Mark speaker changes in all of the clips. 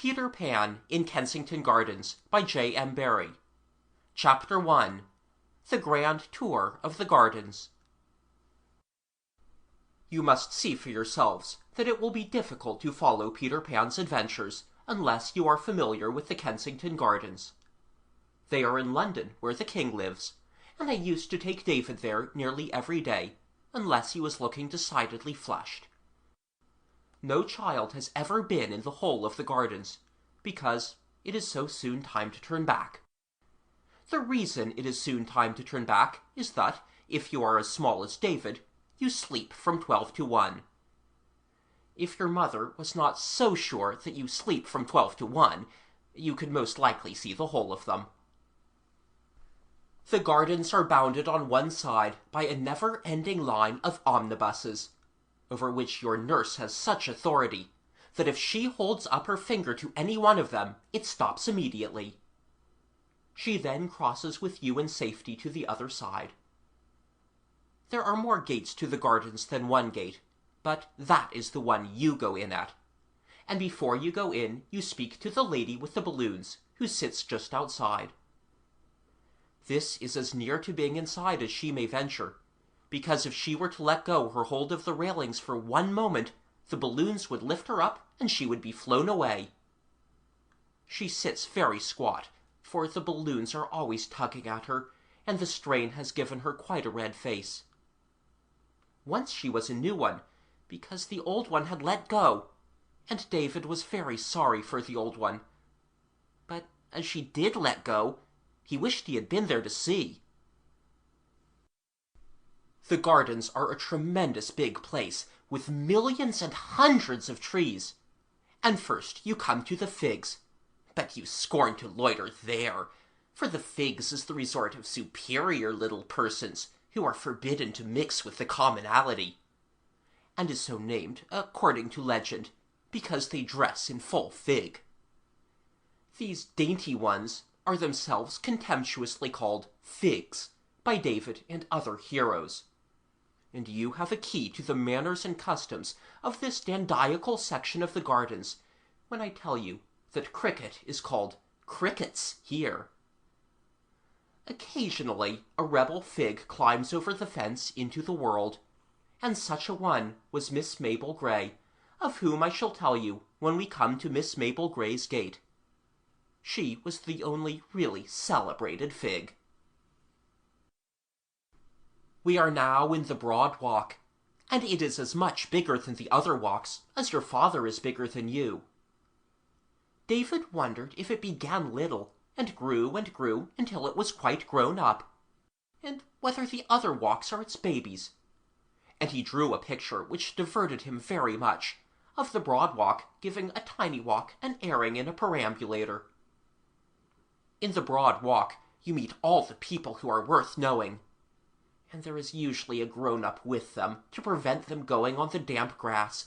Speaker 1: Peter Pan in Kensington Gardens by J.M. Barrie. Chapter 1. The Grand Tour of the Gardens. You must see for yourselves that it will be difficult to follow Peter Pan's adventures unless you are familiar with the Kensington Gardens. They are in London, where the king lives, and I used to take David there nearly every day, unless he was looking decidedly flushed. No child has ever been in the whole of the gardens, because it is so soon time to turn back. The reason it is soon time to turn back is that, if you are as small as David, you sleep from 12 to 1. If your mother was not so sure that you sleep from 12 to 1, you could most likely see the whole of them. The gardens are bounded on one side by a never-ending line of omnibuses, over which your nurse has such authority that if she holds up her finger to any one of them, it stops immediately. She then crosses with you in safety to the other side. There are more gates to the gardens than one gate, but that is the one you go in at. And before you go in, you speak to the lady with the balloons, who sits just outside. This is as near to being inside as she may venture, because if she were to let go her hold of the railings for one moment, the balloons would lift her up and she would be flown away. She sits very squat, for the balloons are always tugging at her, and the strain has given her quite a red face. Once she was a new one, because the old one had let go, and David was very sorry for the old one. But as she did let go, he wished he had been there to see. The gardens are a tremendous big place, with millions and hundreds of trees. And first you come to the figs. But you scorn to loiter there, for the figs is the resort of superior little persons, who are forbidden to mix with the commonalty, and is so named, according to legend, because they dress in full fig. These dainty ones are themselves contemptuously called figs by David and other heroes. And you have a key to the manners and customs of this dandiacal section of the gardens when I tell you that cricket is called crickets here. Occasionally a rebel fig climbs over the fence into the world, and such a one was Miss Mabel Grey, of whom I shall tell you when we come to Miss Mabel Grey's gate. She was the only really celebrated fig. We are now in the Broad Walk, and it is as much bigger than the other walks as your father is bigger than you. David wondered if it began little, and grew until it was quite grown up, and whether the other walks are its babies. And he drew a picture which diverted him very much, of the Broad Walk giving a tiny walk an airing in a perambulator. In the Broad Walk you meet all the people who are worth knowing, and there is usually a grown-up with them to prevent them going on the damp grass,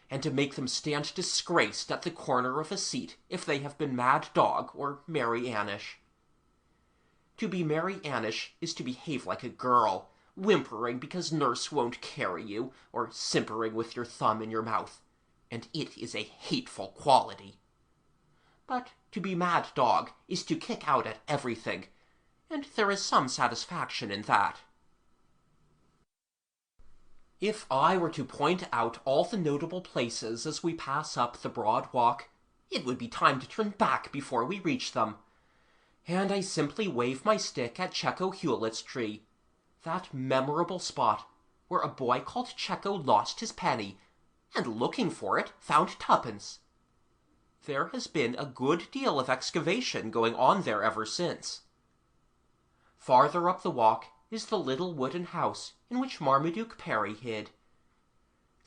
Speaker 1: and to make them stand disgraced at the corner of a seat if they have been Mad Dog or Mary Annish. To be Mary Annish is to behave like a girl, whimpering because nurse won't carry you, or simpering with your thumb in your mouth, and it is a hateful quality. But to be Mad Dog is to kick out at everything, and there is some satisfaction in that. If I were to point out all the notable places as we pass up the Broad Walk, it would be time to turn back before we reach them, and I simply wave my stick at Checo Hewlett's tree, that memorable spot where a boy called Checo lost his penny, and looking for it found tuppence. There has been a good deal of excavation going on there ever since. Farther up the walk is the little wooden house in which Marmaduke Perry hid.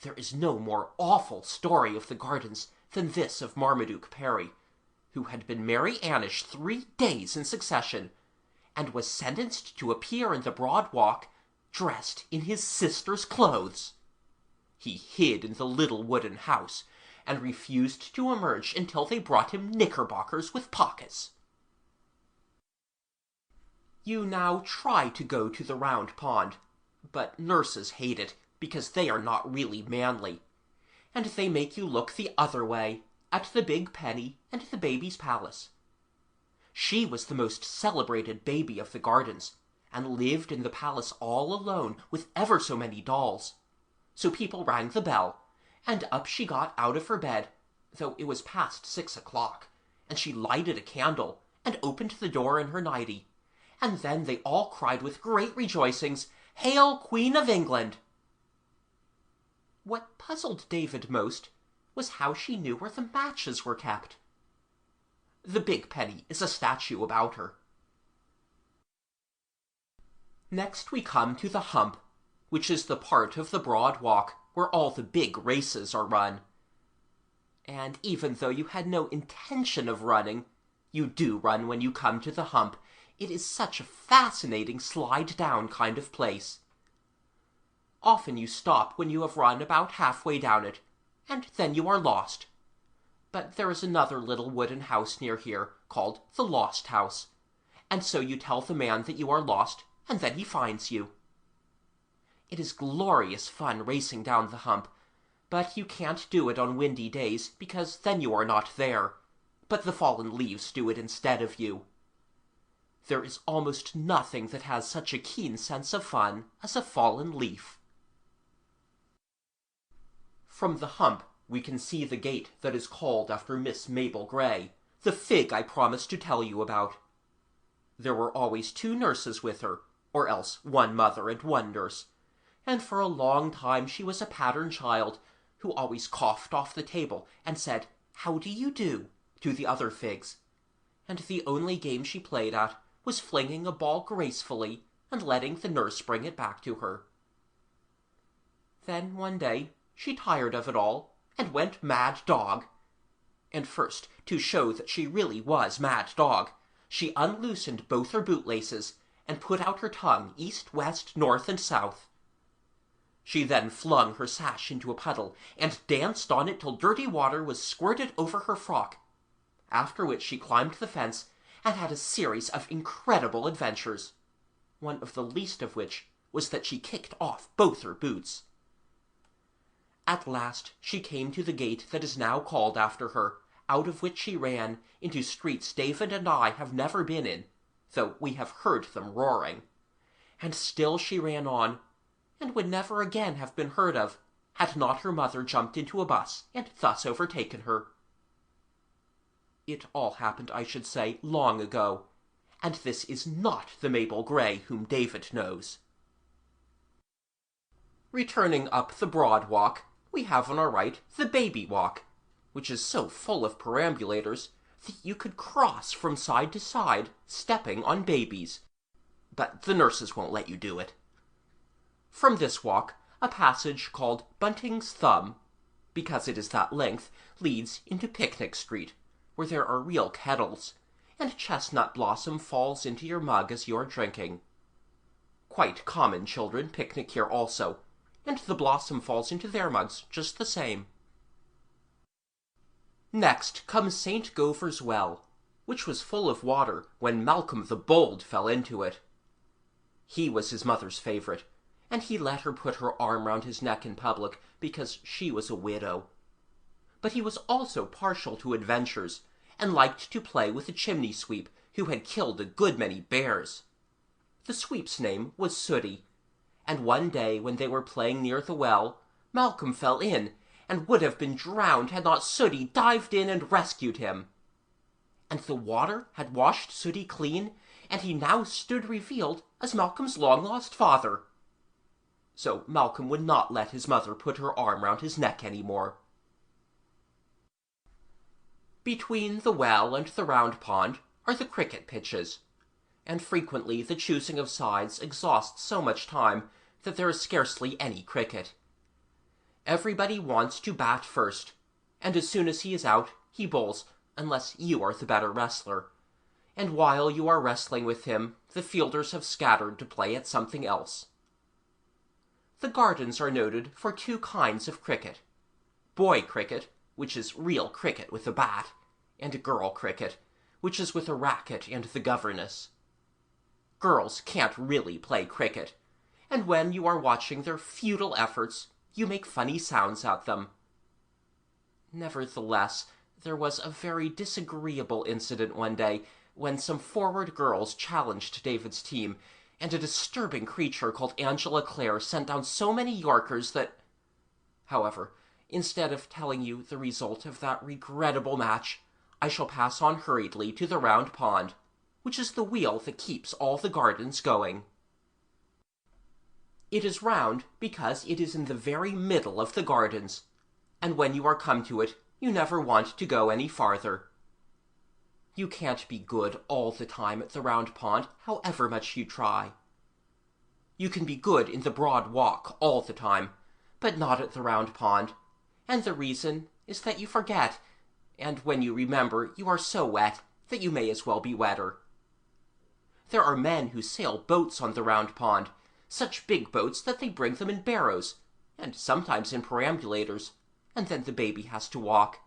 Speaker 1: There is no more awful story of the gardens than this of Marmaduke Perry, who had been Mary Annish 3 days in succession, and was sentenced to appear in the Broad Walk dressed in his sister's clothes. He hid in the little wooden house, and refused to emerge until they brought him knickerbockers with pockets. You now try to go to the Round Pond, but nurses hate it because they are not really manly, and they make you look the other way, at the Big Penny and the Baby's Palace. She was the most celebrated baby of the Gardens, and lived in the palace all alone with ever so many dolls. So people rang the bell, and up she got out of her bed, though it was past 6 o'clock, and she lighted a candle, and opened the door in her nightie, and then they all cried with great rejoicings, "Hail, Queen of England!" What puzzled David most was how she knew where the matches were kept. The Big Penny is a statue about her. Next we come to the Hump, which is the part of the Broad Walk where all the big races are run. And even though you had no intention of running, you do run when you come to the Hump. It is such a fascinating slide-down kind of place. Often you stop when you have run about halfway down it, and then you are lost. But there is another little wooden house near here called the Lost House, and so you tell the man that you are lost, and then he finds you. It is glorious fun racing down the Hump, but you can't do it on windy days because then you are not there, but the fallen leaves do it instead of you. There is almost nothing that has such a keen sense of fun as a fallen leaf. From the Hump we can see the gate that is called after Miss Mabel Grey, the fig I promised to tell you about. There were always 2 nurses with her, or else 1 mother and 1 nurse, and for a long time she was a pattern child, who always coughed off the table and said, "How do you do?" to the other figs, and the only game she played at was flinging a ball gracefully and letting the nurse bring it back to her. Then one day she tired of it all and went mad dog. And first, to show that she really was mad dog, she unloosened both her bootlaces and put out her tongue east, west, north, and south. She then flung her sash into a puddle and danced on it till dirty water was squirted over her frock, after which she climbed the fence and had a series of incredible adventures, one of the least of which was that she kicked off both her boots. At last she came to the gate that is now called after her, out of which she ran into streets David and I have never been in, though we have heard them roaring. And still she ran on, and would never again have been heard of, had not her mother jumped into a bus and thus overtaken her. It all happened, I should say, long ago, and this is not the Mabel Grey whom David knows. Returning up the Broad Walk, we have on our right the Baby Walk, which is so full of perambulators that you could cross from side to side, stepping on babies. But the nurses won't let you do it. From this walk, a passage called Bunting's Thumb, because it is that length, leads into Picnic Street, where there are real kettles, and chestnut blossom falls into your mug as you are drinking. Quite common children picnic here also, and the blossom falls into their mugs just the same. Next comes St. Govor's Well, which was full of water when Malcolm the Bold fell into it. He was his mother's favourite, and he let her put her arm round his neck in public because she was a widow. But he was also partial to adventures, and liked to play with a chimney sweep who had killed a good many bears. The sweep's name was Sooty, and one day when they were playing near the well, Malcolm fell in, and would have been drowned had not Sooty dived in and rescued him. And the water had washed Sooty clean, and he now stood revealed as Malcolm's long-lost father. So Malcolm would not let his mother put her arm round his neck any more. Between the well and the round pond are the cricket pitches, and frequently the choosing of sides exhausts so much time that there is scarcely any cricket. Everybody wants to bat first, and as soon as he is out, he bowls, unless you are the better wrestler. And while you are wrestling with him, the fielders have scattered to play at something else. The Gardens are noted for 2 kinds of cricket: boy cricket, which is real cricket with a bat, and girl cricket, which is with a racket and the governess. Girls can't really play cricket, and when you are watching their futile efforts, you make funny sounds at them. Nevertheless, there was a very disagreeable incident one day when some forward girls challenged David's team, and a disturbing creature called Angela Clare sent down so many Yorkers that... However, instead of telling you the result of that regrettable match, I shall pass on hurriedly to the Round Pond, which is the wheel that keeps all the gardens going. It is round because it is in the very middle of the gardens, and when you are come to it, you never want to go any farther. You can't be good all the time at the Round Pond, however much you try. You can be good in the Broad Walk all the time, but not at the Round Pond, and the reason is that you forget, and when you remember you are so wet that you may as well be wetter. There are men who sail boats on the Round Pond, such big boats that they bring them in barrows, and sometimes in perambulators, and then the baby has to walk.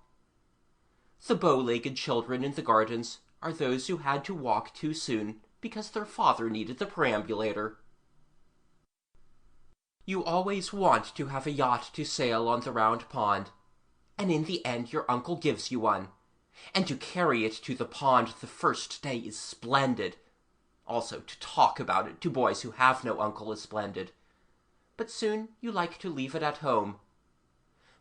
Speaker 1: The bow-legged children in the gardens are those who had to walk too soon because their father needed the perambulator. You always want to have a yacht to sail on the Round Pond, and in the end your uncle gives you one, and to carry it to the pond the first day is splendid. Also, to talk about it to boys who have no uncle is splendid. But soon you like to leave it at home.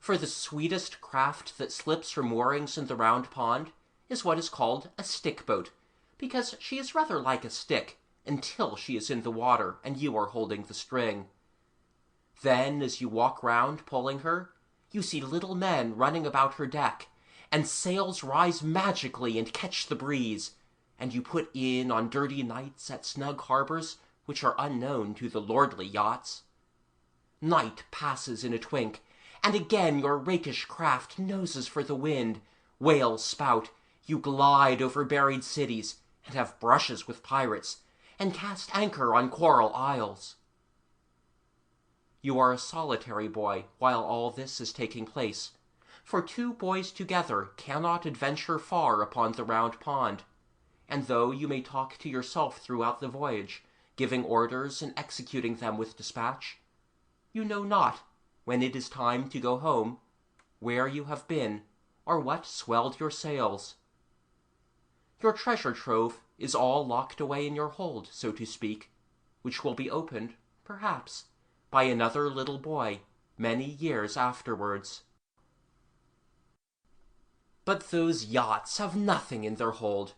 Speaker 1: For the sweetest craft that slips from moorings in the Round Pond is what is called a stick-boat, because she is rather like a stick until she is in the water and you are holding the string. Then, as you walk round pulling her, you see little men running about her deck, and sails rise magically and catch the breeze, and you put in on dirty nights at snug harbours which are unknown to the lordly yachts. Night passes in a twink, and again your rakish craft noses for the wind, whales spout, you glide over buried cities, and have brushes with pirates, and cast anchor on coral isles. You are a solitary boy while all this is taking place, for two boys together cannot adventure far upon the Round Pond, and though you may talk to yourself throughout the voyage, giving orders and executing them with dispatch, you know not, when it is time to go home, where you have been, or what swelled your sails. Your treasure trove is all locked away in your hold, so to speak, which will be opened, perhaps, by another little boy many years afterwards. But those yachts have nothing in their hold.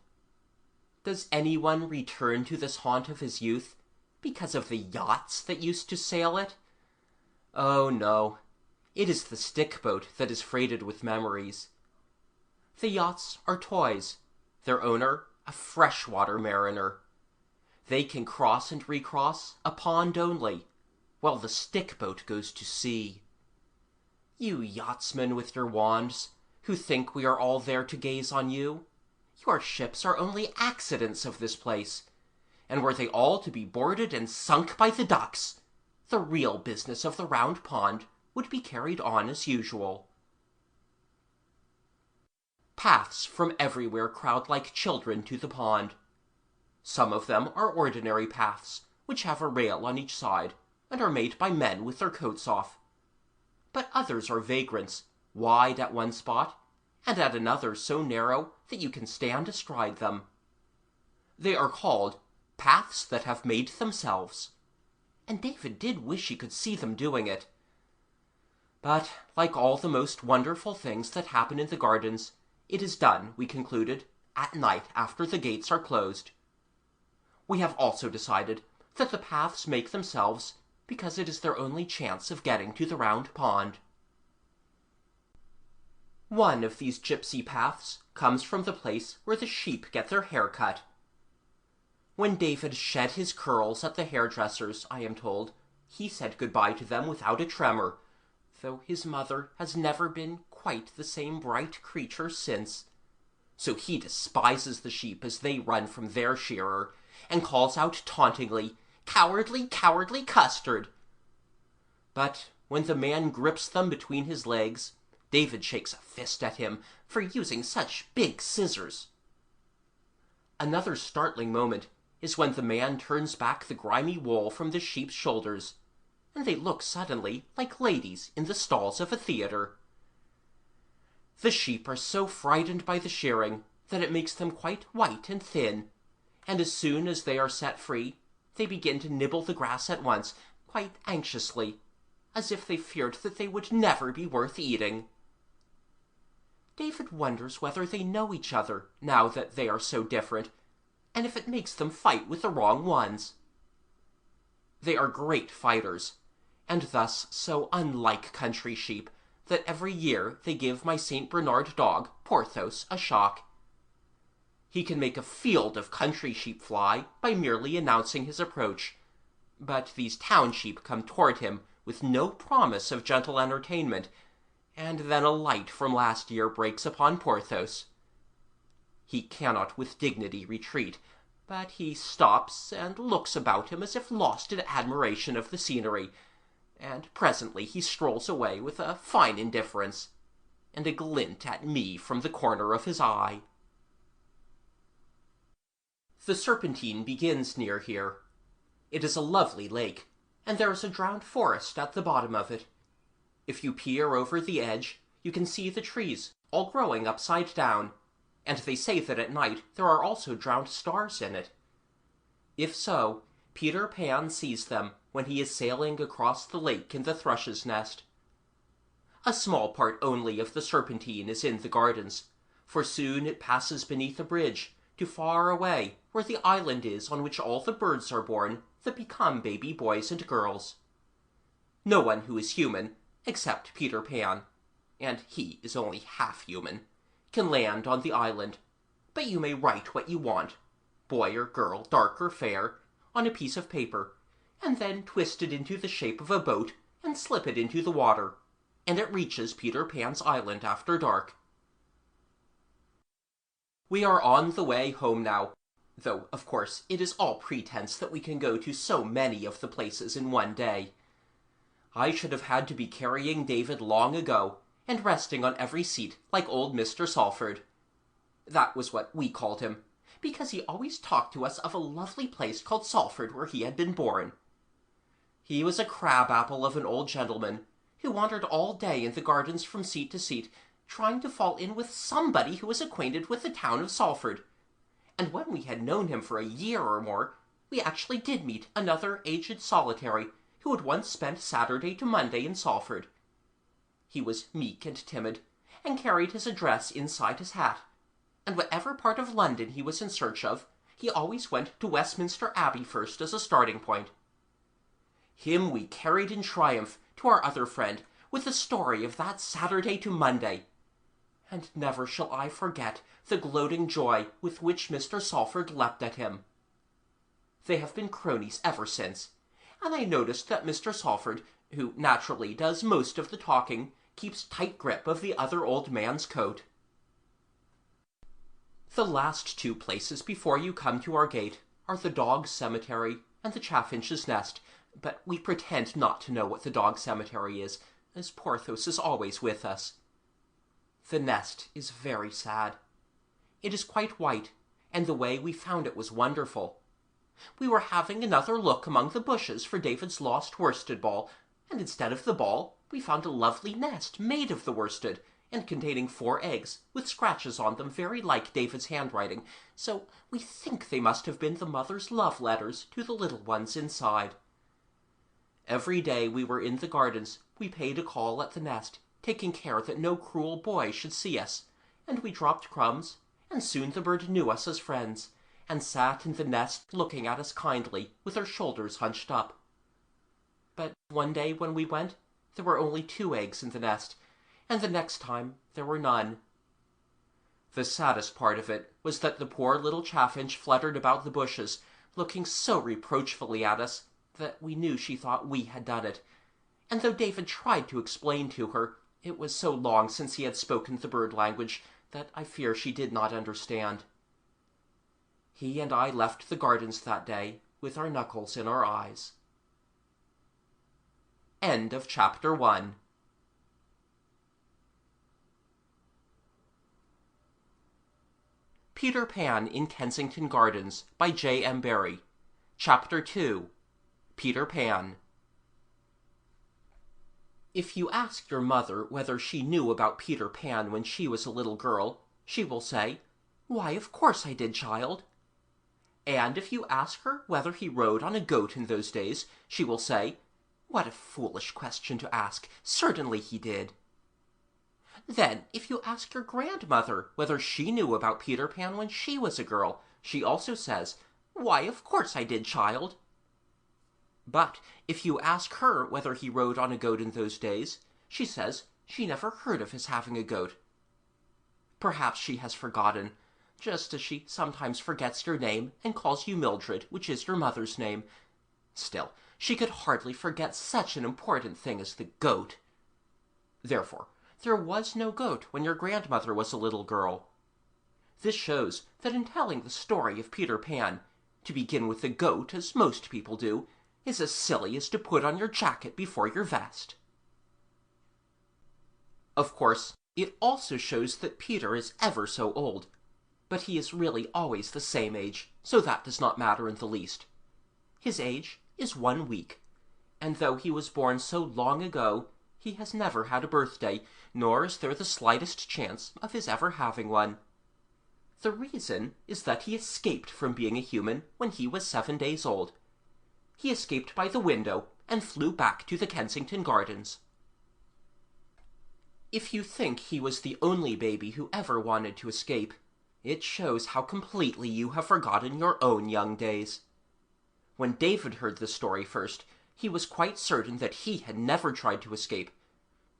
Speaker 1: Does anyone return to this haunt of his youth because of the yachts that used to sail it? Oh no, it is the stick-boat that is freighted with memories. The yachts are toys, their owner a freshwater mariner. They can cross and recross a pond only, while the stick-boat goes to sea. You yachtsmen with your wands, who think we are all there to gaze on you, your ships are only accidents of this place, and were they all to be boarded and sunk by the ducks, the real business of the Round Pond would be carried on as usual. Paths from everywhere crowd like children to the pond. Some of them are ordinary paths, which have a rail on each side, and are made by men with their coats off. But others are vagrants, wide at one spot, and at another so narrow that you can stand astride them. They are called paths that have made themselves, and David did wish he could see them doing it. But, like all the most wonderful things that happen in the gardens, it is done, we concluded, at night after the gates are closed. We have also decided that the paths make themselves because it is their only chance of getting to the Round Pond. One of these gypsy paths comes from the place where the sheep get their hair cut. When David shed his curls at the hairdresser's, I am told, he said goodbye to them without a tremor, though his mother has never been quite the same bright creature since. So he despises the sheep as they run from their shearer, and calls out tauntingly, "Cowardly, cowardly custard!" But when the man grips them between his legs, David shakes a fist at him for using such big scissors. Another startling moment is when the man turns back the grimy wool from the sheep's shoulders, and they look suddenly like ladies in the stalls of a theatre. The sheep are so frightened by the shearing that it makes them quite white and thin, and as soon as they are set free, they begin to nibble the grass at once, quite anxiously, as if they feared that they would never be worth eating. David wonders whether they know each other, now that they are so different, and if it makes them fight with the wrong ones. They are great fighters, and thus so unlike country sheep that every year they give my St. Bernard dog, Porthos, a shock. He can make a field of country sheep fly by merely announcing his approach, but these town sheep come toward him with no promise of gentle entertainment, and then a light from last year breaks upon Porthos. He cannot with dignity retreat, but he stops and looks about him as if lost in admiration of the scenery, and presently he strolls away with a fine indifference, and a glint at me from the corner of his eye. The Serpentine begins near here. It is a lovely lake, and there is a drowned forest at the bottom of it. If you peer over the edge, you can see the trees, all growing upside down, and they say that at night there are also drowned stars in it. If so, Peter Pan sees them when he is sailing across the lake in the Thrushes' nest. A small part only of the Serpentine is in the gardens, for soon it passes beneath a bridge to far away, where the island is on which all the birds are born that become baby boys and girls. No one who is human, except Peter Pan, and he is only half human, can land on the island, but you may write what you want, boy or girl, dark or fair, on a piece of paper, and then twist it into the shape of a boat and slip it into the water, and it reaches Peter Pan's island after dark. We are on the way home now, though, of course, it is all pretense that we can go to so many of the places in one day. I should have had to be carrying David long ago, and resting on every seat like old Mr. Salford. That was what we called him, because he always talked to us of a lovely place called Salford where he had been born. He was a crab-apple of an old gentleman, who wandered all day in the gardens from seat to seat, trying to fall in with somebody who was acquainted with the town of Salford. And when we had known him for a year or more, we actually did meet another aged solitary who had once spent Saturday to Monday in Salford. He was meek and timid, and carried his address inside his hat, and whatever part of London he was in search of, he always went to Westminster Abbey first as a starting point. Him we carried in triumph to our other friend with the story of that Saturday to Monday, and never shall I forget the gloating joy with which Mr. Salford leapt at him. They have been cronies ever since, and I noticed that Mr. Salford, who naturally does most of the talking, keeps tight grip of the other old man's coat. The last two places before you come to our gate are the dog's cemetery and the Chaffinch's nest, but we pretend not to know what the dog's cemetery is, as Porthos is always with us. The nest is very sad. It is quite white, and the way we found it was wonderful. We were having another look among the bushes for David's lost worsted ball, and instead of the ball, we found a lovely nest made of the worsted, and containing 4 eggs, with scratches on them very like David's handwriting, so we think they must have been the mother's love letters to the little ones inside. Every day we were in the gardens, we paid a call at the nest, taking care that no cruel boy should see us, and we dropped crumbs, and soon the bird knew us as friends, and sat in the nest looking at us kindly, with her shoulders hunched up. But one day when we went, there were only 2 eggs in the nest, and the next time there were none. The saddest part of it was that the poor little Chaffinch fluttered about the bushes, looking so reproachfully at us that we knew she thought we had done it, and though David tried to explain to her, it was so long since he had spoken the bird language that I fear she did not understand. He and I left the gardens that day with our knuckles in our eyes. End of Chapter 1. Peter Pan in Kensington Gardens by J. M. Barrie. Chapter 2. Peter Pan. If you ask your mother whether she knew about Peter Pan when she was a little girl, she will say, "Why, of course I did, child." And if you ask her whether he rode on a goat in those days, she will say, "What a foolish question to ask! Certainly he did." Then, if you ask your grandmother whether she knew about Peter Pan when she was a girl, she also says, "Why, of course I did, child." But if you ask her whether he rode on a goat in those days, she says she never heard of his having a goat. Perhaps she has forgotten, just as she sometimes forgets your name and calls you Mildred, which is your mother's name. Still, she could hardly forget such an important thing as the goat. Therefore, there was no goat when your grandmother was a little girl. This shows that in telling the story of Peter Pan, to begin with the goat, as most people do, is as silly as to put on your jacket before your vest. Of course, it also shows that Peter is ever so old, but he is really always the same age, so that does not matter in the least. His age is 1 week, and though he was born so long ago, he has never had a birthday, nor is there the slightest chance of his ever having one. The reason is that he escaped from being a human when he was 7 days old. He escaped by the window and flew back to the Kensington Gardens. If you think he was the only baby who ever wanted to escape, it shows how completely you have forgotten your own young days. When David heard this story first, he was quite certain that he had never tried to escape.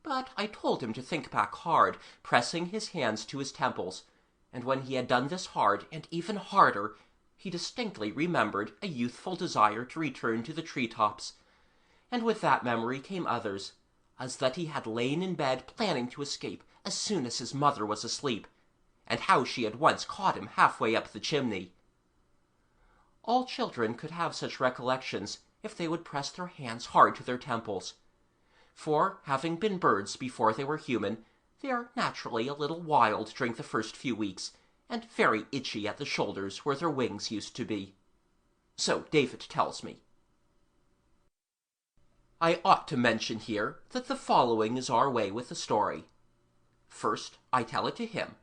Speaker 1: But I told him to think back hard, pressing his hands to his temples, and when he had done this hard and even harder, he distinctly remembered a youthful desire to return to the tree-tops. And with that memory came others, as that he had lain in bed planning to escape as soon as his mother was asleep, and how she had once caught him halfway up the chimney. All children could have such recollections if they would press their hands hard to their temples. For, having been birds before they were human, they are naturally a little wild during the first few weeks, and very itchy at the shoulders where their wings used to be. So David tells me. I ought to mention here that the following is our way with the story. First, I tell it to him,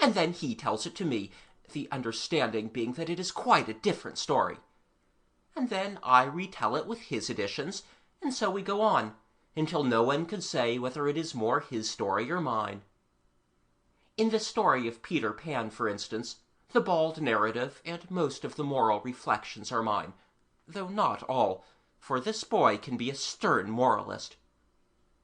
Speaker 1: and then he tells it to me, the understanding being that it is quite a different story. And then I retell it with his additions, and so we go on, until no one can say whether it is more his story or mine. In the story of Peter Pan, for instance, the bald narrative and most of the moral reflections are mine, though not all, for this boy can be a stern moralist.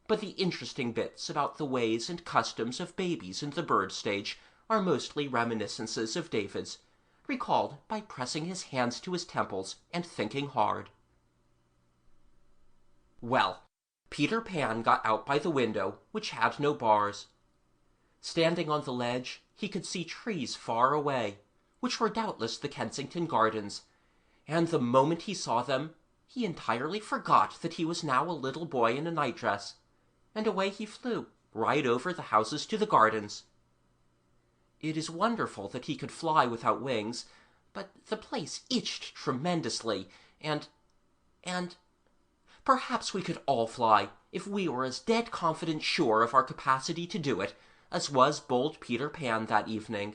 Speaker 1: But the interesting bits about the ways and customs of babies in the bird stage are mostly reminiscences of David's, recalled by pressing his hands to his temples and thinking hard. Well, Peter Pan got out by the window, which had no bars. Standing on the ledge, he could see trees far away, which were doubtless the Kensington Gardens, and the moment he saw them, he entirely forgot that he was now a little boy in a nightdress, and away he flew, right over the houses to the gardens. It is wonderful that he could fly without wings, but the place itched tremendously, and perhaps we could all fly if we were as dead confident sure of our capacity to do it as was bold Peter Pan that evening.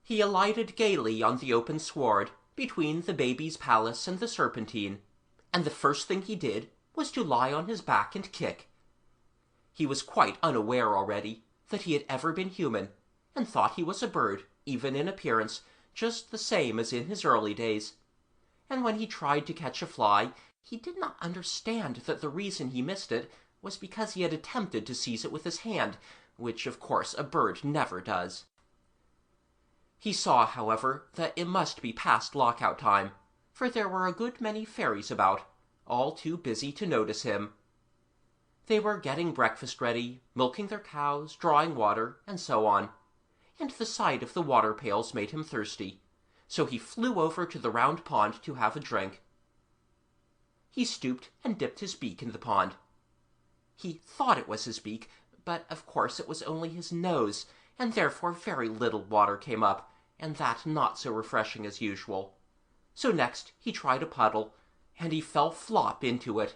Speaker 1: He alighted gaily on the open sward between the baby's palace and the Serpentine, and the first thing he did was to lie on his back and kick. He was quite unaware already that he had ever been human, and thought he was a bird, even in appearance, just the same as in his early days. And when he tried to catch a fly, he did not understand that the reason he missed it was because he had attempted to seize it with his hand, which of course a bird never does. He saw, however, that it must be past lockout time, for there were a good many fairies about, all too busy to notice him. They were getting breakfast ready, milking their cows, drawing water, and so on, and the sight of the water pails made him thirsty, so he flew over to the round pond to have a drink. He stooped and dipped his beak in the pond. He thought it was his beak, but of course it was only his nose, and therefore very little water came up, and that not so refreshing as usual. So next he tried a puddle, and he fell flop into it.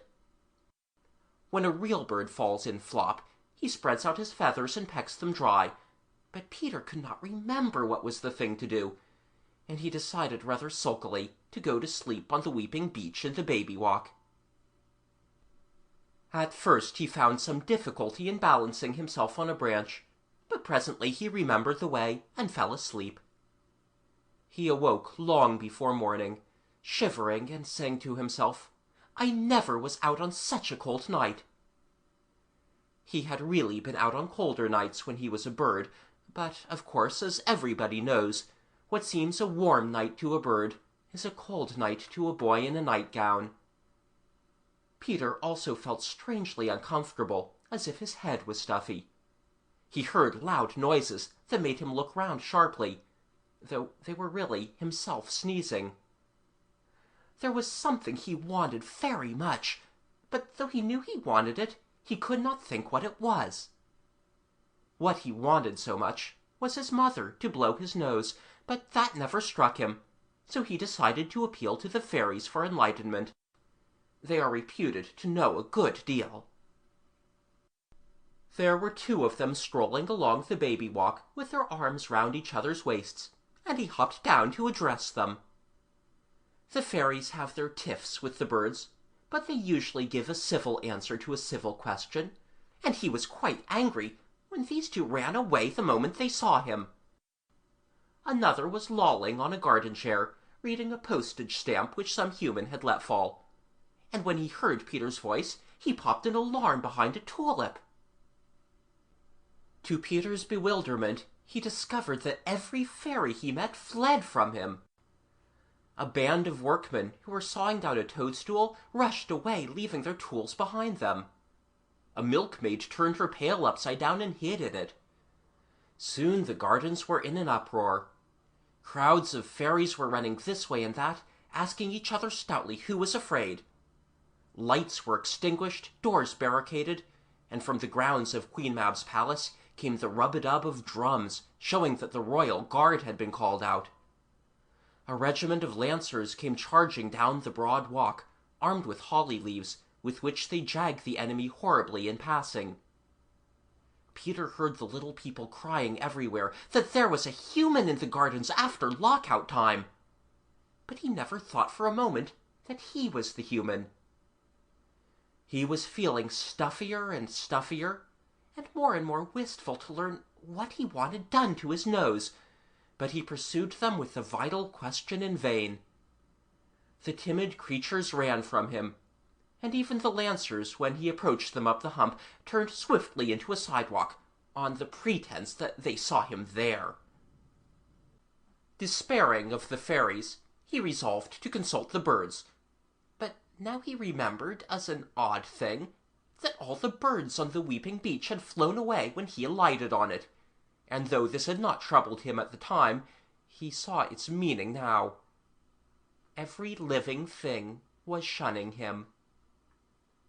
Speaker 1: When a real bird falls in flop, he spreads out his feathers and pecks them dry, but Peter could not remember what was the thing to do, and he decided rather sulkily to go to sleep on the weeping beech in the baby walk. At first he found some difficulty in balancing himself on a branch, but presently he remembered the way and fell asleep. He awoke long before morning, shivering and saying to himself, "I never was out on such a cold night." He had really been out on colder nights when he was a bird, but, of course, as everybody knows, what seems a warm night to a bird is a cold night to a boy in a nightgown. Peter also felt strangely uncomfortable, as if his head was stuffy. He heard loud noises that made him look round sharply, though they were really himself sneezing. There was something he wanted very much, but though he knew he wanted it, he could not think what it was. What he wanted so much was his mother to blow his nose, but that never struck him, so he decided to appeal to the fairies for enlightenment. They are reputed to know a good deal. There were two of them strolling along the baby walk with their arms round each other's waists, and he hopped down to address them. The fairies have their tiffs with the birds, but they usually give a civil answer to a civil question, and he was quite angry when these two ran away the moment they saw him. Another was lolling on a garden chair, reading a postage stamp which some human had let fall, and when he heard Peter's voice, he popped in alarm behind a tulip. To Peter's bewilderment, he discovered that every fairy he met fled from him. A band of workmen who were sawing down a toadstool rushed away, leaving their tools behind them. A milkmaid turned her pail upside down and hid in it. Soon the gardens were in an uproar. Crowds of fairies were running this way and that, asking each other stoutly who was afraid. Lights were extinguished, doors barricaded, and from the grounds of Queen Mab's palace came the rub-a-dub of drums, showing that the royal guard had been called out. A regiment of lancers came charging down the broad walk, armed with holly leaves, with which they jagged the enemy horribly in passing. Peter heard the little people crying everywhere that there was a human in the gardens after lockout time. But he never thought for a moment that he was the human. He was feeling stuffier and stuffier, and more wistful to learn what he wanted done to his nose, but he pursued them with the vital question in vain. The timid creatures ran from him, and even the lancers, when he approached them up the hump, turned swiftly into a sidewalk, on the pretense that they saw him there. Despairing of the fairies, he resolved to consult the birds, but now he remembered, as an odd thing, that all the birds on the weeping beech had flown away when he alighted on it, and though this had not troubled him at the time, he saw its meaning now. Every living thing was shunning him.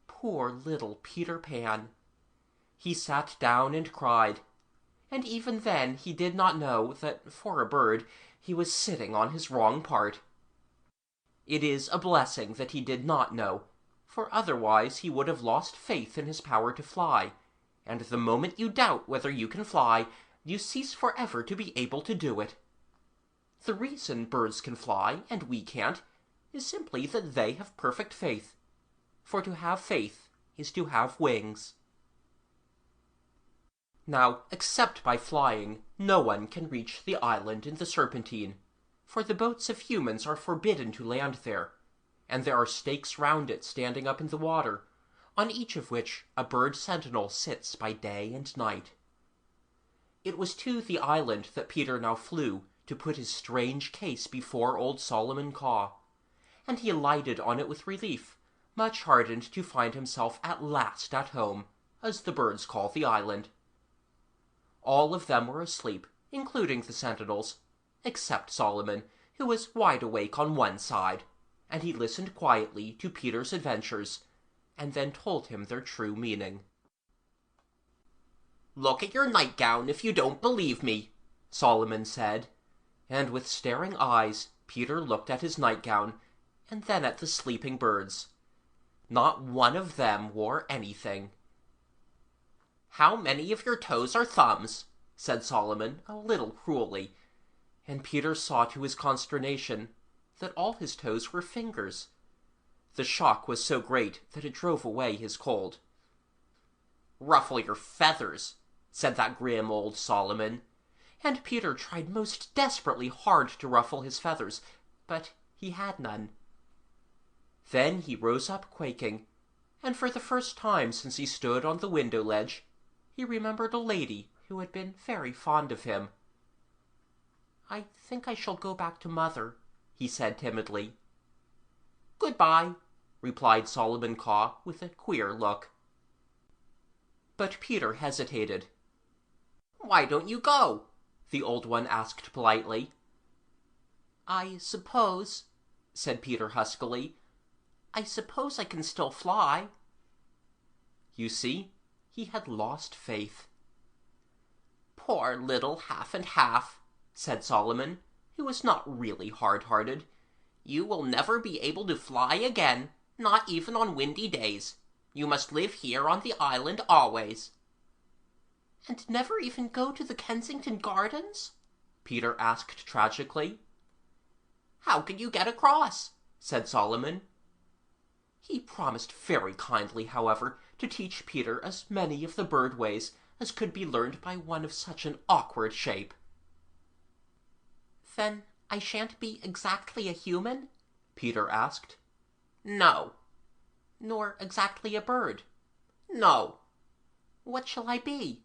Speaker 1: Poor little Peter Pan! He sat down and cried, and even then he did not know that, for a bird, he was sitting on his wrong part. It is a blessing that he did not know, for otherwise he would have lost faith in his power to fly, and the moment you doubt whether you can fly, you cease forever to be able to do it. The reason birds can fly and we can't is simply that they have perfect faith, for to have faith is to have wings. Now, except by flying, no one can reach the island in the Serpentine, for the boats of humans are forbidden to land there, and there are stakes round it standing up in the water, on each of which a bird sentinel sits by day and night. It was to the island that Peter now flew to put his strange case before old Solomon Caw, and he alighted on it with relief, much heartened to find himself at last at home, as the birds call the island. All of them were asleep, including the sentinels, except Solomon, who was wide awake on one side, and he listened quietly to Peter's adventures, and then told him their true meaning. "Look at your nightgown if you don't believe me," Solomon said, and with staring eyes Peter looked at his nightgown, and then at the sleeping birds. Not one of them wore anything. "How many of your toes are thumbs?" said Solomon, a little cruelly, and Peter saw to his consternation that all his toes were fingers. The shock was so great that it drove away his cold. "Ruffle your feathers," said that grim old Solomon, and Peter tried most desperately hard to ruffle his feathers, but he had none. Then he rose up quaking, and for the first time since he stood on the window ledge, he remembered a lady who had been very fond of him. "I think I shall go back to Mother," he said timidly. "Goodbye," replied Solomon Caw with a queer look. But Peter hesitated. "Why don't you go?" the old one asked politely. "I suppose," said Peter huskily, "I suppose I can still fly." You see, he had lost faith. "Poor little half and half," said Solomon, who was not really hard-hearted. "You will never be able to fly again, not even on windy days. You must live here on the island always." "And never even go to the Kensington Gardens?" Peter asked tragically. "How can you get across?" said Solomon. He promised very kindly, however, to teach Peter as many of the bird ways as could be learned by one of such an awkward shape. "Then I shan't be exactly a human?" Peter asked. "No." "Nor exactly a bird?" "No." "What shall I be?"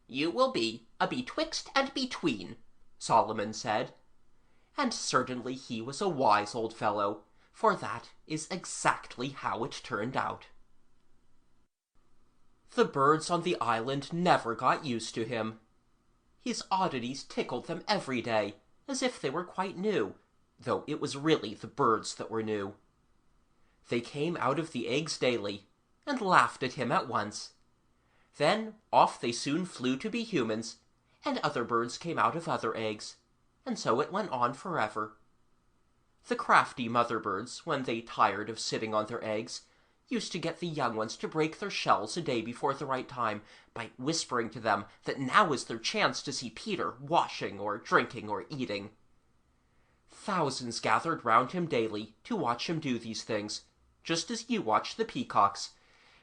Speaker 1: "You will be a betwixt and between," Solomon said. And certainly he was a wise old fellow, for that is exactly how it turned out. The birds on the island never got used to him. His oddities tickled them every day, as if they were quite new, though it was really the birds that were new. They came out of the eggs daily, and laughed at him at once. Then off they soon flew to be humans, and other birds came out of other eggs, and so it went on forever. The crafty mother birds, when they tired of sitting on their eggs, used to get the young ones to break their shells a day before the right time by whispering to them that now was their chance to see Peter washing or drinking or eating. Thousands gathered round him daily to watch him do these things, just as you watch the peacocks,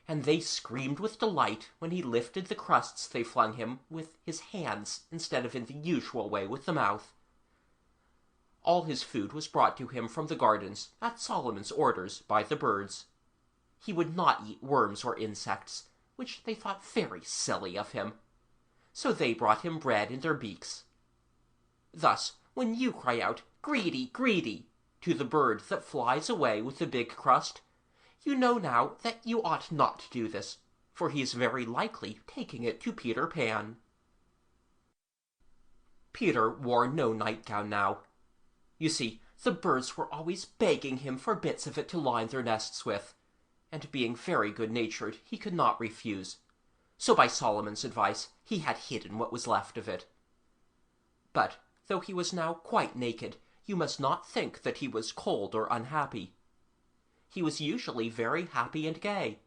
Speaker 1: and they screamed with delight when he lifted the crusts they flung him with his hands instead of in the usual way with the mouth. All his food was brought to him from the gardens, at Solomon's orders, by the birds. He would not eat worms or insects, which they thought very silly of him. So they brought him bread in their beaks. Thus, when you cry out, "Greedy, greedy," to the bird that flies away with the big crust, you know now that you ought not to do this, for he is very likely taking it to Peter Pan. Peter wore no nightgown now. You see, the birds were always begging him for bits of it to line their nests with, and being very good-natured, he could not refuse. So by Solomon's advice, he had hidden what was left of it. But, though he was now quite naked, you must not think that he was cold or unhappy. He was usually very happy and gay,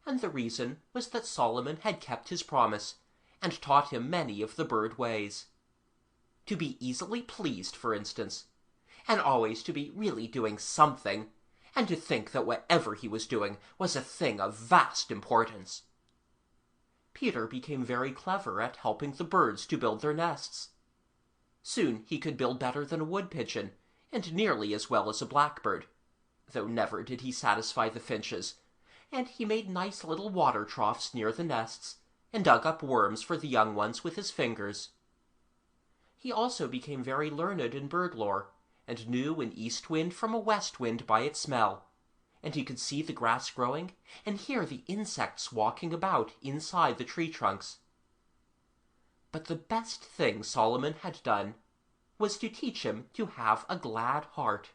Speaker 1: and the reason was that Solomon had kept his promise, and taught him many of the bird ways. To be easily pleased, for instance, and always to be really doing something, and to think that whatever he was doing was a thing of vast importance. Peter became very clever at helping the birds to build their nests. Soon he could build better than a wood-pigeon, and nearly as well as a blackbird, though never did he satisfy the finches, and he made nice little water troughs near the nests, and dug up worms for the young ones with his fingers. He also became very learned in bird lore, and knew an east wind from a west wind by its smell, and he could see the grass growing and hear the insects walking about inside the tree trunks. But the best thing Solomon had done was to teach him to have a glad heart.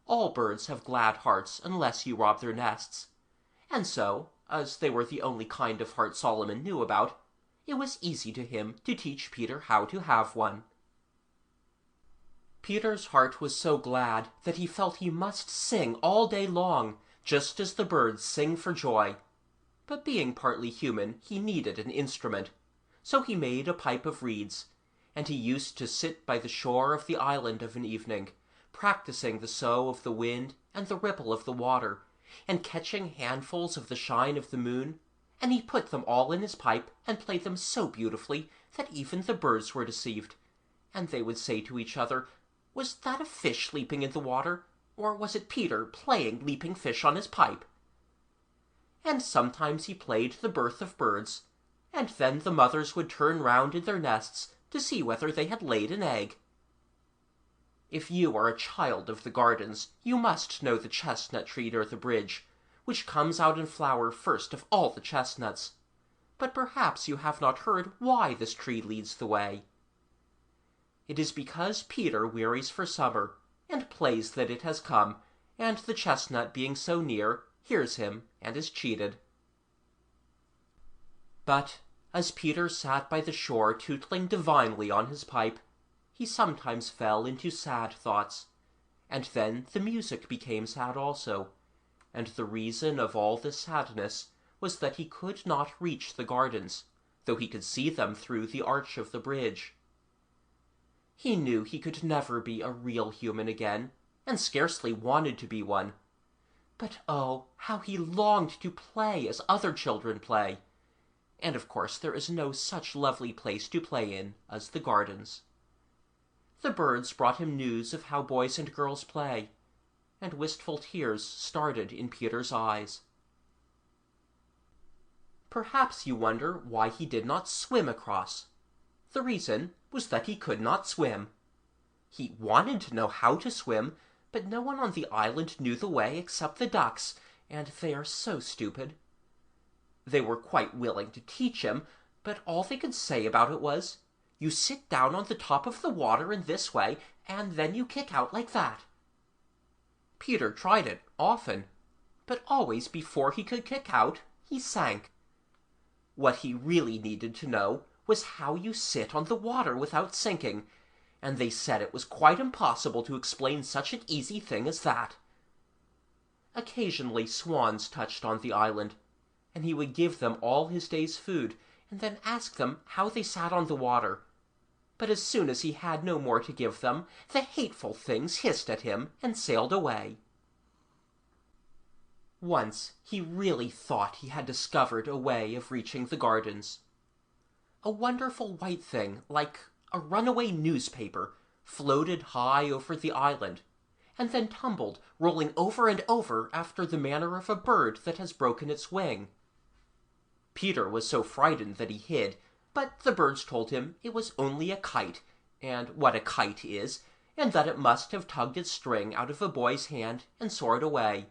Speaker 1: All birds have glad hearts unless you rob their nests, and so, as they were the only kind of heart Solomon knew about, it was easy to him to teach Peter how to have one. Peter's heart was so glad that he felt he must sing all day long just as the birds sing for joy. But being partly human, he needed an instrument, so he made a pipe of reeds, and he used to sit by the shore of the island of an evening, practicing the sough of the wind and the ripple of the water, and catching handfuls of the shine of the moon, and he put them all in his pipe and played them so beautifully that even the birds were deceived, and they would say to each other, "Was that a fish leaping in the water, or was it Peter playing leaping fish on his pipe?" And sometimes he played the birth of birds, and then the mothers would turn round in their nests to see whether they had laid an egg. If you are a child of the gardens, you must know the chestnut tree near the bridge, which comes out in flower first of all the chestnuts. But perhaps you have not heard why this tree leads the way. It is because Peter wearies for summer, and plays that it has come, and the chestnut being so near, hears him and is cheated. But as Peter sat by the shore tootling divinely on his pipe, he sometimes fell into sad thoughts, and then the music became sad also, and the reason of all this sadness was that he could not reach the gardens, though he could see them through the arch of the bridge. He knew he could never be a real human again, and scarcely wanted to be one. But oh, how he longed to play as other children play! And of course there is no such lovely place to play in as the gardens. The birds brought him news of how boys and girls play, and wistful tears started in Peter's eyes. Perhaps you wonder why he did not swim across. The reason was that he could not swim. He wanted to know how to swim, but no one on the island knew the way except the ducks, and they are so stupid. They were quite willing to teach him, but all they could say about it was, "You sit down on the top of the water in this way, and then you kick out like that." Peter tried it often, but always before he could kick out, he sank. What he really needed to know was how you sit on the water without sinking, and they said it was quite impossible to explain such an easy thing as that. Occasionally swans touched on the island, and he would give them all his day's food, and then ask them how they sat on the water. But as soon as he had no more to give them, the hateful things hissed at him and sailed away. Once he really thought he had discovered a way of reaching the gardens. A wonderful white thing, like a runaway newspaper, floated high over the island, and then tumbled, rolling over and over after the manner of a bird that has broken its wing. Peter was so frightened that he hid, but the birds told him it was only a kite, and what a kite is, and that it must have tugged its string out of a boy's hand and soared away.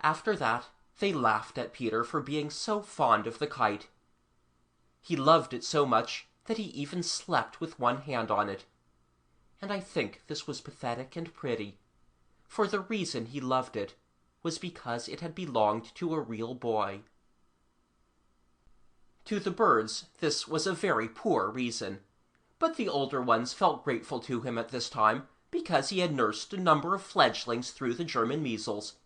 Speaker 1: After that, they laughed at Peter for being so fond of the kite. He loved it so much that he even slept with one hand on it. And I think this was pathetic and pretty, for the reason he loved it was because it had belonged to a real boy. To the birds, this was a very poor reason, but the older ones felt grateful to him at this time because he had nursed a number of fledglings through the German measles,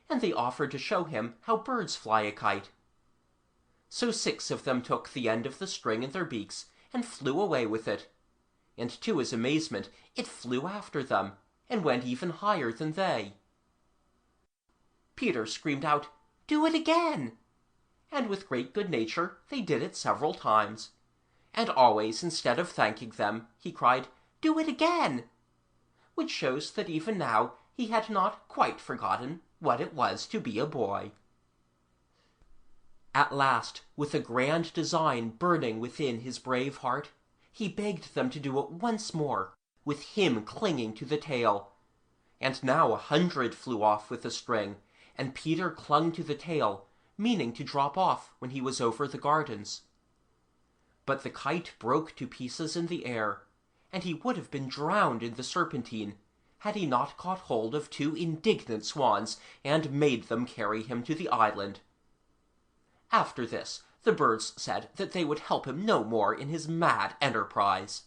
Speaker 1: and they offered to show him how birds fly a kite. So 6 of them took the end of the string in their beaks and flew away with it, and to his amazement it flew after them, and went even higher than they. Peter screamed out, "Do it again!" And with great good nature they did it several times, and always instead of thanking them he cried, "Do it again!" which shows that even now he had not quite forgotten what it was to be a boy. At last, with a grand design burning within his brave heart, he begged them to do it once more, with him clinging to the tail. And now 100 flew off with the string, and Peter clung to the tail, meaning to drop off when he was over the gardens. But the kite broke to pieces in the air, and he would have been drowned in the Serpentine, had he not caught hold of 2 indignant swans and made them carry him to the island. After this, the birds said that they would help him no more in his mad enterprise.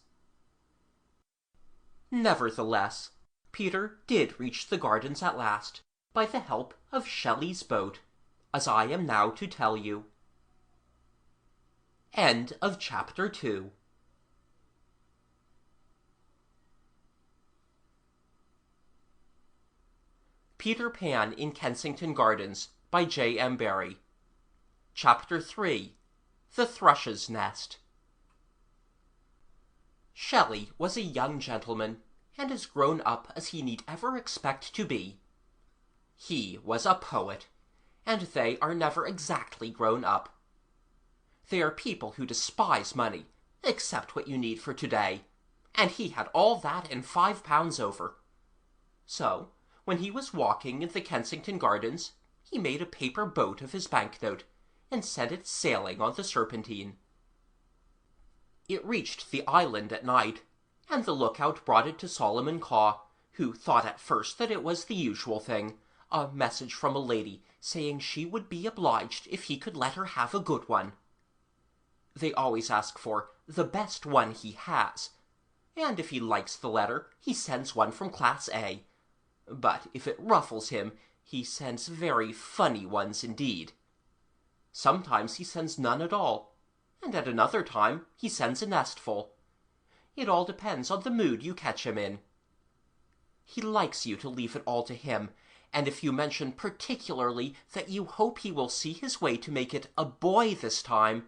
Speaker 1: Nevertheless, Peter did reach the gardens at last, by the help of Shelley's boat, as I am now to tell you. End of Chapter 2. Peter Pan in Kensington Gardens by J.M. Barrie. Chapter 3. The Thrushes' Nest. Shelley was a young gentleman, and as grown up as he need ever expect to be. He was a poet, and they are never exactly grown up. They are people who despise money, except what you need for today, and he had all that and £5 over. So, when he was walking in the Kensington Gardens, he made a paper boat of his banknote, and sent it sailing on the Serpentine. It reached the island at night, and the lookout brought it to Solomon Caw, who thought at first that it was the usual thing, a message from a lady saying she would be obliged if he could let her have a good one. They always ask for the best one he has, and if he likes the letter, he sends one from Class A. But if it ruffles him, he sends very funny ones indeed. Sometimes he sends none at all, and at another time he sends a nestful. It all depends on the mood you catch him in. He likes you to leave it all to him, and if you mention particularly that you hope he will see his way to make it a boy this time,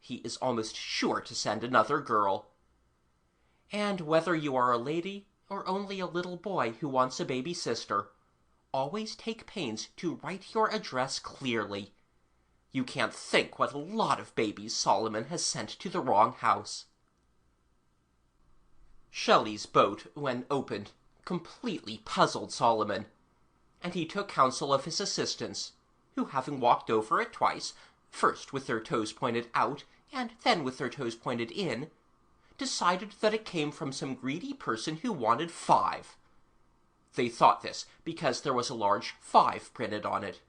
Speaker 1: he is almost sure to send another girl. And whether you are a lady or only a little boy who wants a baby sister, always take pains to write your address clearly. You can't think what a lot of babies Solomon has sent to the wrong house. Shelley's boat, when opened, completely puzzled Solomon, and he took counsel of his assistants, who, having walked over it twice, first with their toes pointed out and then with their toes pointed in, decided that it came from some greedy person who wanted 5. They thought this because there was a large 5 printed on it.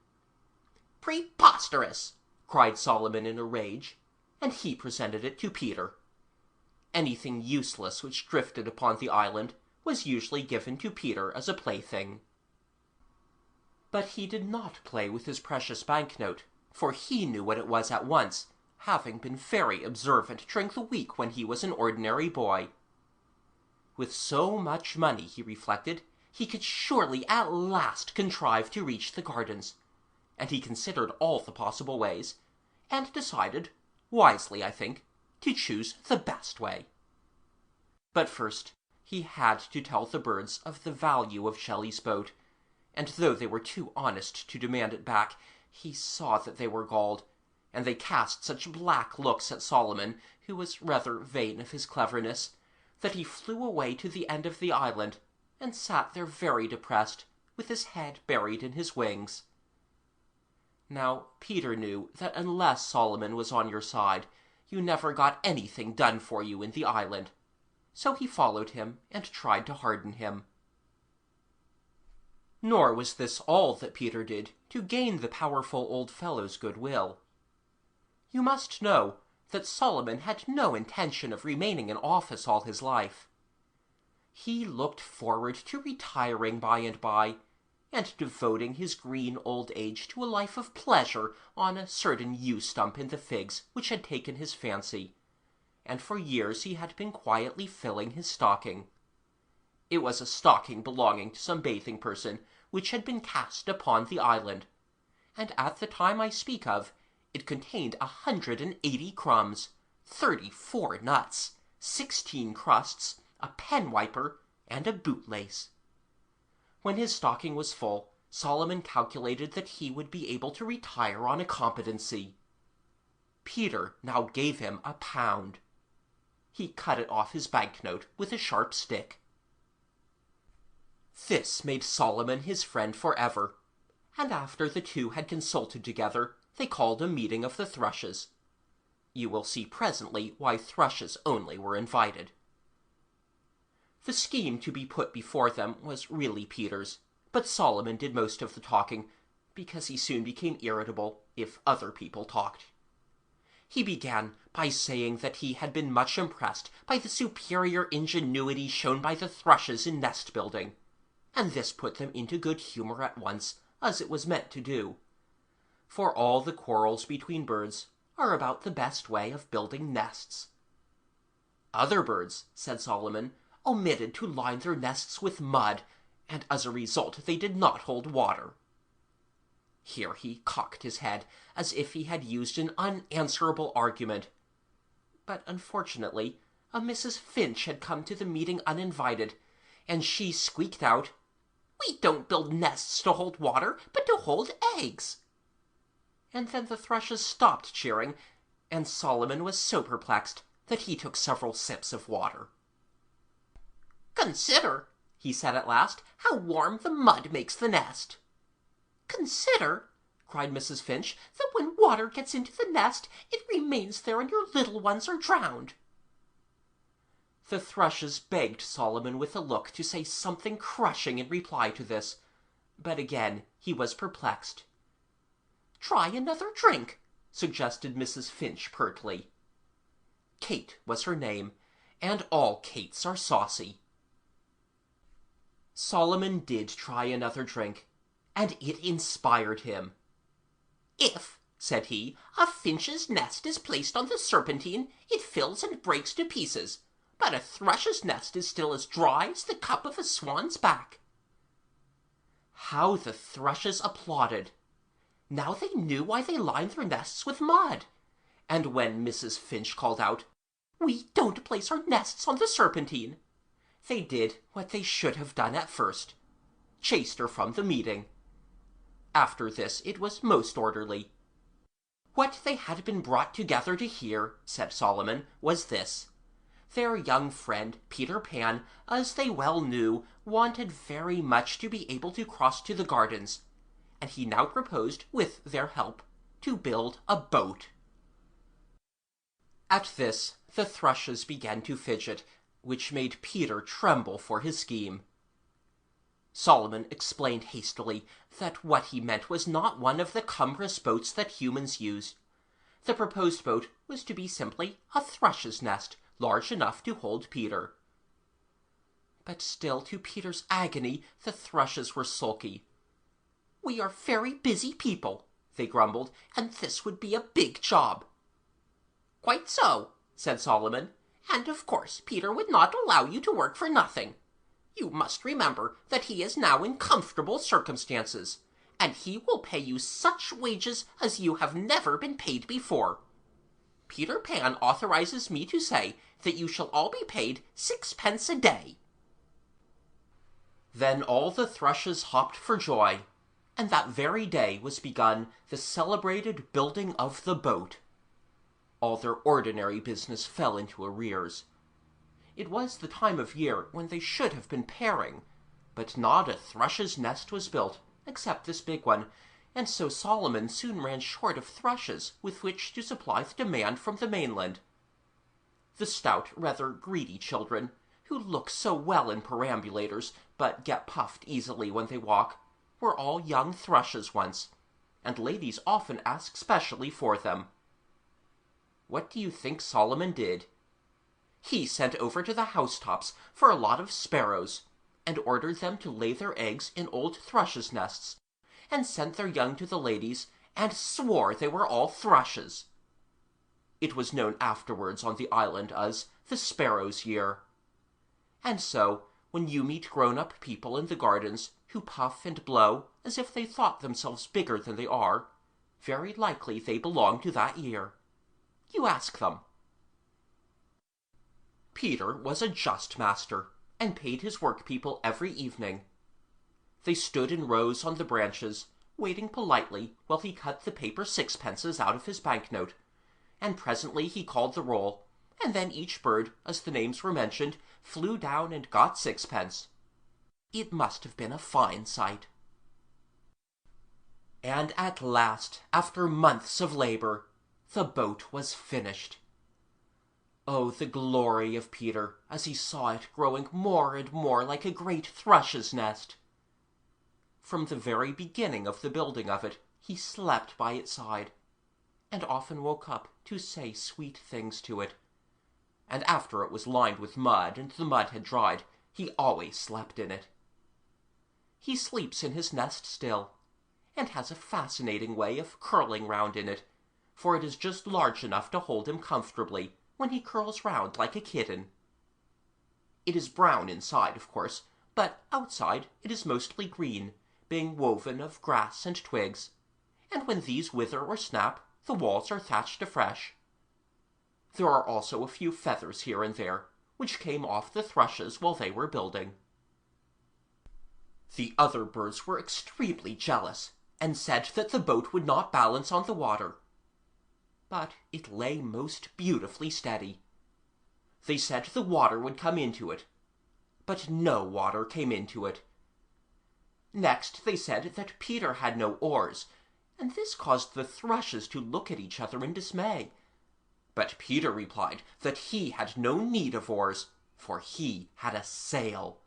Speaker 1: "Preposterous!" cried Solomon in a rage, and he presented it to Peter. Anything useless which drifted upon the island was usually given to Peter as a plaything. But he did not play with his precious banknote, for he knew what it was at once, having been very observant during the week when he was an ordinary boy. With so much money, he reflected, he could surely at last contrive to reach the gardens, and he considered all the possible ways, and decided, wisely I think, to choose the best way. But first he had to tell the birds of the value of Shelley's boat, and though they were too honest to demand it back, he saw that they were galled, and they cast such black looks at Solomon, who was rather vain of his cleverness, that he flew away to the end of the island, and sat there very depressed, with his head buried in his wings. Now Peter knew that unless Solomon was on your side, you never got anything done for you in the island, so he followed him and tried to harden him. Nor was this all that Peter did to gain the powerful old fellow's goodwill. You must know that Solomon had no intention of remaining in office all his life. He looked forward to retiring by and by, and devoting his green old age to a life of pleasure on a certain yew-stump in the figs which had taken his fancy, and for years he had been quietly filling his stocking. It was a stocking belonging to some bathing person, which had been cast upon the island, and at the time I speak of, it contained 180 crumbs, 34 nuts, 16 crusts, a pen-wiper, and a bootlace. When his stocking was full, Solomon calculated that he would be able to retire on a competency. Peter now gave him £1. He cut it off his banknote with a sharp stick. This made Solomon his friend forever, and after the two had consulted together, they called a meeting of the Thrushes. You will see presently why Thrushes only were invited. The scheme to be put before them was really Peter's, but Solomon did most of the talking, because he soon became irritable if other people talked. He began by saying that he had been much impressed by the superior ingenuity shown by the Thrushes in nest-building, and this put them into good humour at once, as it was meant to do. For all the quarrels between birds are about the best way of building nests. Other birds, said Solomon, omitted to line their nests with mud, and as a result they did not hold water. Here he cocked his head as if he had used an unanswerable argument. But unfortunately, a Mrs. Finch had come to the meeting uninvited, and she squeaked out, "We don't build nests to hold water, but to hold eggs." And then the thrushes stopped cheering, and Solomon was so perplexed that he took several sips of water. "Consider," he said at last, "how warm the mud makes the nest." "Consider," cried Mrs. Finch, "that when water gets into the nest, it remains there and your little ones are drowned." The thrushes begged Solomon with a look to say something crushing in reply to this, but again he was perplexed. "Try another drink," suggested Mrs. Finch pertly. Kate was her name, and all Kates are saucy. Solomon did try another drink, and it inspired him. "If," said he, "a finch's nest is placed on the Serpentine, it fills and breaks to pieces, but a thrush's nest is still as dry as the cup of a swan's back." How the thrushes applauded! Now they knew why they lined their nests with mud, and when Mrs. Finch called out, "We don't place our nests on the Serpentine," they did what they should have done at first, chased her from the meeting. After this it was most orderly. What they had been brought together to hear, said Solomon, was this. Their young friend, Peter Pan, as they well knew, wanted very much to be able to cross to the gardens, and he now proposed, with their help, to build a boat. At this the thrushes began to fidget, which made Peter tremble for his scheme. Solomon explained hastily that what he meant was not one of the cumbrous boats that humans use. The proposed boat was to be simply a thrush's nest, large enough to hold Peter. But still, to Peter's agony, the thrushes were sulky. "We are very busy people," they grumbled, "and this would be a big job." "Quite so," said Solomon, "and of course Peter would not allow you to work for nothing. You must remember that he is now in comfortable circumstances, and he will pay you such wages as you have never been paid before. Peter Pan authorizes me to say that you shall all be paid 6 pence a day." Then all the thrushes hopped for joy, and that very day was begun the celebrated building of the boat. All their ordinary business fell into arrears. It was the time of year when they should have been pairing, but not a thrush's nest was built, except this big one, and so Solomon soon ran short of thrushes with which to supply the demand from the mainland. The stout, rather greedy children, who look so well in perambulators, but get puffed easily when they walk, were all young thrushes once, and ladies often ask specially for them. What do you think Solomon did? He sent over to the housetops for a lot of sparrows, and ordered them to lay their eggs in old thrushes' nests, and sent their young to the ladies, and swore they were all thrushes. It was known afterwards on the island as the Sparrows' Year. And so, when you meet grown-up people in the gardens who puff and blow as if they thought themselves bigger than they are, very likely they belong to that year. You ask them. Peter was a just master, and paid his workpeople every evening. They stood in rows on the branches, waiting politely while he cut the paper sixpences out of his banknote, and presently he called the roll, and then each bird, as the names were mentioned, flew down and got 6 pence. It must have been a fine sight. And at last, after months of labor, the boat was finished. Oh, the glory of Peter as he saw it growing more and more like a great thrush's nest. From the very beginning of the building of it, he slept by its side, and often woke up to say sweet things to it. And after it was lined with mud and the mud had dried, he always slept in it. He sleeps in his nest still, and has a fascinating way of curling round in it, for it is just large enough to hold him comfortably when he curls round like a kitten. It is brown inside, of course, but outside it is mostly green, being woven of grass and twigs, and when these wither or snap, the walls are thatched afresh. There are also a few feathers here and there, which came off the thrushes while they were building. The other birds were extremely jealous, and said that the boat would not balance on the water. But it lay most beautifully steady. They said the water would come into it, but no water came into it. Next they said that Peter had no oars, and this caused the thrushes to look at each other in dismay. But Peter replied that he had no need of oars, for he had a sail.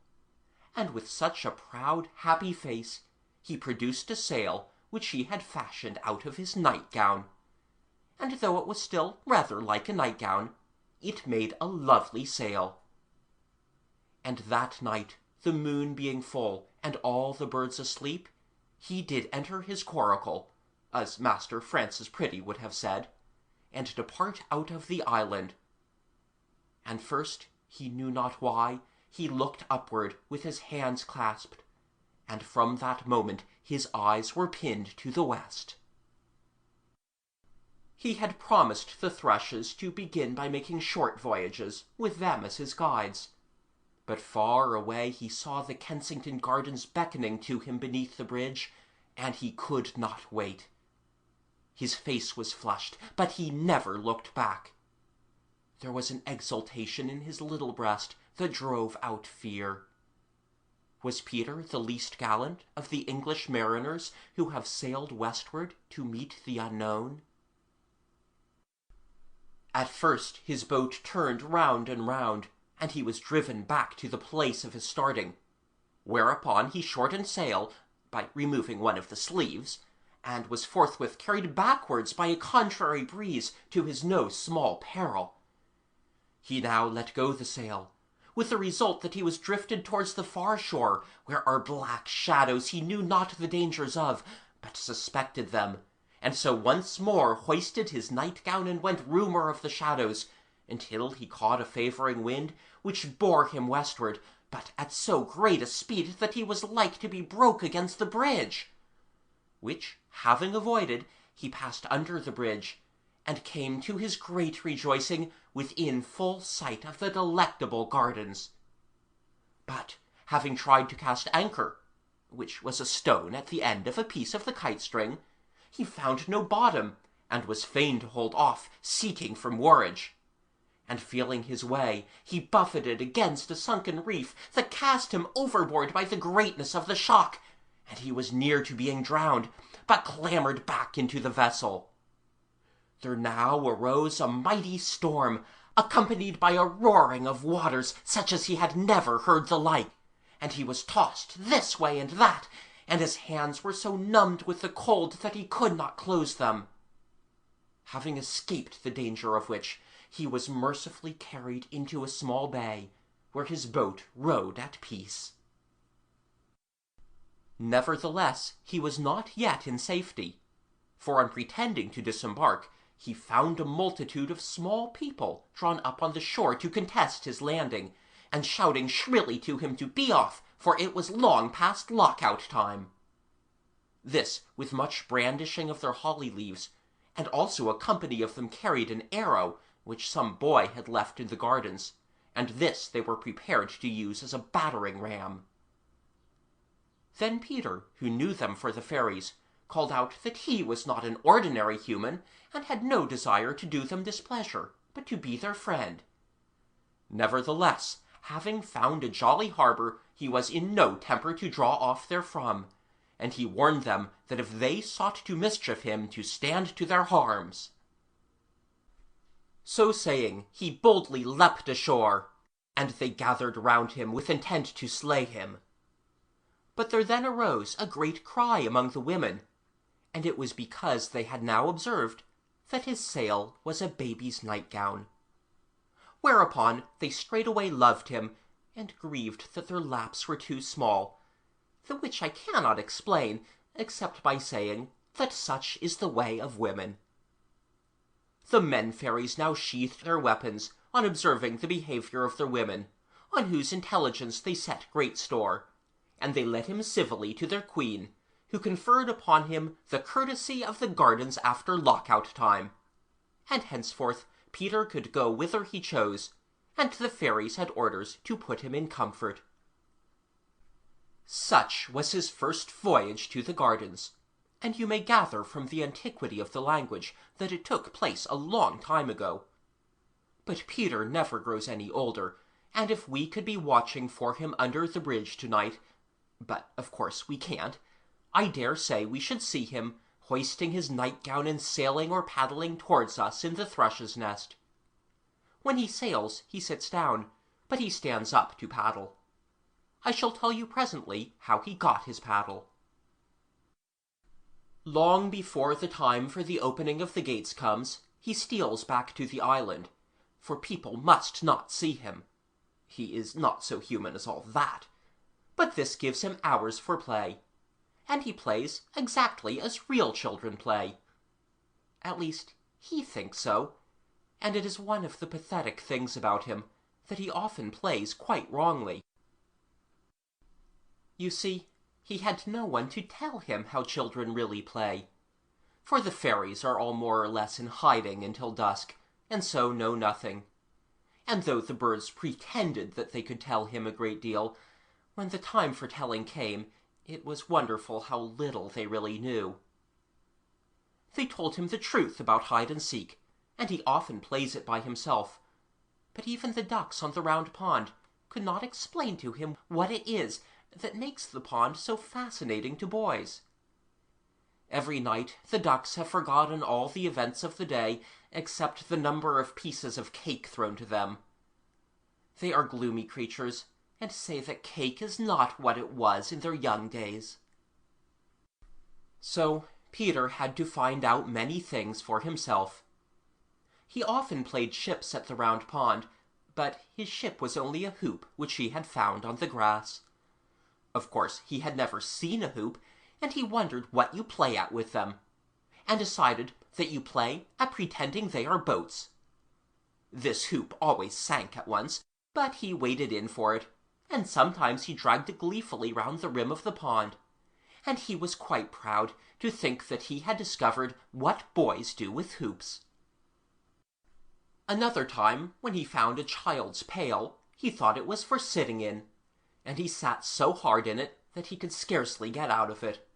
Speaker 1: And with such a proud, happy face, he produced a sail which he had fashioned out of his nightgown. And though it was still rather like a nightgown, it made a lovely sail. And that night, the moon being full, and all the birds asleep, he did enter his coracle, as Master Francis Pretty would have said, and depart out of the island. And first, he knew not why, he looked upward with his hands clasped, and from that moment his eyes were pinned to the west. He had promised the thrushes to begin by making short voyages, with them as his guides. But far away he saw the Kensington Gardens beckoning to him beneath the bridge, and he could not wait. His face was flushed, but he never looked back. There was an exultation in his little breast that drove out fear. Was Peter the least gallant of the English mariners who have sailed westward to meet the unknown? At first his boat turned round and round, and he was driven back to the place of his starting, whereupon he shortened sail by removing one of the sleeves, and was forthwith carried backwards by a contrary breeze to his no small peril. He now let go the sail, with the result that he was drifted towards the far shore, where are black shadows he knew not the dangers of, but suspected them, and so once more hoisted his nightgown and went rumour of the shadows, until he caught a favouring wind, which bore him westward, but at so great a speed that he was like to be broke against the bridge, which, having avoided, he passed under the bridge, and came to his great rejoicing within full sight of the delectable gardens. But, having tried to cast anchor, which was a stone at the end of a piece of the kite-string, he found no bottom, and was fain to hold off, seeking for moorage. And feeling his way, he buffeted against a sunken reef that cast him overboard by the greatness of the shock, and he was near to being drowned, but clambered back into the vessel. There now arose a mighty storm, accompanied by a roaring of waters such as he had never heard the like, and he was tossed this way and that, and his hands were so numbed with the cold that he could not close them. Having escaped the danger of which, he was mercifully carried into a small bay, where his boat rode at peace. Nevertheless, he was not yet in safety, for on pretending to disembark, he found a multitude of small people drawn up on the shore to contest his landing, and shouting shrilly to him to be off, for it was long past lock-out time. This, with much brandishing of their holly leaves, and also a company of them carried an arrow, which some boy had left in the gardens, and this they were prepared to use as a battering-ram. Then Peter, who knew them for the fairies, called out that he was not an ordinary human, and had no desire to do them displeasure, but to be their friend. Nevertheless, having found a jolly harbour, he was in no temper to draw off therefrom, and he warned them that if they sought to mischief him, to stand to their harms. So saying, he boldly leapt ashore, and they gathered round him with intent to slay him. But there then arose a great cry among the women, and it was because they had now observed that his sail was a baby's nightgown. Whereupon they straightway loved him, and grieved that their laps were too small, the which I cannot explain, except by saying that such is the way of women. The men fairies now sheathed their weapons on observing the behavior of their women, on whose intelligence they set great store, and they led him civilly to their queen, who conferred upon him the courtesy of the gardens after lock-out time, and henceforth Peter could go whither he chose, and the fairies had orders to put him in comfort. Such was his first voyage to the gardens, and you may gather from the antiquity of the language that it took place a long time ago. But Peter never grows any older, and if we could be watching for him under the bridge tonight, but of course we can't, I dare say we should see him hoisting his nightgown and sailing or paddling towards us in the thrush's nest. When he sails, he sits down, but he stands up to paddle. I shall tell you presently how he got his paddle. Long before the time for the opening of the gates comes, he steals back to the island, for people must not see him. He is not so human as all that, but this gives him hours for play, and he plays exactly as real children play. At least, he thinks so, and it is one of the pathetic things about him that he often plays quite wrongly. You see, he had no one to tell him how children really play, for the fairies are all more or less in hiding until dusk, and so know nothing. And though the birds pretended that they could tell him a great deal, when the time for telling came, it was wonderful how little they really knew. They told him the truth about hide-and-seek, and he often plays it by himself, but even the ducks on the round pond could not explain to him what it is that makes the pond so fascinating to boys. Every night the ducks have forgotten all the events of the day except the number of pieces of cake thrown to them. They are gloomy creatures, and say that cake is not what it was in their young days. So Peter had to find out many things for himself. He often played ships at the round pond, but his ship was only a hoop which he had found on the grass. Of course, he had never seen a hoop, and he wondered what you play at with them, and decided that you play at pretending they are boats. This hoop always sank at once, but he waded in for it, and sometimes he dragged it gleefully round the rim of the pond, and he was quite proud to think that he had discovered what boys do with hoops. Another time, when he found a child's pail, he thought it was for sitting in, and he sat so hard in it that he could scarcely get out of it.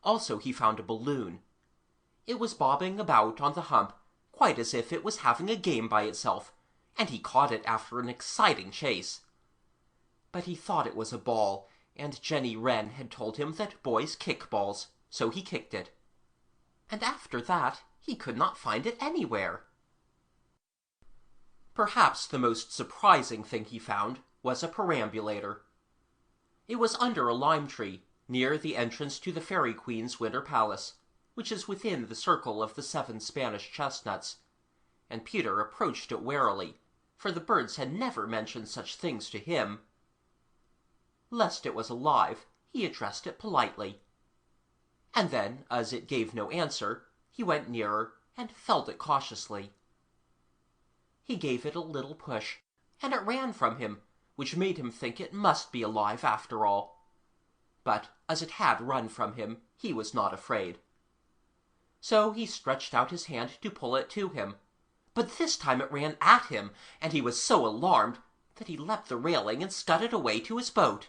Speaker 1: Also he found a balloon. It was bobbing about on the hump, quite as if it was having a game by itself, and he caught it after an exciting chase. But he thought it was a ball, and Jenny Wren had told him that boys kick balls, so he kicked it. And after that he could not find it anywhere. Perhaps the most surprising thing he found was a perambulator. It was under a lime tree, near the entrance to the Fairy Queen's winter palace, which is within the circle of the 7 Spanish chestnuts, and Peter approached it warily, for the birds had never mentioned such things to him. Lest it was alive, he addressed it politely. And then, as it gave no answer, he went nearer and felt it cautiously. He gave it a little push, and it ran from him, which made him think it must be alive after all. But as it had run from him, he was not afraid. So he stretched out his hand to pull it to him, but this time it ran at him, and he was so alarmed that he leapt the railing and scudded away to his boat.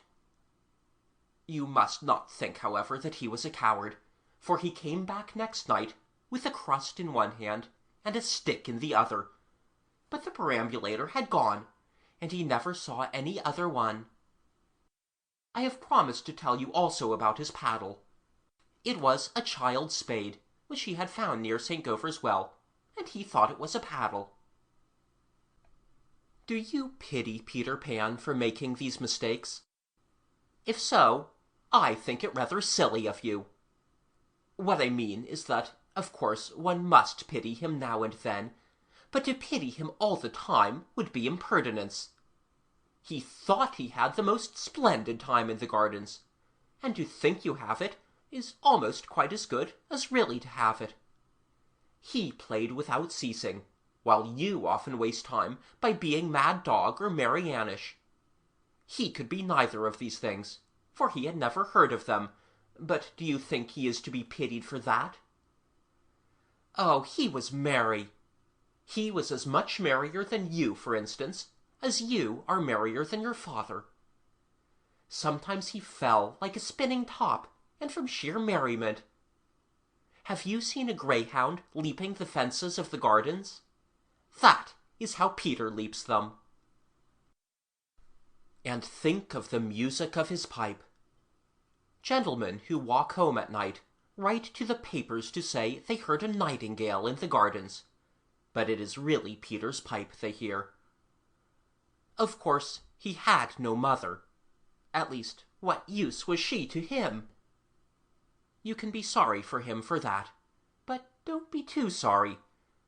Speaker 1: You must not think, however, that he was a coward, for he came back next night with a crust in one hand and a stick in the other, but the perambulator had gone, and he never saw any other one. I have promised to tell you also about his paddle. It was a child's spade, which he had found near St. Govor's Well, and he thought it was a paddle. Do you pity Peter Pan for making these mistakes? If so, I think it rather silly of you. What I mean is that, of course, one must pity him now and then, but to pity him all the time would be impertinence. He thought he had the most splendid time in the gardens, and to think you have it is almost quite as good as really to have it. He played without ceasing, while you often waste time by being Mad Dog or Mary Annish. He could be neither of these things, for he had never heard of them, but do you think he is to be pitied for that? Oh, he was merry. He was as much merrier than you, for instance, as you are merrier than your father. Sometimes he fell like a spinning top, and from sheer merriment. Have you seen a greyhound leaping the fences of the gardens? That is how Peter leaps them. And think of the music of his pipe. Gentlemen who walk home at night write to the papers to say they heard a nightingale in the gardens, but it is really Peter's pipe they hear. Of course, he had no mother. At least, what use was she to him? You can be sorry for him for that, but don't be too sorry,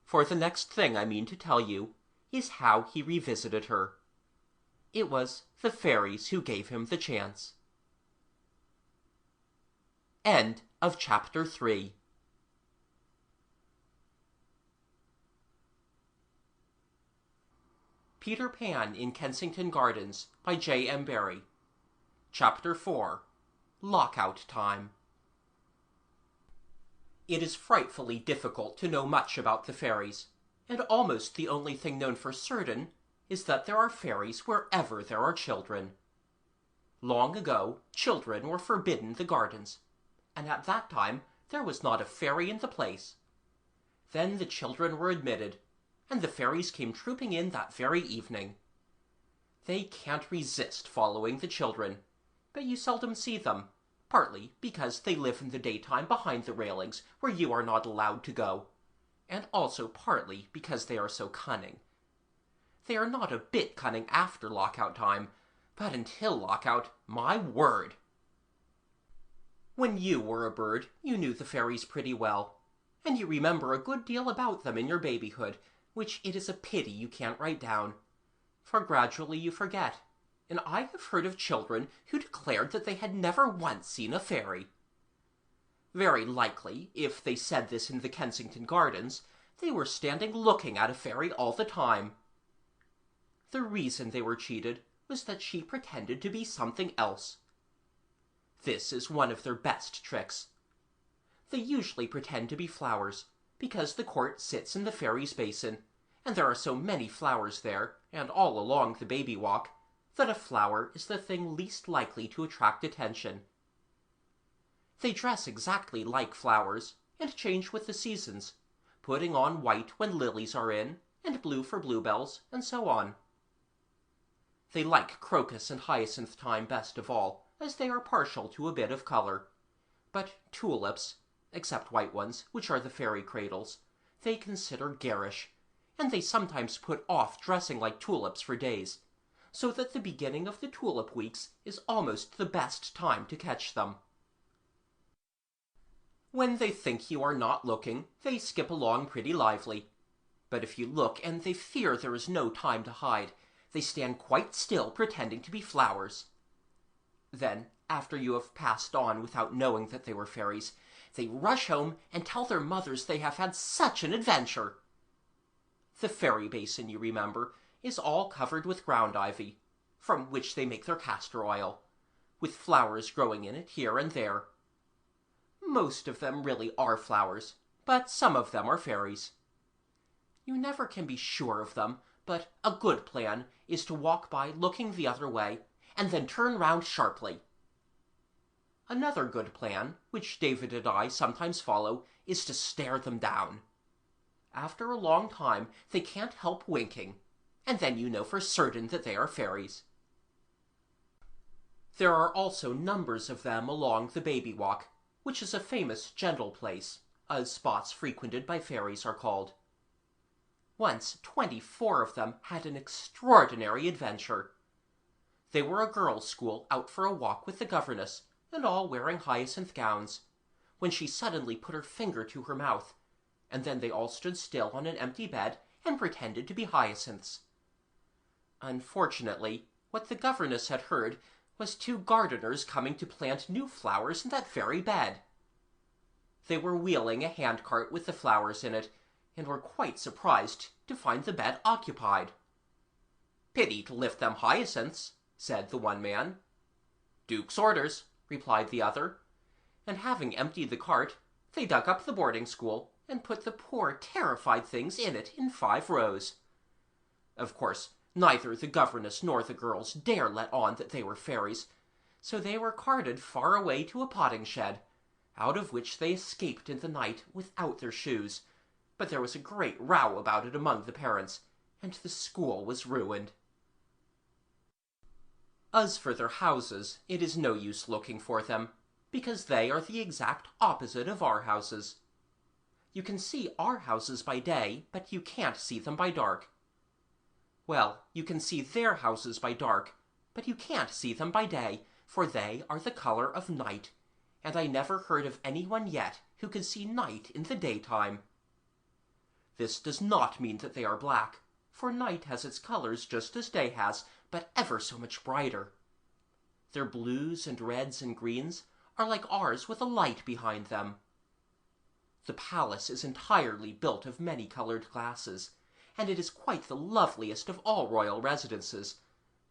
Speaker 1: for the next thing I mean to tell you is how he revisited her. It was the fairies who gave him the chance. End of Chapter 3. Peter Pan in Kensington Gardens by J. M. Barrie. Chapter 4. Lockout Time. It is frightfully difficult to know much about the fairies, and almost the only thing known for certain is that there are fairies wherever there are children. Long ago, children were forbidden the gardens, and at that time there was not a fairy in the place. Then the children were admitted, and the fairies came trooping in that very evening. They can't resist following the children, but you seldom see them, partly because they live in the daytime behind the railings where you are not allowed to go, and also partly because they are so cunning. They are not a bit cunning after lockout time, but until lockout, my word! When you were a bird, you knew the fairies pretty well, and you remember a good deal about them in your babyhood, which it is a pity you can't write down, for gradually you forget, and I have heard of children who declared that they had never once seen a fairy. Very likely, if they said this in the Kensington Gardens, they were standing looking at a fairy all the time. The reason they were cheated was that she pretended to be something else. This is one of their best tricks. They usually pretend to be flowers, because the court sits in the fairies' basin, and there are so many flowers there, and all along the baby walk, that a flower is the thing least likely to attract attention. They dress exactly like flowers, and change with the seasons, putting on white when lilies are in, and blue for bluebells, and so on. They like crocus and hyacinth time best of all, as they are partial to a bit of color. But tulips, except white ones, which are the fairy cradles, they consider garish, and they sometimes put off dressing like tulips for days, so that the beginning of the tulip weeks is almost the best time to catch them. When they think you are not looking, they skip along pretty lively. But if you look and they fear there is no time to hide, they stand quite still pretending to be flowers. Then, after you have passed on without knowing that they were fairies, they rush home and tell their mothers they have had such an adventure. The fairy basin, you remember, is all covered with ground ivy, from which they make their castor oil, with flowers growing in it here and there. Most of them really are flowers, but some of them are fairies. You never can be sure of them, but a good plan is to walk by looking the other way, and then turn round sharply. Another good plan, which David and I sometimes follow, is to stare them down. After a long time, they can't help winking, and then you know for certain that they are fairies. There are also numbers of them along the baby walk, which is a famous gentle place, as spots frequented by fairies are called. Once 24 of them had an extraordinary adventure. They were a girls' school out for a walk with the governess, and all wearing hyacinth gowns, when she suddenly put her finger to her mouth, and then they all stood still on an empty bed and pretended to be hyacinths. Unfortunately, what the governess had heard was 2 gardeners coming to plant new flowers in that very bed. They were wheeling a handcart with the flowers in it, and were quite surprised to find the bed occupied. "Pity to lift them hyacinths," said the one man. "Duke's orders," replied the other, and having emptied the cart, they dug up the boarding school and put the poor terrified things in it in 5 rows. Of course, neither the governess nor the girls dare let on that they were fairies, so they were carted far away to a potting shed, out of which they escaped in the night without their shoes, but there was a great row about it among the parents, and the school was ruined. As for their houses, it is no use looking for them, because they are the exact opposite of our houses. You can see our houses by day, but you can't see them by dark. Well, you can see their houses by dark, but you can't see them by day, for they are the color of night, and I never heard of anyone yet who could see night in the daytime. This does not mean that they are black, for night has its colors just as day has, but ever so much brighter. Their blues and reds and greens are like ours with a light behind them. The palace is entirely built of many-colored glasses, and it is quite the loveliest of all royal residences,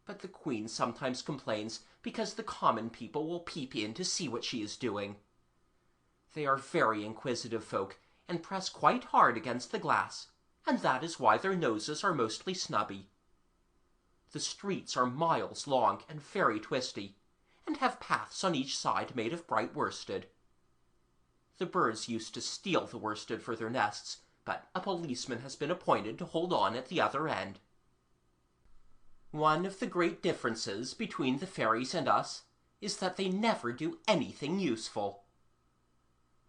Speaker 1: but the Queen sometimes complains because the common people will peep in to see what she is doing. They are very inquisitive folk, and press quite hard against the glass, and that is why their noses are mostly snubby. The streets are miles long and very twisty, and have paths on each side made of bright worsted. The birds used to steal the worsted for their nests, but a policeman has been appointed to hold on at the other end. One of the great differences between the fairies and us is that they never do anything useful.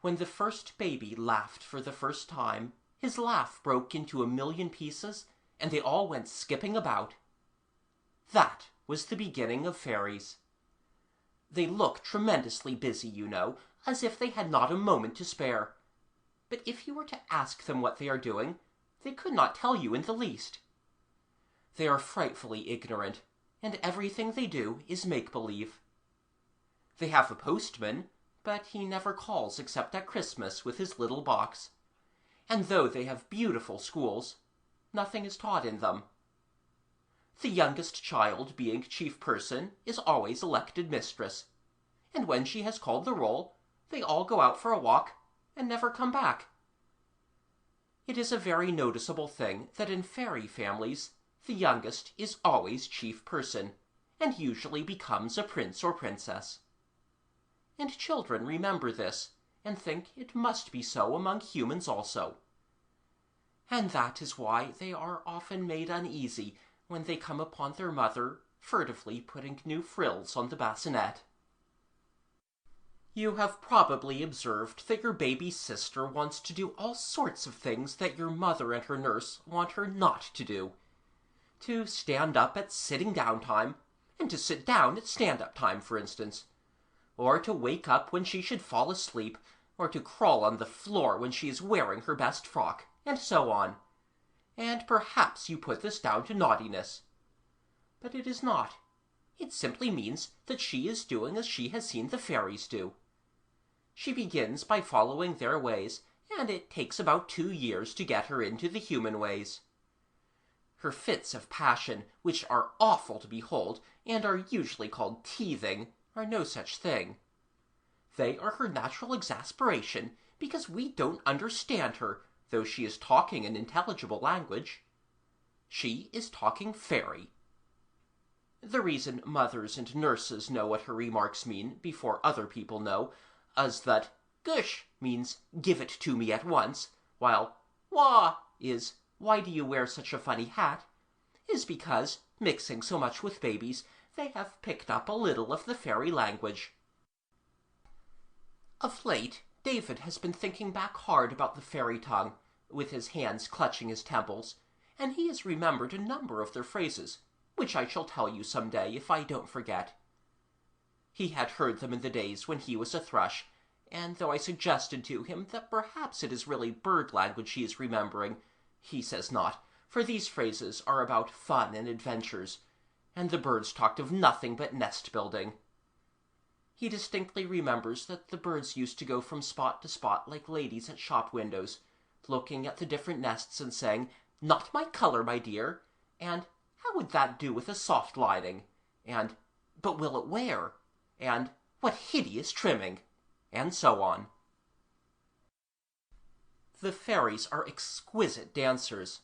Speaker 1: When the first baby laughed for the first time, his laugh broke into 1,000,000 pieces, and they all went skipping about. That was the beginning of fairies. They look tremendously busy, you know, as if they had not a moment to spare. But if you were to ask them what they are doing, they could not tell you in the least. They are frightfully ignorant, and everything they do is make-believe. They have a postman, but he never calls except at Christmas with his little box. And though they have beautiful schools, nothing is taught in them. The youngest child, being chief person, is always elected mistress, and when she has called the roll, they all go out for a walk and never come back. It is a very noticeable thing that in fairy families the youngest is always chief person, and usually becomes a prince or princess. And children remember this, and think it must be so among humans also. And that is why they are often made uneasy when they come upon their mother furtively putting new frills on the bassinet. You have probably observed that your baby sister wants to do all sorts of things that your mother and her nurse want her not to do. To stand up at sitting down time, and to sit down at stand-up time, for instance. Or to wake up when she should fall asleep, or to crawl on the floor when she is wearing her best frock, and so on. And perhaps you put this down to naughtiness. But it is not. It simply means that she is doing as she has seen the fairies do. She begins by following their ways, and it takes about 2 years to get her into the human ways. Her fits of passion, which are awful to behold, and are usually called teething, are no such thing. They are her natural exasperation, because we don't understand her, though she is talking an intelligible language. She is talking fairy. The reason mothers and nurses know what her remarks mean before other people know, is that gush means give it to me at once, while wah is why do you wear such a funny hat, is because, mixing so much with babies, they have picked up a little of the fairy language. Of late, David has been thinking back hard about the fairy tongue, with his hands clutching his temples, and he has remembered a number of their phrases, which I shall tell you some day if I don't forget. He had heard them in the days when he was a thrush, and though I suggested to him that perhaps it is really bird language he is remembering, he says not, for these phrases are about fun and adventures, and the birds talked of nothing but nest-building. He distinctly remembers that the birds used to go from spot to spot like ladies at shop windows, looking at the different nests and saying, "Not my colour, my dear," and "How would that do with a soft lining?" and "But will it wear?" and "What hideous trimming?" and so on. The fairies are exquisite dancers,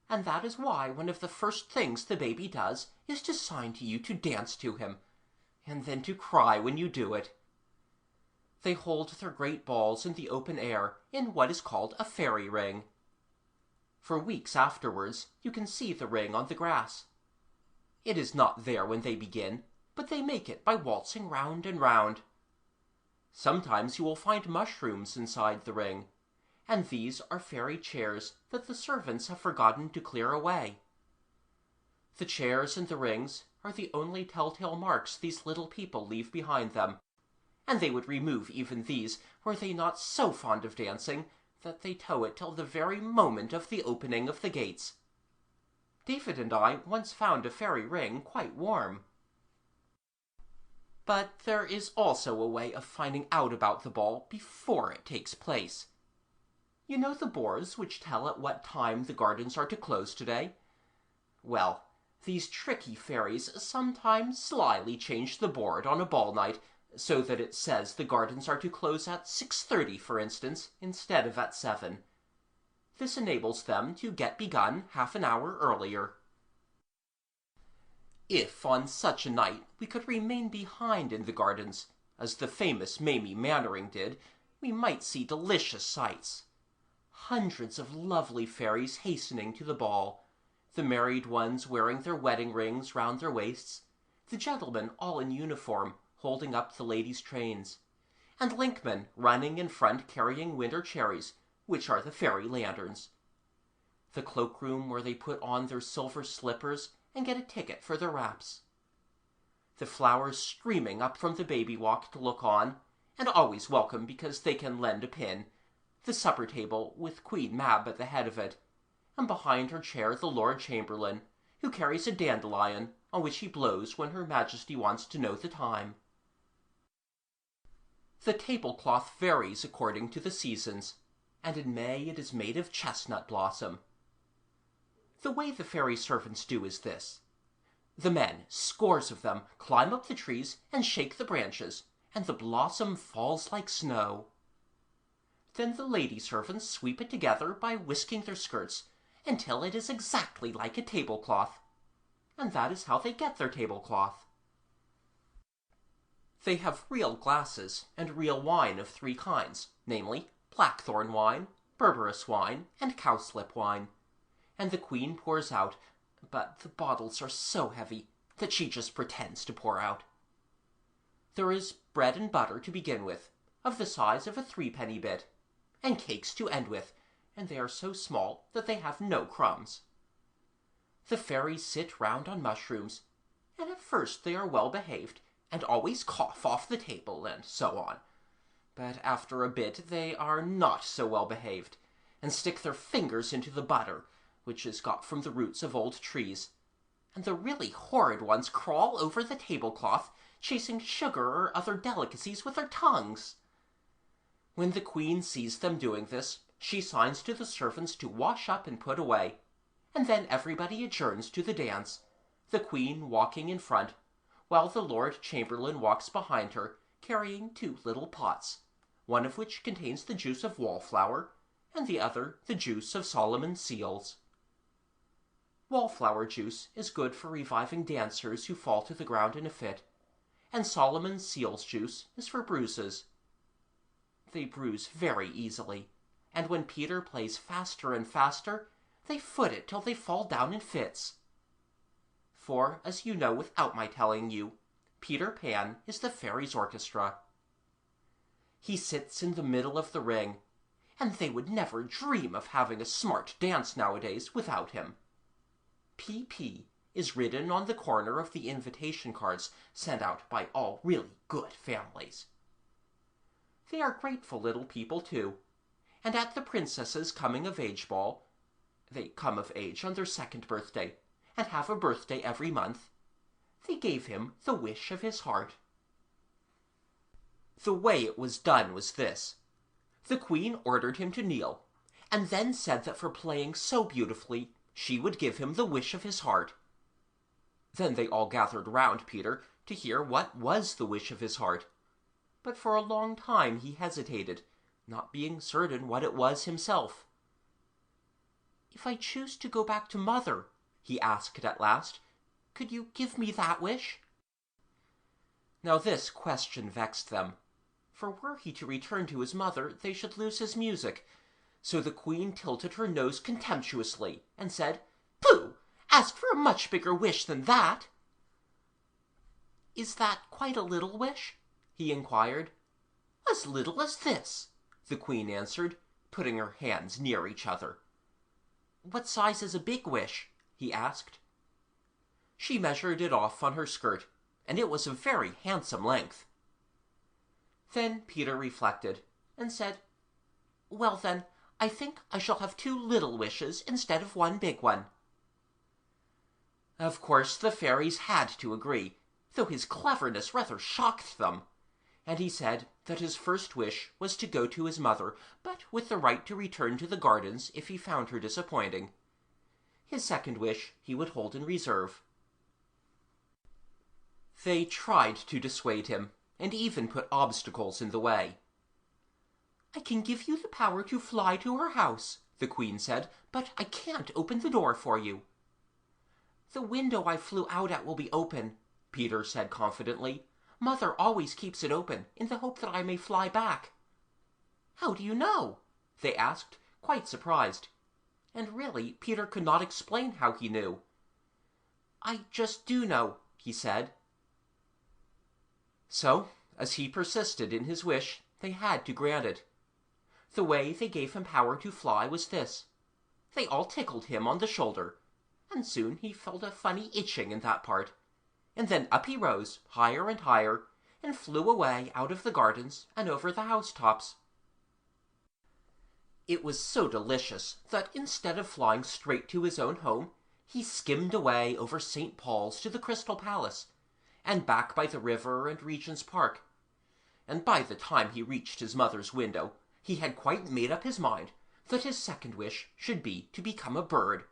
Speaker 1: and that is why one of the first things the baby does is to sign to you to dance to him, and then to cry when you do it. They hold their great balls in the open air in what is called a fairy ring. For weeks afterwards you can see the ring on the grass. It is not there when they begin, but they make it by waltzing round and round. Sometimes you will find mushrooms inside the ring, and these are fairy chairs that the servants have forgotten to clear away. The chairs and the rings are the only telltale marks these little people leave behind them, and they would remove even these were they not so fond of dancing that they tow it till the very moment of the opening of the gates. David and I once found a fairy ring quite warm. But there is also a way of finding out about the ball before it takes place. You know the boards which tell at what time the gardens are to close today? Well, these tricky fairies sometimes slyly change the board on a ball night so that it says the gardens are to close at 6:30, for instance, instead of at 7. This enables them to get begun half an hour earlier. If on such a night we could remain behind in the gardens, as the famous Mamie Mannering did, we might see delicious sights. Hundreds of lovely fairies hastening to the ball, the married ones wearing their wedding rings round their waists, the gentlemen all in uniform holding up the ladies' trains, and linkmen running in front carrying winter cherries, which are the fairy lanterns. The cloakroom where they put on their silver slippers and get a ticket for their wraps. The flowers streaming up from the baby walk to look on, and always welcome because they can lend a pin, the supper table with Queen Mab at the head of it, and behind her chair the Lord Chamberlain, who carries a dandelion on which he blows when Her Majesty wants to know the time. The tablecloth varies according to the seasons, and in May it is made of chestnut blossom. The way the fairy servants do is this. The men, scores of them, climb up the trees and shake the branches, and the blossom falls like snow. Then the lady servants sweep it together by whisking their skirts until it is exactly like a tablecloth, and that is how they get their tablecloth. They have real glasses and real wine of 3 kinds, namely blackthorn wine, berberis wine, and cowslip wine, and the Queen pours out, but the bottles are so heavy that she just pretends to pour out. There is bread and butter to begin with, of the size of a 3-penny bit, and cakes to end with, and they are so small that they have no crumbs. The fairies sit round on mushrooms, and at first they are well behaved, and always cough off the table, and so on. But after a bit they are not so well behaved, and stick their fingers into the butter, which is got from the roots of old trees, and the really horrid ones crawl over the tablecloth, chasing sugar or other delicacies with their tongues. When the Queen sees them doing this, she signs to the servants to wash up and put away, and then everybody adjourns to the dance, the Queen walking in front, while the Lord Chamberlain walks behind her, carrying 2 little pots, one of which contains the juice of wallflower, and the other the juice of Solomon's seals. Wallflower juice is good for reviving dancers who fall to the ground in a fit, and Solomon's seals juice is for bruises. They bruise very easily, and when Peter plays faster and faster, they foot it till they fall down in fits. For, as you know without my telling you, Peter Pan is the fairies' orchestra. He sits in the middle of the ring, and they would never dream of having a smart dance nowadays without him. P.P. is written on the corner of the invitation cards sent out by all really good families. They are grateful little people, too, and at the princess's coming-of-age ball, they come of age on their 2nd birthday, and have a birthday every month, they gave him the wish of his heart. The way it was done was this. The Queen ordered him to kneel, and then said that for playing so beautifully, she would give him the wish of his heart. Then they all gathered round Peter to hear what was the wish of his heart, but for a long time he hesitated, not being certain what it was himself. "If I choose to go back to Mother," he asked at last, "could you give me that wish?" Now this question vexed them, for were he to return to his mother they should lose his music, so the Queen tilted her nose contemptuously and said, "Pooh! Ask for a much bigger wish than that." "Is that quite a little wish?" he inquired. "As little as this," the Queen answered, putting her hands near each other. "What size is a big wish?" he asked. She measured it off on her skirt, and it was a very handsome length. Then Peter reflected, and said, "Well then, I think I shall have 2 little wishes instead of 1 big one." Of course the fairies had to agree, though his cleverness rather shocked them, and he said that his first wish was to go to his mother, but with the right to return to the gardens if he found her disappointing. His second wish he would hold in reserve. They tried to dissuade him, and even put obstacles in the way. "I can give you the power to fly to her house," the Queen said, "but I can't open the door for you." "The window I flew out at will be open," Peter said confidently. "Mother always keeps it open, in the hope that I may fly back." "How do you know?" they asked, quite surprised. And really Peter could not explain how he knew. "I just do know," he said. So, as he persisted in his wish, they had to grant it. The way they gave him power to fly was this. They all tickled him on the shoulder, and soon he felt a funny itching in that part, and then up he rose, higher and higher, and flew away out of the gardens and over the housetops. It was so delicious that instead of flying straight to his own home, he skimmed away over St. Paul's to the Crystal Palace, and back by the river and Regent's Park. And by the time he reached his mother's window, he had quite made up his mind that his second wish should be to become a bird.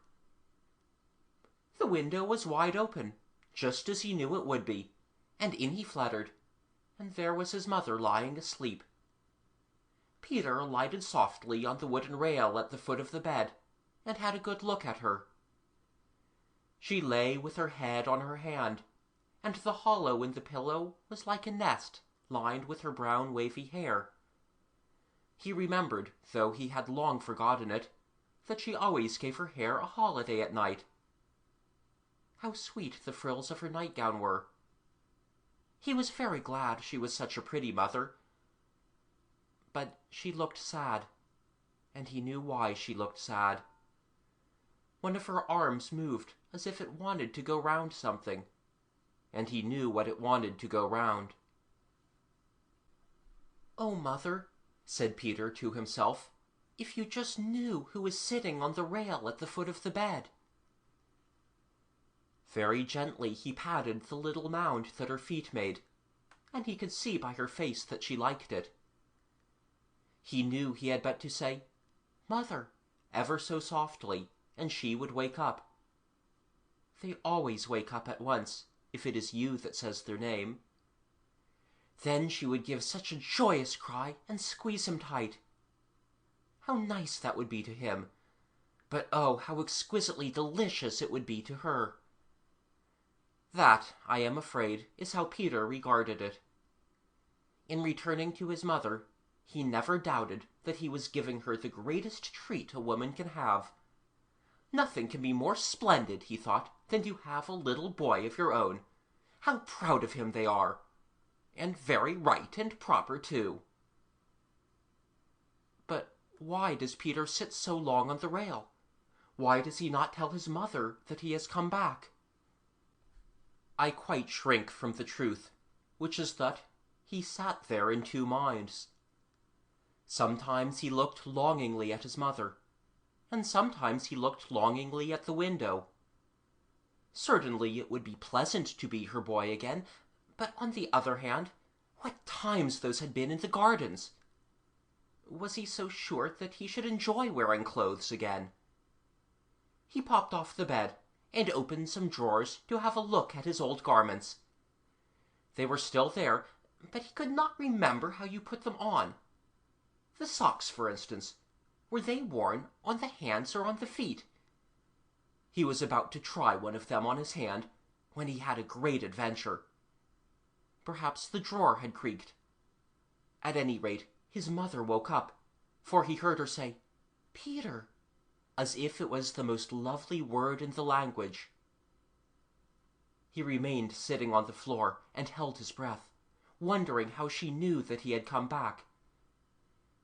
Speaker 1: The window was wide open, just as he knew it would be, and in he fluttered, and there was his mother lying asleep. Peter alighted softly on the wooden rail at the foot of the bed, and had a good look at her. She lay with her head on her hand, and the hollow in the pillow was like a nest lined with her brown wavy hair. He remembered, though he had long forgotten it, that she always gave her hair a holiday at night. How sweet the frills of her nightgown were! He was very glad she was such a pretty mother. But she looked sad, and he knew why she looked sad. One of her arms moved as if it wanted to go round something, and he knew what it wanted to go round. "Oh, Mother," said Peter to himself, "if you just knew who was sitting on the rail at the foot of the bed." Very gently he patted the little mound that her feet made, and he could see by her face that she liked it. He knew he had but to say, "Mother," ever so softly, and she would wake up. They always wake up at once, if it is you that says their name. Then she would give such a joyous cry and squeeze him tight. How nice that would be to him, but oh, how exquisitely delicious it would be to her. That, I am afraid, is how Peter regarded it. In returning to his mother, he never doubted that he was giving her the greatest treat a woman can have. Nothing can be more splendid, he thought, than to have a little boy of your own. How proud of him they are! And very right and proper, too. But why does Peter sit so long on the rail? Why does he not tell his mother that he has come back? I quite shrink from the truth, which is that he sat there in 2 minds. Sometimes he looked longingly at his mother, and sometimes he looked longingly at the window. Certainly it would be pleasant to be her boy again, but on the other hand, What times those had been in the gardens! Was he so sure that he should enjoy wearing clothes again? He popped off the bed and opened some drawers to have a look at his old garments. They were still there, but he could not remember how you put them on. The socks, for instance, were they worn on the hands or on the feet? He was about to try one of them on his hand when he had a great adventure. Perhaps the drawer had creaked. At any rate, his mother woke up, for he heard her say, "Peter," as if it was the most lovely word in the language. He remained sitting on the floor and held his breath, wondering how she knew that he had come back.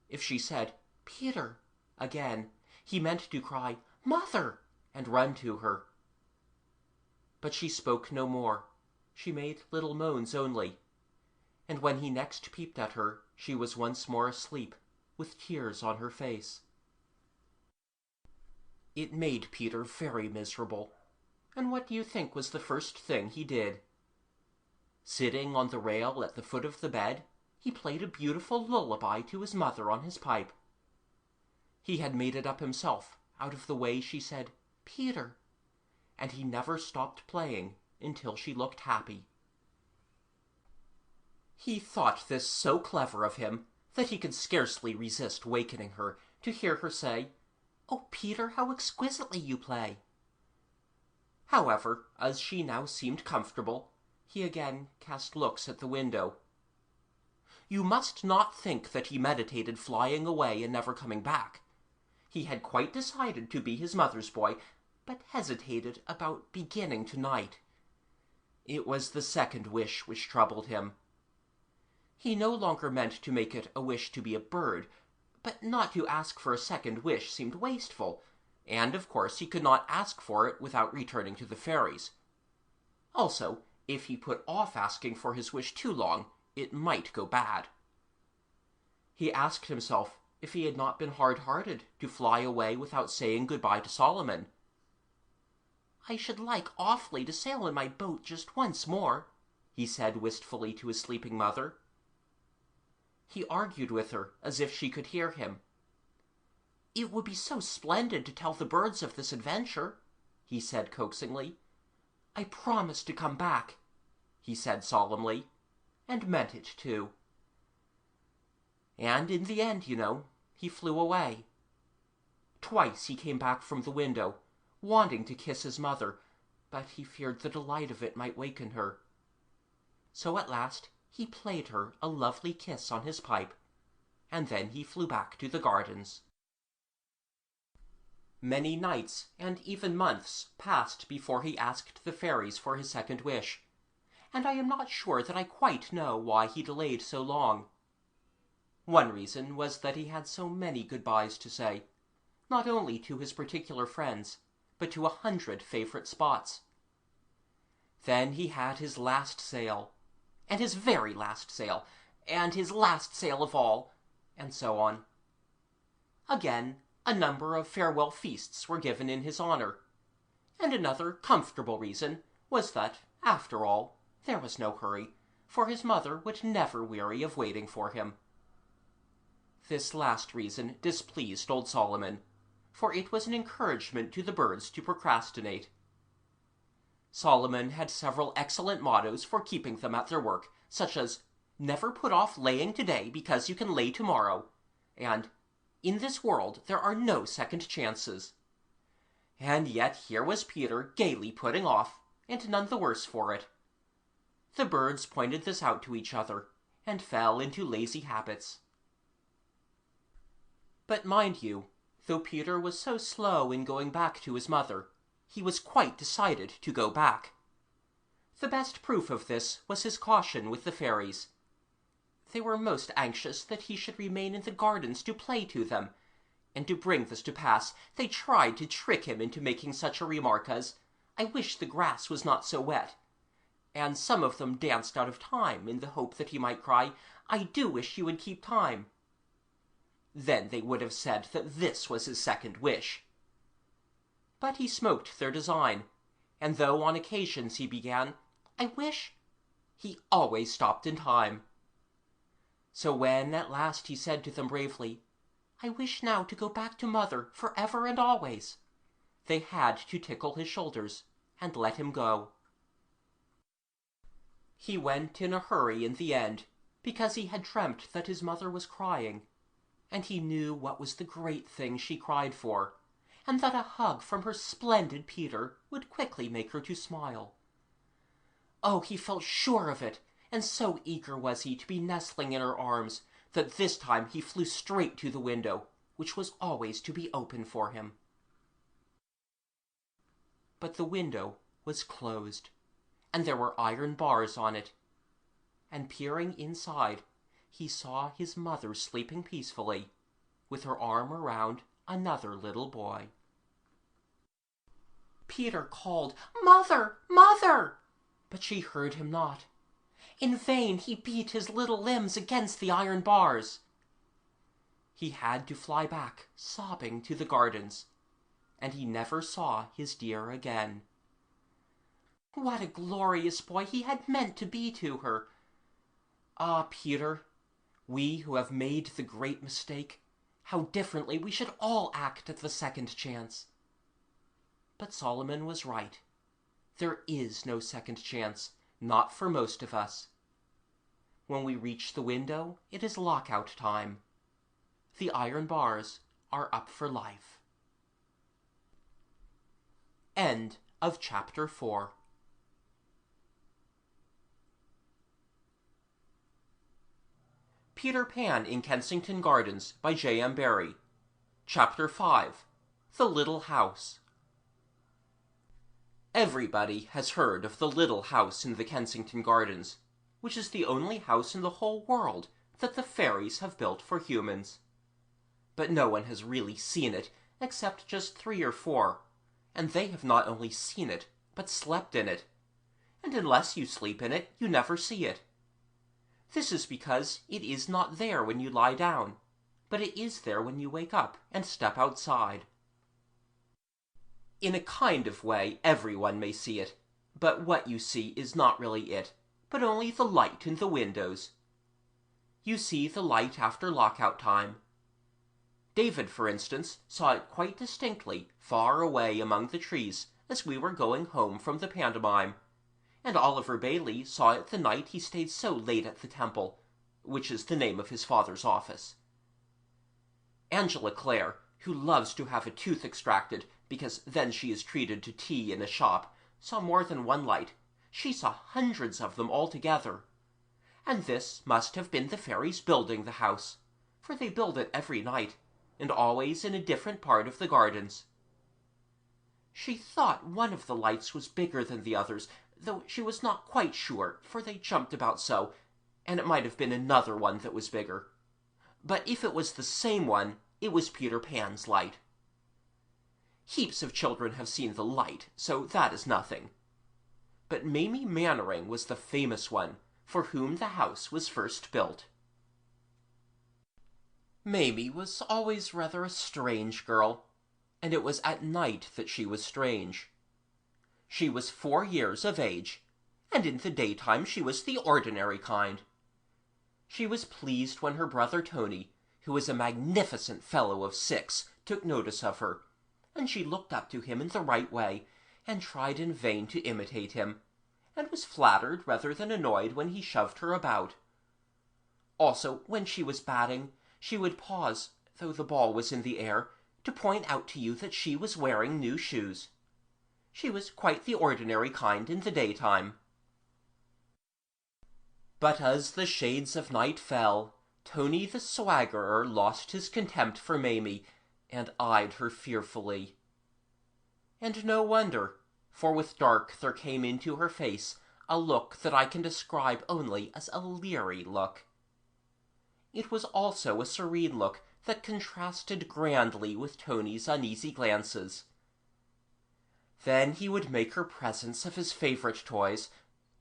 Speaker 1: If she said, "Peter," again, he meant to cry, "Mother," and run to her. But she spoke no more. She made little moans only. And when he next peeped at her, she was once more asleep, with tears on her face. It made Peter very miserable. And what do you think was the first thing he did? Sitting on the rail at the foot of the bed, he played a beautiful lullaby to his mother on his pipe. He had made it up himself, out of the way she said, "Peter," and he never stopped playing until she looked happy. He thought this so clever of him that he could scarcely resist wakening her to hear her say, "Oh, Peter, how exquisitely you play." However, as she now seemed comfortable, he again cast looks at the window. You must not think that he meditated flying away and never coming back. He had quite decided to be his mother's boy, but hesitated about beginning tonight. It was the second wish which troubled him. He no longer meant to make it a wish to be a bird, but not to ask for a second wish seemed wasteful, and of course he could not ask for it without returning to the fairies. Also, if he put off asking for his wish too long, it might go bad. He asked himself if he had not been hard-hearted to fly away without saying goodbye to Solomon. "I should like awfully to sail in my boat just once more," he said wistfully to his sleeping mother. He argued with her as if she could hear him. "It would be so splendid to tell the birds of this adventure," he said coaxingly. "I promise to come back," he said solemnly, and meant it too. And in the end, you know, he flew away. Twice he came back from the window, wanting to kiss his mother, but he feared the delight of it might waken her. So at last he played her a lovely kiss on his pipe, and then he flew back to the gardens. Many nights, and even months, passed before he asked the fairies for his second wish, and I am not sure that I quite know why he delayed so long. One reason was that he had so many goodbyes to say, not only to his particular friends, but to 100 favourite spots. Then he had his last sail, and his very last sail, and his last sail of all, and so on. Again, a number of farewell feasts were given in his honour, and another comfortable reason was that, after all, there was no hurry, for his mother would never weary of waiting for him. This last reason displeased old Solomon, for it was an encouragement to the birds to procrastinate. Solomon had several excellent mottos for keeping them at their work, such as, "Never put off laying today because you can lay tomorrow," and "In this world there are no second chances." And yet here was Peter gaily putting off, and none the worse for it. The birds pointed this out to each other, and fell into lazy habits. But mind you, though Peter was so slow in going back to his mother, he was quite decided to go back. The best proof of this was his caution with the fairies. They were most anxious that he should remain in the gardens to play to them, and to bring this to pass they tried to trick him into making such a remark as, "I wish the grass was not so wet," and some of them danced out of time in the hope that he might cry, "I do wish you would keep time." Then they would have said that this was his second wish. But he smoked their design, and though on occasions he began, "I wish," he always stopped in time. So when at last he said to them bravely, "I wish now to go back to Mother for ever and always," they had to tickle his shoulders and let him go. He went in a hurry in the end, because he had dreamt that his mother was crying, and he knew what was the great thing she cried for, and that a hug from her splendid Peter would quickly make her to smile. Oh, he felt sure of it, and so eager was he to be nestling in her arms that this time he flew straight to the window, which was always to be open for him. But the window was closed, and there were iron bars on it, and peering inside, he saw his mother sleeping peacefully, with her arm around another little boy. Peter called, "Mother, Mother!" but she heard him not. In vain he beat his little limbs against the iron bars. He had to fly back, sobbing, to the gardens, and he never saw his dear again. What a glorious boy he had meant to be to her! Ah, Peter, we who have made the great mistake, how differently we should all act at the second chance. But Solomon was right. There is no second chance, not for most of us. When we reach the window, it is lockout time. The iron bars are up for life. End of Chapter 4. Peter Pan in Kensington Gardens by J.M. Barrie. Chapter 5. The Little House. Everybody has heard of the little house in the Kensington Gardens, which is the only house in the whole world that the fairies have built for humans. But no one has really seen it, except just 3 or 4, and they have not only seen it, but slept in it. And unless you sleep in it, you never see it. This is because it is not there when you lie down, but it is there when you wake up and step outside. In a kind of way, everyone may see it, but what you see is not really it, but only the light in the windows. You see the light after lockout time. David, for instance, saw it quite distinctly far away among the trees as we were going home from the pantomime, and Oliver Bailey saw it the night he stayed so late at the Temple, which is the name of his father's office. Angela Clare, who loves to have a tooth extracted because then she is treated to tea in a shop, saw more than one light. She saw hundreds of them altogether. And this must have been the fairies building the house, for they build it every night, and always in a different part of the gardens. She thought one of the lights was bigger than the others, though she was not quite sure, for they jumped about so, and it might have been another one that was bigger. But if it was the same one, it was Peter Pan's light. Heaps of children have seen the light, so that is nothing. But Mamie Mannering was the famous one, for whom the house was first built. Mamie was always rather a strange girl, and it was at night that she was strange. She was 4 years of age, and in the daytime she was the ordinary kind. She was pleased when her brother Tony, who was a magnificent fellow of 6, took notice of her, and she looked up to him in the right way, and tried in vain to imitate him, and was flattered rather than annoyed when he shoved her about. Also, when she was batting, she would pause, though the ball was in the air, to point out to you that she was wearing new shoes. She was quite the ordinary kind in the daytime. But as the shades of night fell, Tony the swaggerer lost his contempt for Mamie, and eyed her fearfully. And no wonder, for with dark there came into her face a look that I can describe only as a leery look. It was also a serene look that contrasted grandly with Tony's uneasy glances. Then he would make her presents of his favourite toys,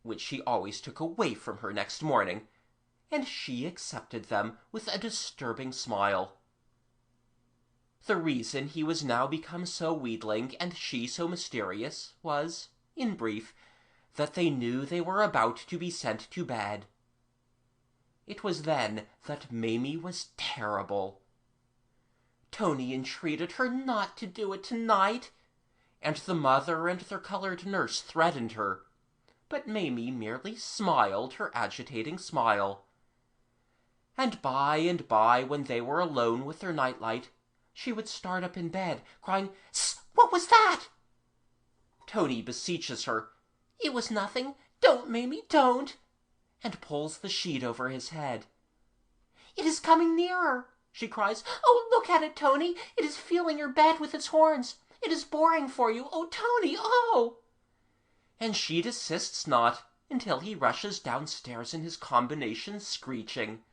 Speaker 1: which she always took away from her next morning, and she accepted them with a disturbing smile. The reason he was now become so wheedling and she so mysterious was, in brief, that they knew they were about to be sent to bed. It was then that Mamie was terrible. Tony entreated her not to do it tonight, and the mother and their colored nurse threatened her, but Mamie merely smiled her agitating smile. And by, when they were alone with their nightlight, she would start up in bed, crying, "What was that?" Tony beseeches her, "It was nothing. Don't, Mamie, don't," and pulls the sheet over his head. "It is coming nearer," she cries. "Oh, look at it, Tony. It is feeling your bed with its horns. It is boring for you. Oh, Tony, oh!" And she desists not until he rushes downstairs in his combination screeching.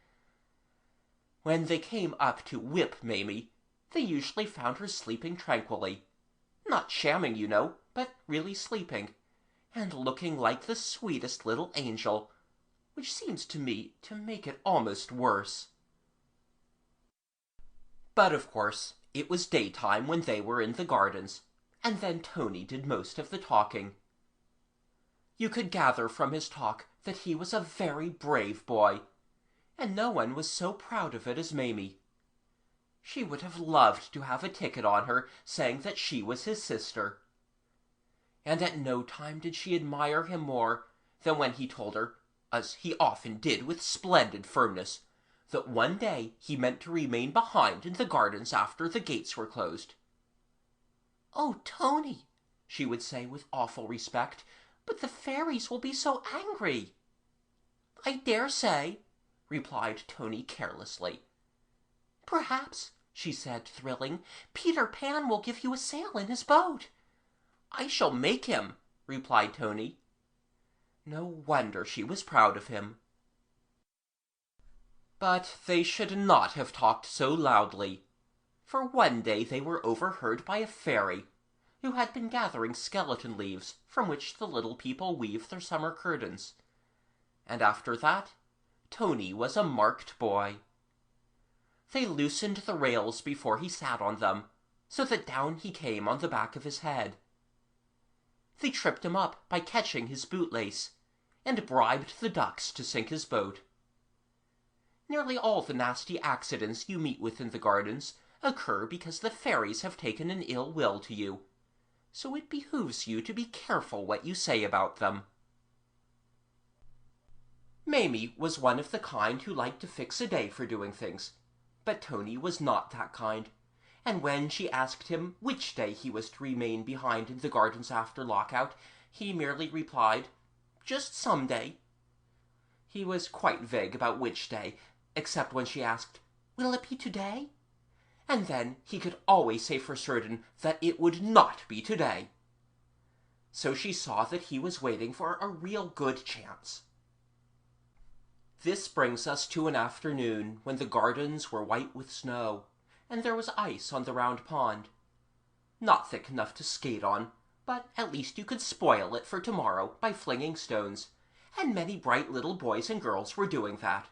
Speaker 1: When they came up to whip Mamie, they usually found her sleeping tranquilly. Not shamming, you know, but really sleeping, and looking like the sweetest little angel, which seems to me to make it almost worse. But of course it was daytime when they were in the gardens, and then Tony did most of the talking. You could gather from his talk that he was a very brave boy, and no one was so proud of it as Mamie. She would have loved to have a ticket on her saying that she was his sister. And at no time did she admire him more than when he told her, as he often did with splendid firmness, that one day he meant to remain behind in the gardens after the gates were closed. "Oh, Tony," she would say with awful respect, "but the fairies will be so angry." "I dare say," replied Tony carelessly. "Perhaps," she said, thrilling, "Peter Pan will give you a sail in his boat." "I shall make him," replied Tony. No wonder she was proud of him. But they should not have talked so loudly, for one day they were overheard by a fairy, who had been gathering skeleton leaves from which the little people weave their summer curtains. And after that, Tony was a marked boy. They loosened the rails before he sat on them, so that down he came on the back of his head. They tripped him up by catching his bootlace, and bribed the ducks to sink his boat. Nearly all the nasty accidents you meet with in the gardens occur because the fairies have taken an ill will to you, so it behooves you to be careful what you say about them. Mamie was one of the kind who liked to fix a day for doing things, but Tony was not that kind, and when she asked him which day he was to remain behind in the gardens after lockout, he merely replied, "Just some day." He was quite vague about which day, except when she asked, "Will it be today?" And then he could always say for certain that it would not be today. So she saw that he was waiting for a real good chance. This brings us to an afternoon when the gardens were white with snow, and there was ice on the round pond. Not thick enough to skate on, but at least you could spoil it for tomorrow by flinging stones, and many bright little boys and girls were doing that.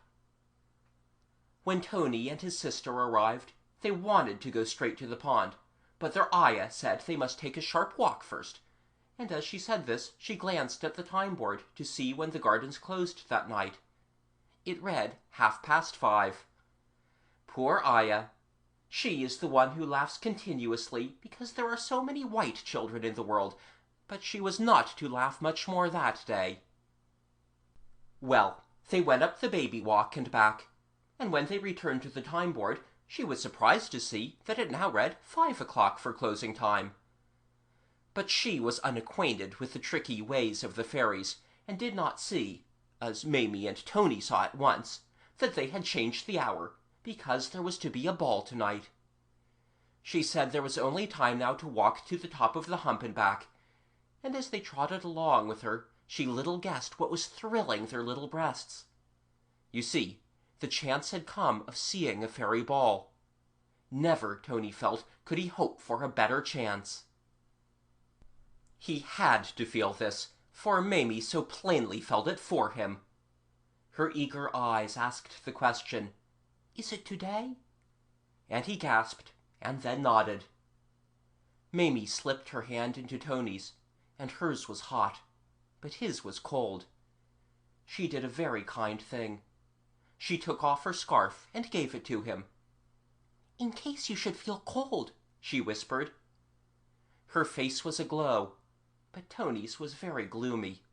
Speaker 1: When Tony and his sister arrived, they wanted to go straight to the pond, but their ayah said they must take a sharp walk first, and as she said this, she glanced at the time-board to see when the gardens closed that night. It read 5:30. Poor ayah! She is the one who laughs continuously because there are so many white children in the world, but she was not to laugh much more that day. Well, they went up the baby walk and back, and when they returned to the time-board, she was surprised to see that it now read 5 o'clock for closing time. But she was unacquainted with the tricky ways of the fairies, and did not see, as Mamie and Tony saw at once, that they had changed the hour, because there was to be a ball tonight. She said there was only time now to walk to the top of the hump and back, and as they trotted along with her, she little guessed what was thrilling their little breasts. You see, the chance had come of seeing a fairy ball. Never, Tony felt, could he hope for a better chance. He had to feel this, for Mamie so plainly felt it for him. Her eager eyes asked the question, "Is it today?" And he gasped, and then nodded. Mamie slipped her hand into Tony's, and hers was hot, but his was cold. She did a very kind thing. She took off her scarf and gave it to him. "In case you should feel cold," she whispered. Her face was aglow, but Tony's was very gloomy.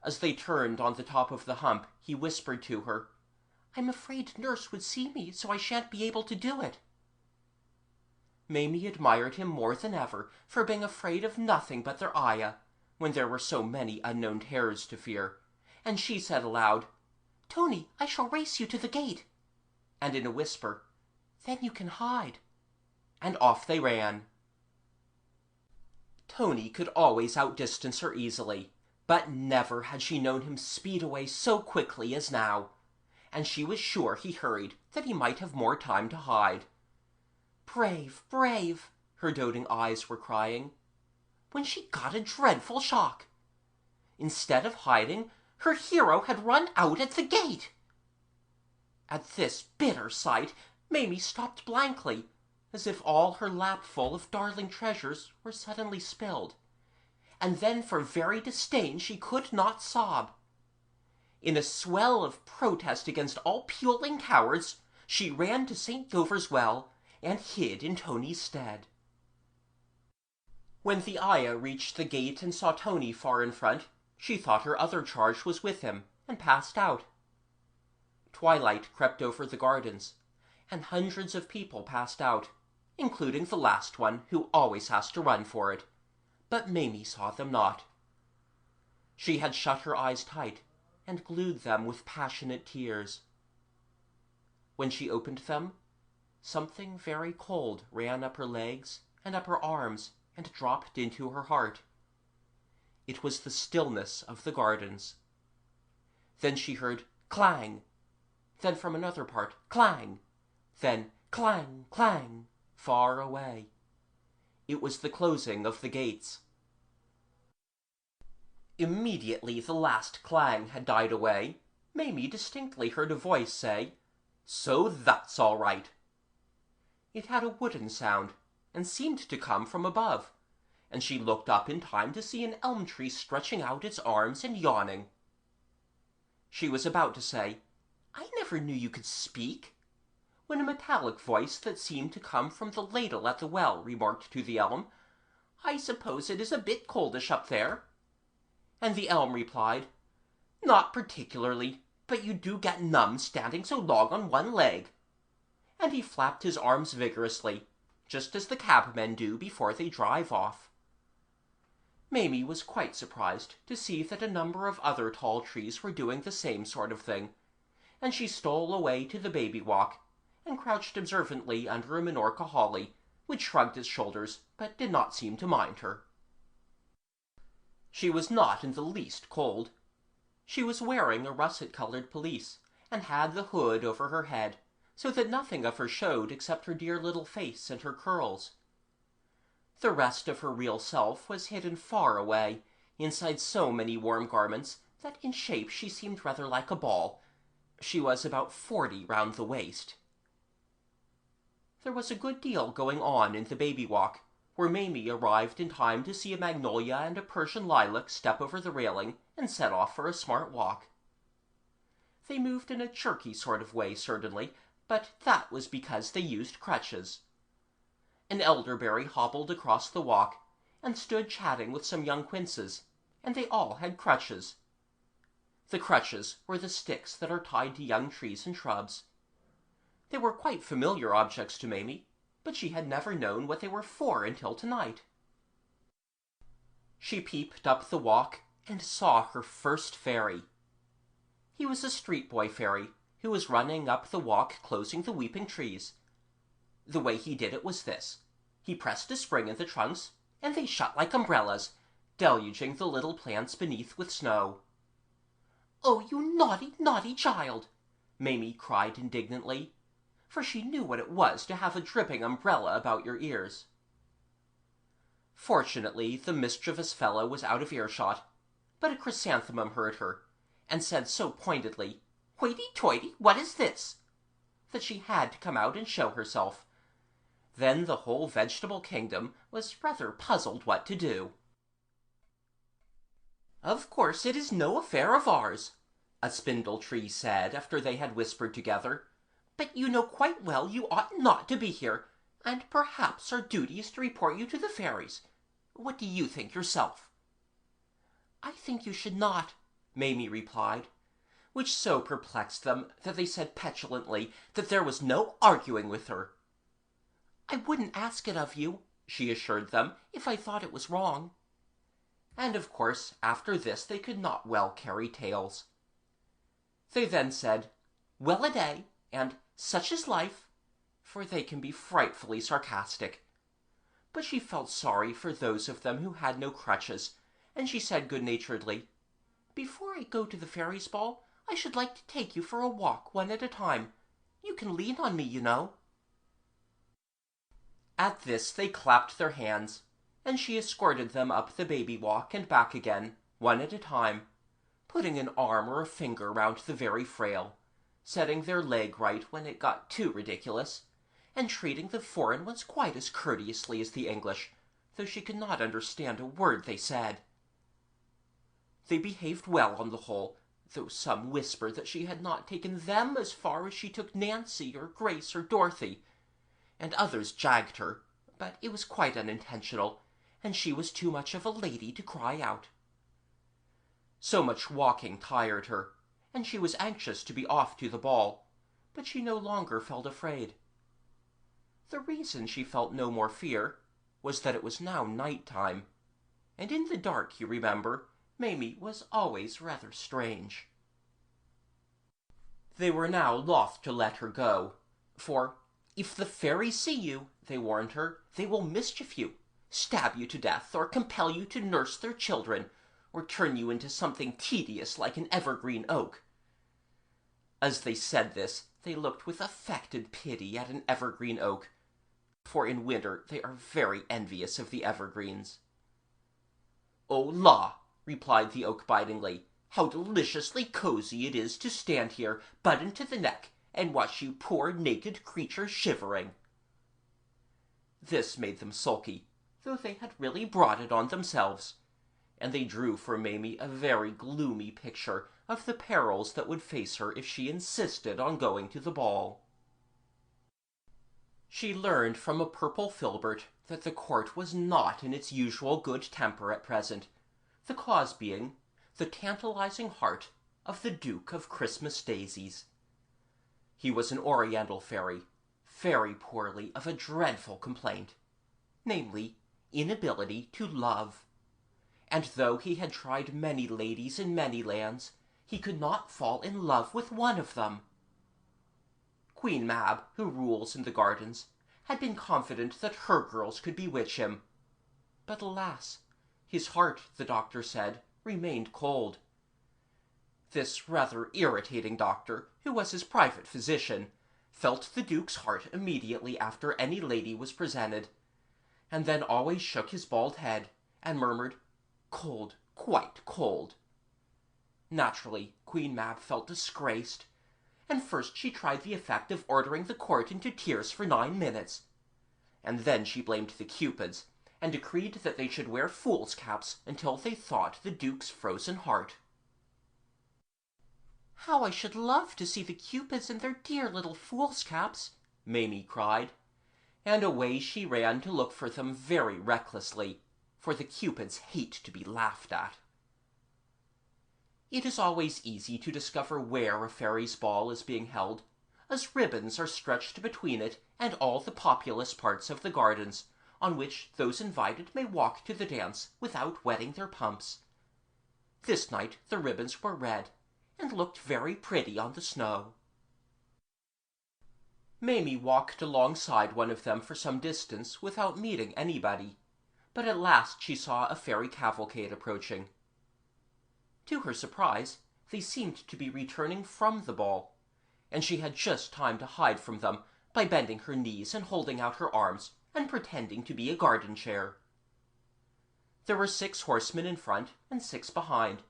Speaker 1: As they turned on the top of the hump, he whispered to her, "I'm afraid Nurse would see me, so I shan't be able to do it." Mamie admired him more than ever for being afraid of nothing but their ayah, when there were so many unknown terrors to fear, and she said aloud, "Tony, I shall race you to the gate," and in a whisper, "Then you can hide." And off they ran. Tony could always outdistance her easily, but never had she known him speed away so quickly as now, and she was sure he hurried that he might have more time to hide. "Brave, brave," her doting eyes were crying, when she got a dreadful shock. Instead of hiding, her hero had run out at the gate. At this bitter sight, Mamie stopped blankly, as if all her lapful of darling treasures were suddenly spilled, and then for very disdain she could not sob. In a swell of protest against all puling cowards, she ran to St. Govor's Well and hid in Tony's stead. When the ayah reached the gate and saw Tony far in front, she thought her other charge was with him, and passed out. Twilight crept over the gardens, and hundreds of people passed out, including the last one, who always has to run for it, but Mamie saw them not. She had shut her eyes tight, and glued them with passionate tears. When she opened them, something very cold ran up her legs and up her arms and dropped into her heart. It was the stillness of the gardens. Then she heard clang, then from another part clang, then clang, clang, far away. It was the closing of the gates. Immediately the last clang had died away, Mamie distinctly heard a voice say, "So that's all right." It had a wooden sound, and seemed to come from above, and she looked up in time to see an elm tree stretching out its arms and yawning. She was about to say, "I never knew you could speak," when a metallic voice that seemed to come from the ladle at the well remarked to the elm, "I suppose it is a bit coldish up there." And the elm replied, "Not particularly, but you do get numb standing so long on one leg." And he flapped his arms vigorously, just as the cabmen do before they drive off. Mamie was quite surprised to see that a number of other tall trees were doing the same sort of thing, and she stole away to the baby walk, and crouched observantly under a Minorca holly, which shrugged its shoulders but did not seem to mind her. She was not in the least cold. She was wearing a russet-colored pelisse, and had the hood over her head, so that nothing of her showed except her dear little face and her curls. The rest of her real self was hidden far away, inside so many warm garments that in shape she seemed rather like a ball. She was about 40 round the waist. There was a good deal going on in the baby walk, where Mamie arrived in time to see a magnolia and a Persian lilac step over the railing and set off for a smart walk. They moved in a jerky sort of way, certainly, but that was because they used crutches. An elderberry hobbled across the walk, and stood chatting with some young quinces, and they all had crutches. The crutches were the sticks that are tied to young trees and shrubs. They were quite familiar objects to Mamie, but she had never known what they were for until tonight. She peeped up the walk and saw her first fairy. He was a street boy fairy, who was running up the walk closing the weeping trees. The way he did it was this. He pressed a spring in the trunks, and they shut like umbrellas, deluging the little plants beneath with snow. "Oh, you naughty, naughty child!" Mamie cried indignantly, for she knew what it was to have a dripping umbrella about your ears. Fortunately, the mischievous fellow was out of earshot, but a chrysanthemum heard her, and said so pointedly, "Hoity-toity, what is this?" that she had to come out and show herself. Then the whole vegetable kingdom was rather puzzled what to do. "Of course it is no affair of ours," a spindle-tree said after they had whispered together. "But you know quite well you ought not to be here, and perhaps our duty is to report you to the fairies. What do you think yourself?" "I think you should not," Mamie replied, which so perplexed them that they said petulantly that there was no arguing with her. "I wouldn't ask it of you," she assured them, "if I thought it was wrong." And of course after this they could not well carry tales. They then said, "Well-a-day," and "Such is life," for they can be frightfully sarcastic. But she felt sorry for those of them who had no crutches, and she said good-naturedly, "Before I go to the fairies' ball, I should like to take you for a walk one at a time. You can lean on me, you know." At this they clapped their hands, and she escorted them up the baby walk and back again, one at a time, putting an arm or a finger round the very frail, setting their leg right when it got too ridiculous, and treating the foreign ones quite as courteously as the English, though she could not understand a word they said. They behaved well on the whole, though some whispered that she had not taken them as far as she took Nancy or Grace or Dorothy, and others jagged her, but it was quite unintentional, and she was too much of a lady to cry out. So much walking tired her, and she was anxious to be off to the ball, but she no longer felt afraid. The reason she felt no more fear was that it was now night-time, and in the dark, you remember, Mamie was always rather strange. They were now loth to let her go, for "if the fairies see you," they warned her, "they will mischief you, stab you to death, or compel you to nurse their children, or turn you into something tedious like an evergreen oak." As they said this, they looked with affected pity at an evergreen oak, for in winter they are very envious of the evergreens. "Oh, la!" replied the oak bitingly, "how deliciously cosy it is to stand here, buttoned to the neck, and watch you poor naked creatures shivering." This made them sulky, though they had really brought it on themselves, and they drew for Mamie a very gloomy picture of the perils that would face her if she insisted on going to the ball. She learned from a purple filbert that the court was not in its usual good temper at present, the cause being the tantalizing heart of the Duke of Christmas Daisies. He was an Oriental fairy, very poorly of a dreadful complaint, namely, inability to love. And though he had tried many ladies in many lands, he could not fall in love with one of them. Queen Mab, who rules in the gardens, had been confident that her girls could bewitch him. But alas, his heart, the doctor said, remained cold. This rather irritating doctor, who was his private physician, felt the Duke's heart immediately after any lady was presented, and then always shook his bald head, and murmured, "Cold, quite cold." Naturally, Queen Mab felt disgraced, and first she tried the effect of ordering the court into tears for 9 minutes, and then she blamed the Cupids, and decreed that they should wear fool's caps until they thawed the Duke's frozen heart. "How I should love to see the Cupids in their dear little fool's caps!" Mamie cried, and away she ran to look for them very recklessly, for the Cupids hate to be laughed at. It is always easy to discover where a fairy's ball is being held, as ribbons are stretched between it and all the populous parts of the gardens, on which those invited may walk to the dance without wetting their pumps. This night the ribbons were red, and looked very pretty on the snow. Mamie walked alongside one of them for some distance without meeting anybody, but at last she saw a fairy cavalcade approaching. To her surprise, they seemed to be returning from the ball, and she had just time to hide from them by bending her knees and holding out her arms and pretending to be a garden chair. There were 6 horsemen in front and 6 behind.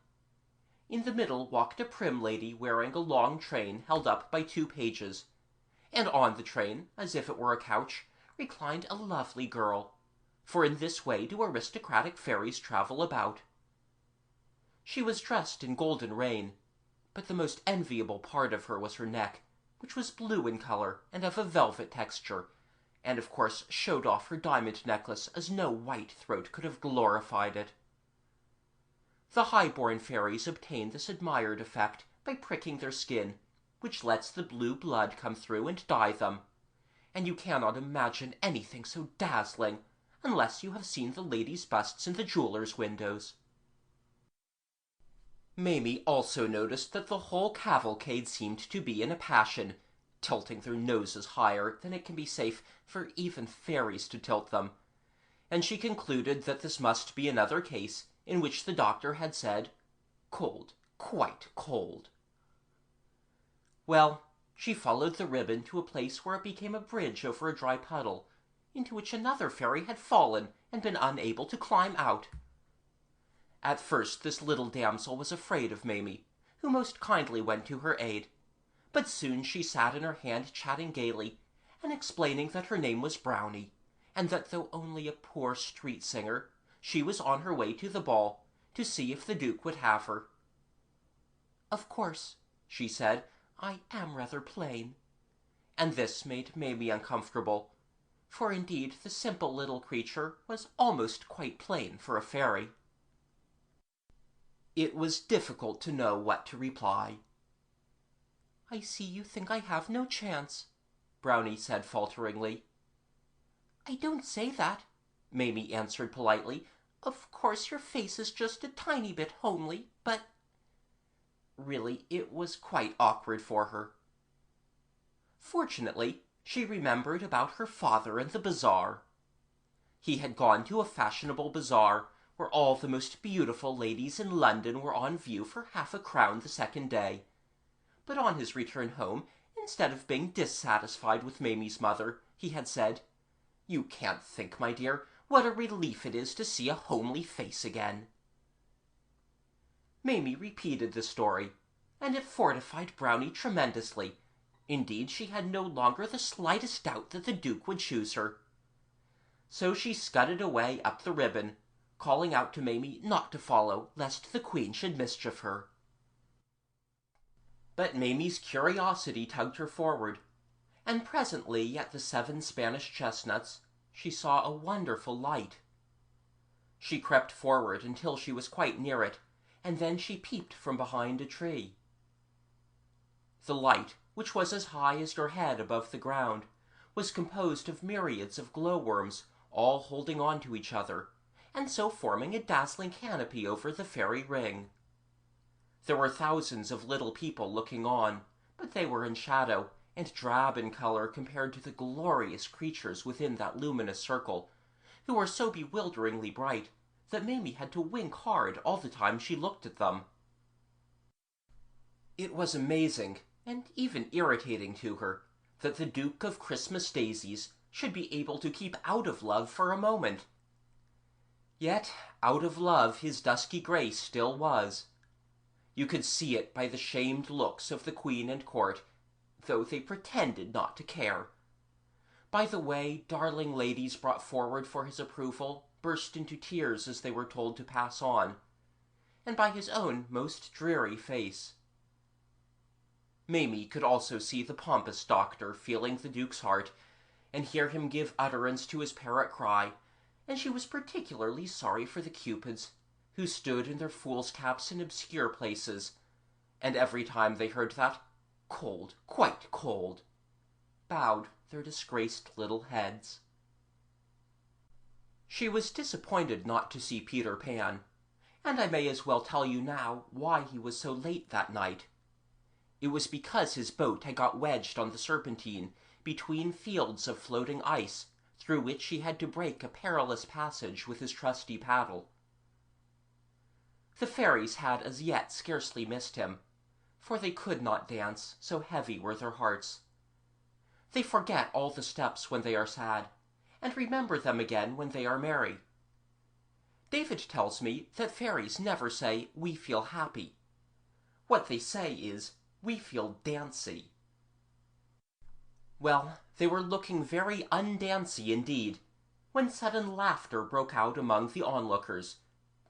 Speaker 1: In the middle walked a prim lady wearing a long train held up by 2 pages, and on the train, as if it were a couch, reclined a lovely girl, for in this way do aristocratic fairies travel about. She was dressed in golden rain, but the most enviable part of her was her neck, which was blue in color and of a velvet texture, and of course showed off her diamond necklace as no white throat could have glorified it. The high-born fairies obtain this admired effect by pricking their skin, which lets the blue blood come through and dye them, and you cannot imagine anything so dazzling unless you have seen the ladies' busts in the jewelers' windows. Mamie also noticed that the whole cavalcade seemed to be in a passion, tilting their noses higher than it can be safe for even fairies to tilt them, and she concluded that this must be another case in which the doctor had said, "Cold, quite cold." Well, she followed the ribbon to a place where it became a bridge over a dry puddle, into which another fairy had fallen and been unable to climb out. At first this little damsel was afraid of Mamie, who most kindly went to her aid, but soon she sat in her hand chatting gaily, and explaining that her name was Brownie, and that though only a poor street singer, she was on her way to the ball, to see if the Duke would have her. "Of course," she said, "I am rather plain." And this made Mamie uncomfortable, for indeed the simple little creature was almost quite plain for a fairy. It was difficult to know what to reply. "I see you think I have no chance," Brownie said falteringly. "I don't say that," Mamie answered politely. "Of course your face is just a tiny bit homely, but—" Really, it was quite awkward for her. Fortunately, she remembered about her father and the bazaar. He had gone to a fashionable bazaar, where all the most beautiful ladies in London were on view for half a crown the second day. But on his return home, instead of being dissatisfied with Mamie's mother, he had said, "You can't think, my dear, what a relief it is to see a homely face again." Mamie repeated the story, and it fortified Brownie tremendously. Indeed, she had no longer the slightest doubt that the Duke would choose her. So she scudded away up the ribbon, calling out to Mamie not to follow, lest the Queen should mischief her. But Mamie's curiosity tugged her forward, and presently at the 7 Spanish chestnuts she saw a wonderful light. She crept forward until she was quite near it, and then she peeped from behind a tree. The light, which was as high as your head above the ground, was composed of myriads of glowworms, all holding on to each other, and so forming a dazzling canopy over the fairy ring. There were thousands of little people looking on, but they were in shadow, and drab in color compared to the glorious creatures within that luminous circle, who were so bewilderingly bright that Mamie had to wink hard all the time she looked at them. It was amazing, and even irritating to her, that the Duke of Christmas Daisies should be able to keep out of love for a moment. Yet out of love his dusky grace still was. You could see it by the shamed looks of the Queen and court, though they pretended not to care, by the way darling ladies brought forward for his approval burst into tears as they were told to pass on, and by his own most dreary face. Mamie could also see the pompous doctor feeling the Duke's heart, and hear him give utterance to his parrot cry, and she was particularly sorry for the Cupids, who stood in their fool's caps in obscure places, and every time they heard that "cold, quite cold," bowed their disgraced little heads. She was disappointed not to see Peter Pan, and I may as well tell you now why he was so late that night. It was because his boat had got wedged on the Serpentine between fields of floating ice, through which he had to break a perilous passage with his trusty paddle. The fairies had as yet scarcely missed him, for they could not dance, so heavy were their hearts. They forget all the steps when they are sad, and remember them again when they are merry. David tells me that fairies never say, "We feel happy." What they say is, "We feel dancy." Well, they were looking very undancy indeed, when sudden laughter broke out among the onlookers,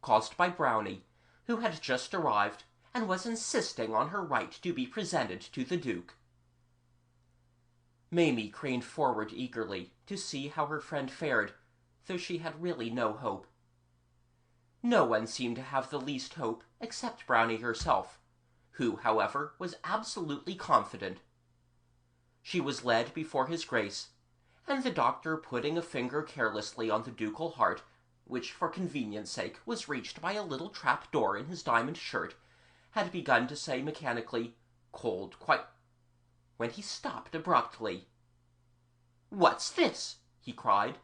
Speaker 1: caused by Brownie, who had just arrived, and was insisting on her right to be presented to the Duke. Mamie craned forward eagerly to see how her friend fared, though she had really no hope. No one seemed to have the least hope except Brownie herself, who, however, was absolutely confident. She was led before his grace, and the doctor, putting a finger carelessly on the ducal heart, which for convenience sake was reached by a little trap-door in his diamond shirt, had begun to say mechanically, "Cold, quite," when he stopped abruptly. "What's this?" he cried,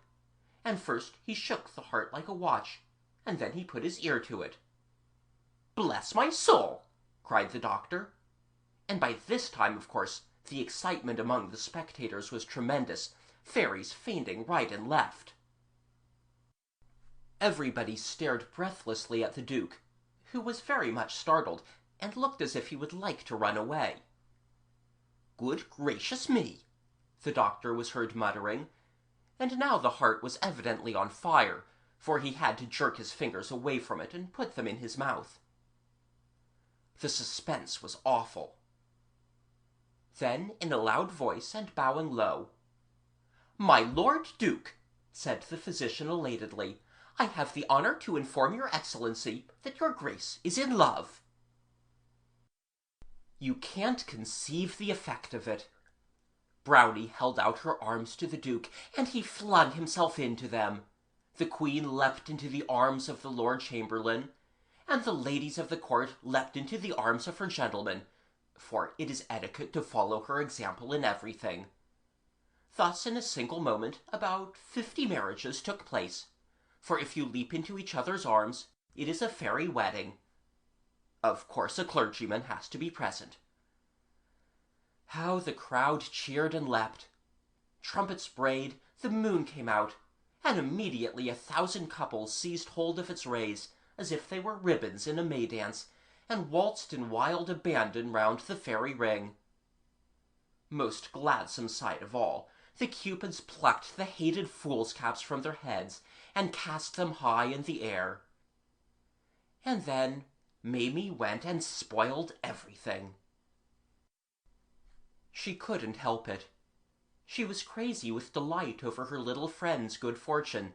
Speaker 1: and first he shook the heart like a watch, and then he put his ear to it. "Bless my soul!" cried the doctor, and by this time, of course, the excitement among the spectators was tremendous, fairies fainting right and left. Everybody stared breathlessly at the Duke, who was very much startled, and looked as if he would like to run away. "Good gracious me!" the doctor was heard muttering, and now the heart was evidently on fire, for he had to jerk his fingers away from it and put them in his mouth. The suspense was awful. Then, in a loud voice and bowing low, "My Lord Duke," said the physician elatedly, "I have the honor to inform your Excellency that your Grace is in love." You can't conceive the effect of it. Brownie held out her arms to the Duke, and he flung himself into them. The Queen leapt into the arms of the Lord Chamberlain, and the ladies of the court leapt into the arms of her gentlemen, for it is etiquette to follow her example in everything. Thus, in a single moment, about 50 marriages took place, for if you leap into each other's arms, it is a fairy wedding. Of course, a clergyman has to be present. How the crowd cheered and leapt! Trumpets brayed, the moon came out, and immediately 1,000 couples seized hold of its rays, as if they were ribbons in a May dance, and waltzed in wild abandon round the fairy ring. Most gladsome sight of all, the Cupids plucked the hated fools' caps from their heads, and cast them high in the air. And then Mamie went and spoiled everything. She couldn't help it. She was crazy with delight over her little friend's good fortune,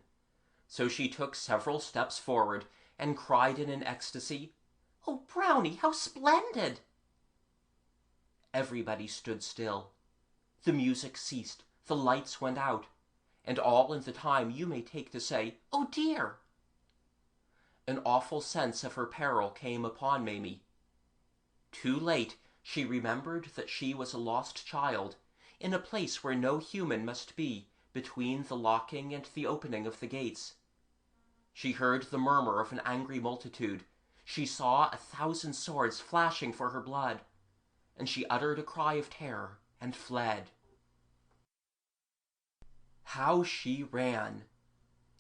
Speaker 1: so she took several steps forward, and cried in an ecstasy, "Oh, Brownie, how splendid!" Everybody stood still. The music ceased, the lights went out, and all in the time you may take to say, "Oh dear!" An awful sense of her peril came upon Mamie. Too late she remembered that she was a lost child, in a place where no human must be between the locking and the opening of the gates. She heard the murmur of an angry multitude. She saw 1,000 swords flashing for her blood, and she uttered a cry of terror and fled. How she ran!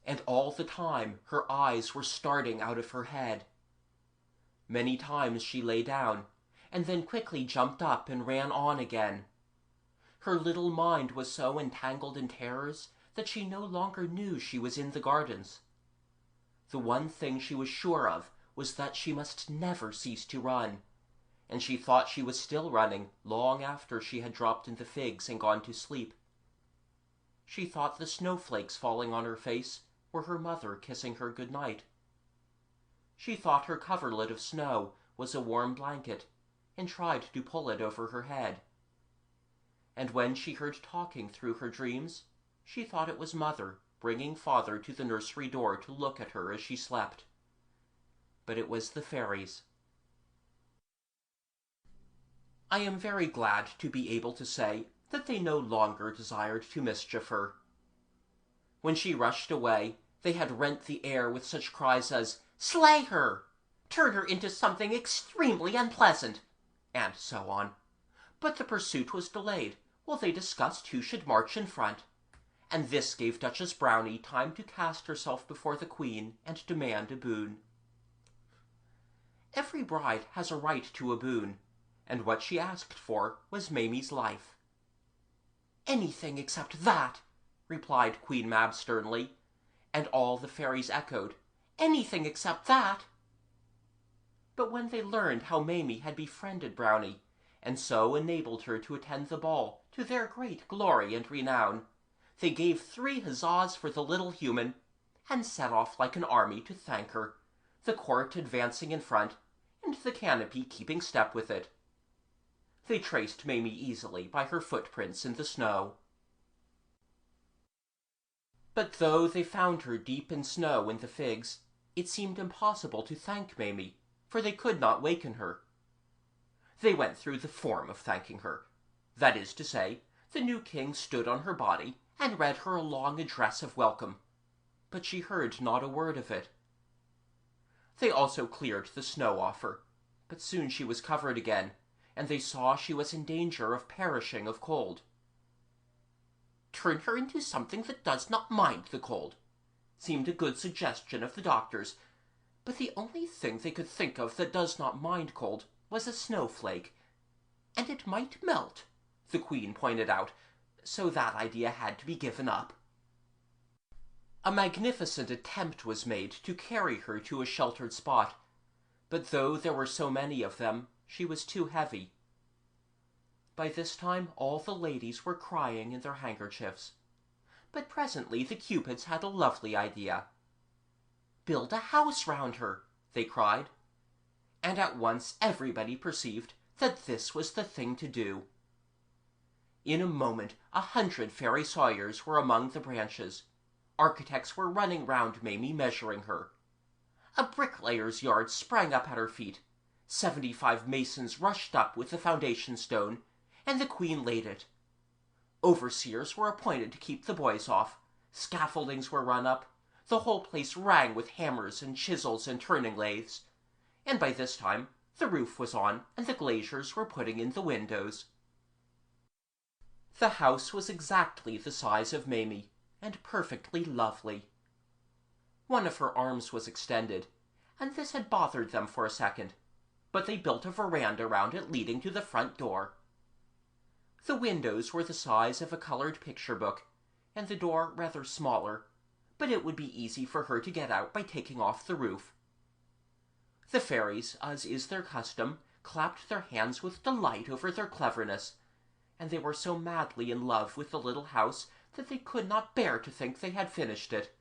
Speaker 1: And all the time her eyes were starting out of her head. Many times she lay down, and then quickly jumped up and ran on again. Her little mind was so entangled in terrors that she no longer knew she was in the gardens. The one thing she was sure of was that she must never cease to run, and she thought she was still running long after she had dropped in the figs and gone to sleep. She thought the snowflakes falling on her face were her mother kissing her good night. She thought her coverlet of snow was a warm blanket, and tried to pull it over her head. And when she heard talking through her dreams, she thought it was Mother bringing Father to the nursery door to look at her as she slept. But it was the fairies. I am very glad to be able to say that they no longer desired to mischief her. When she rushed away, they had rent the air with such cries as, "Slay her!" "Turn her into something extremely unpleasant," and so on. But the pursuit was delayed while they discussed who should march in front, and this gave Duchess Brownie time to cast herself before the Queen and demand a boon. Every bride has a right to a boon, and what she asked for was Mamie's life. "Anything except that," replied Queen Mab sternly, and all the fairies echoed, "Anything except that." But when they learned how Mamie had befriended Brownie, and so enabled her to attend the ball to their great glory and renown, they gave 3 huzzas for the little human, and set off like an army to thank her, the court advancing in front, and the canopy keeping step with it. They traced Mamie easily by her footprints in the snow. But though they found her deep in snow in the figs, it seemed impossible to thank Mamie, for they could not waken her. They went through the form of thanking her. That is to say, the new king stood on her body and read her a long address of welcome, but she heard not a word of it. They also cleared the snow off her, but soon she was covered again, and they saw she was in danger of perishing of cold. "Turn her into something that does not mind the cold," seemed a good suggestion of the doctor's, but the only thing they could think of that does not mind cold was a snowflake, and it might melt, the Queen pointed out, so that idea had to be given up. A magnificent attempt was made to carry her to a sheltered spot, but though there were so many of them, she was too heavy. By this time all the ladies were crying in their handkerchiefs, but presently the Cupids had a lovely idea. "Build a house round her," they cried, and at once everybody perceived that this was the thing to do. In a moment 100 fairy sawyers were among the branches. Architects were running round Mamie measuring her. A bricklayer's yard sprang up at her feet. 75 masons rushed up with the foundation stone, and the Queen laid it. Overseers were appointed to keep the boys off. Scaffoldings were run up. The whole place rang with hammers and chisels and turning lathes. And by this time the roof was on, and the glaziers were putting in the windows. The house was exactly the size of Mamie, and perfectly lovely. One of her arms was extended, and this had bothered them for a second, but they built a veranda round it leading to the front door. The windows were the size of a colored picture book, and the door rather smaller, but it would be easy for her to get out by taking off the roof. The fairies, as is their custom, clapped their hands with delight over their cleverness, and they were so madly in love with the little house that they could not bear to think they had finished it.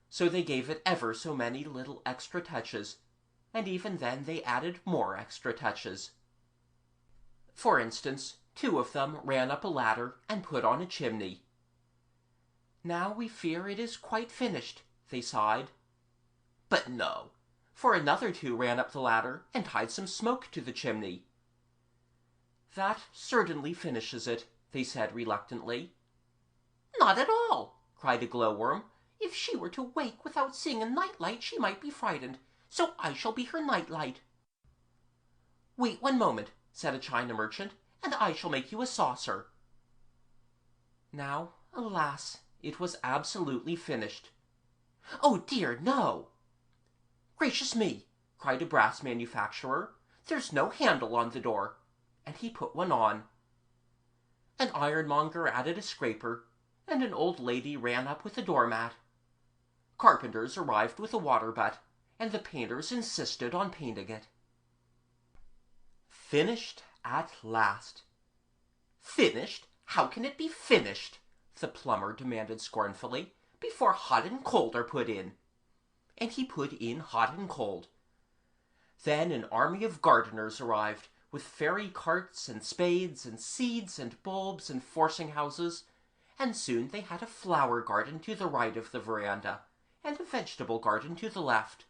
Speaker 1: So they gave it ever so many little extra touches, and even then they added more extra touches. For instance, 2 of them ran up a ladder and put on a chimney. "Now we fear it is quite finished," they sighed. But no, for another 2 ran up the ladder and tied some smoke to the chimney. "That certainly finishes it," they said reluctantly. "Not at all," cried a glowworm. "If she were to wake without seeing a nightlight she might be frightened, so I shall be her nightlight." "Wait one moment," said a china merchant, "and I shall make you a saucer." Now, alas, it was absolutely finished. "Oh dear, no!" "Gracious me!" cried a brass manufacturer. "There's no handle on the door," and he put one on. An ironmonger added a scraper, and an old lady ran up with a doormat. Carpenters arrived with a water butt, and the painters insisted on painting it. Finished at last. "Finished? How can it be finished?" the plumber demanded scornfully, "before hot and cold are put in." And he put in hot and cold. Then an army of gardeners arrived, with fairy carts and spades and seeds and bulbs and forcing houses, and soon they had a flower garden to the right of the veranda, and a vegetable garden to the left,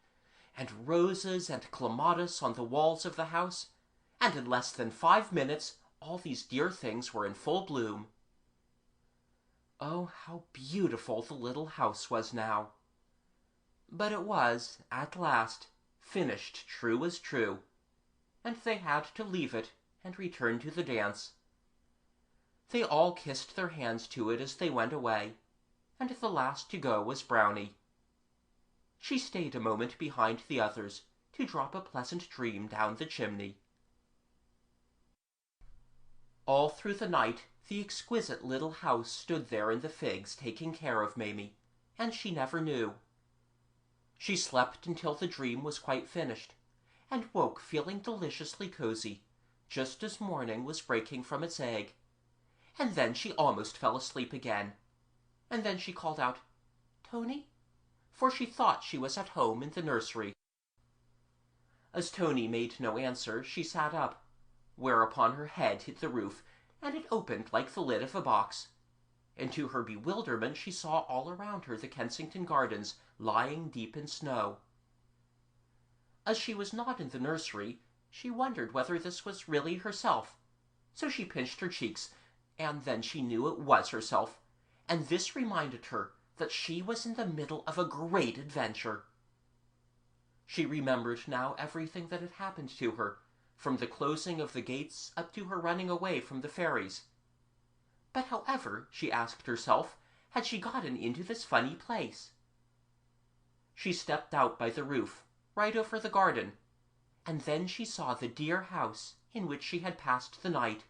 Speaker 1: and roses and clematis on the walls of the house, and in less than 5 minutes all these dear things were in full bloom. Oh, how beautiful the little house was now! But it was, at last, finished true as true, and they had to leave it and return to the dance. They all kissed their hands to it as they went away, and the last to go was Brownie. She stayed a moment behind the others to drop a pleasant dream down the chimney. All through the night the exquisite little house stood there in the figs taking care of Mamie, and she never knew. She slept until the dream was quite finished, and woke feeling deliciously cozy, just as morning was breaking from its egg. And then she almost fell asleep again. And then she called out, "Tony?" for she thought she was at home in the nursery. As Tony made no answer, she sat up, whereupon her head hit the roof, and it opened like the lid of a box. And to her bewilderment she saw all around her the Kensington Gardens lying deep in snow. As she was not in the nursery, she wondered whether this was really herself. So she pinched her cheeks, and then she knew it was herself, and this reminded her that she was in the middle of a great adventure. She remembered now everything that had happened to her, from the closing of the gates up to her running away from the fairies. But however, she asked herself, had she gotten into this funny place? She stepped out by the roof, right over the garden, and then she saw the dear house in which she had passed the night.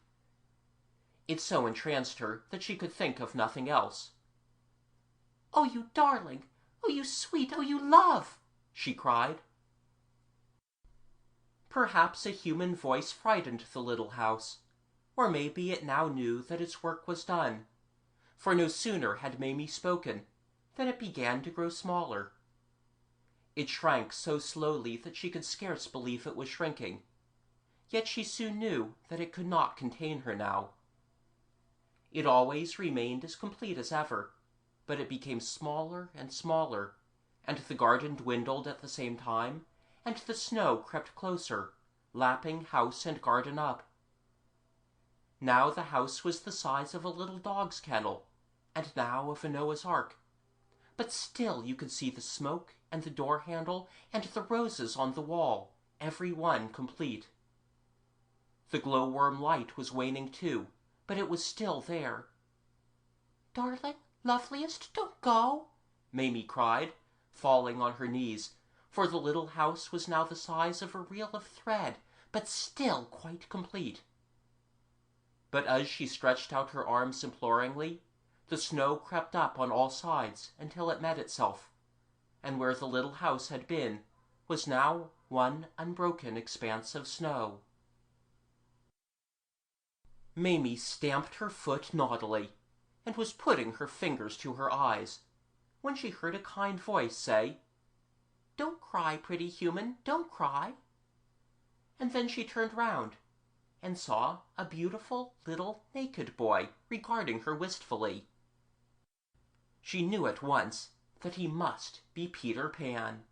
Speaker 1: It so entranced her that she could think of nothing else. "Oh, you darling! Oh, you sweet! Oh, you love!" she cried. Perhaps a human voice frightened the little house, or maybe it now knew that its work was done, for no sooner had Mamie spoken than it began to grow smaller. It shrank so slowly that she could scarce believe it was shrinking, yet she soon knew that it could not contain her now. It always remained as complete as ever, but it became smaller and smaller, and the garden dwindled at the same time, and the snow crept closer, lapping house and garden up. Now the house was the size of a little dog's kennel, and now of a Noah's Ark. But still you could see the smoke and the door handle and the roses on the wall, every one complete. The glowworm light was waning too, but it was still there. "Darling, loveliest, don't go," Mamie cried, falling on her knees, for the little house was now the size of a reel of thread, but still quite complete. But as she stretched out her arms imploringly, the snow crept up on all sides until it met itself, and where the little house had been was now one unbroken expanse of snow. Mamie stamped her foot naughtily, and was putting her fingers to her eyes, when she heard a kind voice say, "Don't cry, pretty human, don't cry." And then she turned round, and saw a beautiful little naked boy regarding her wistfully. She knew at once that he must be Peter Pan.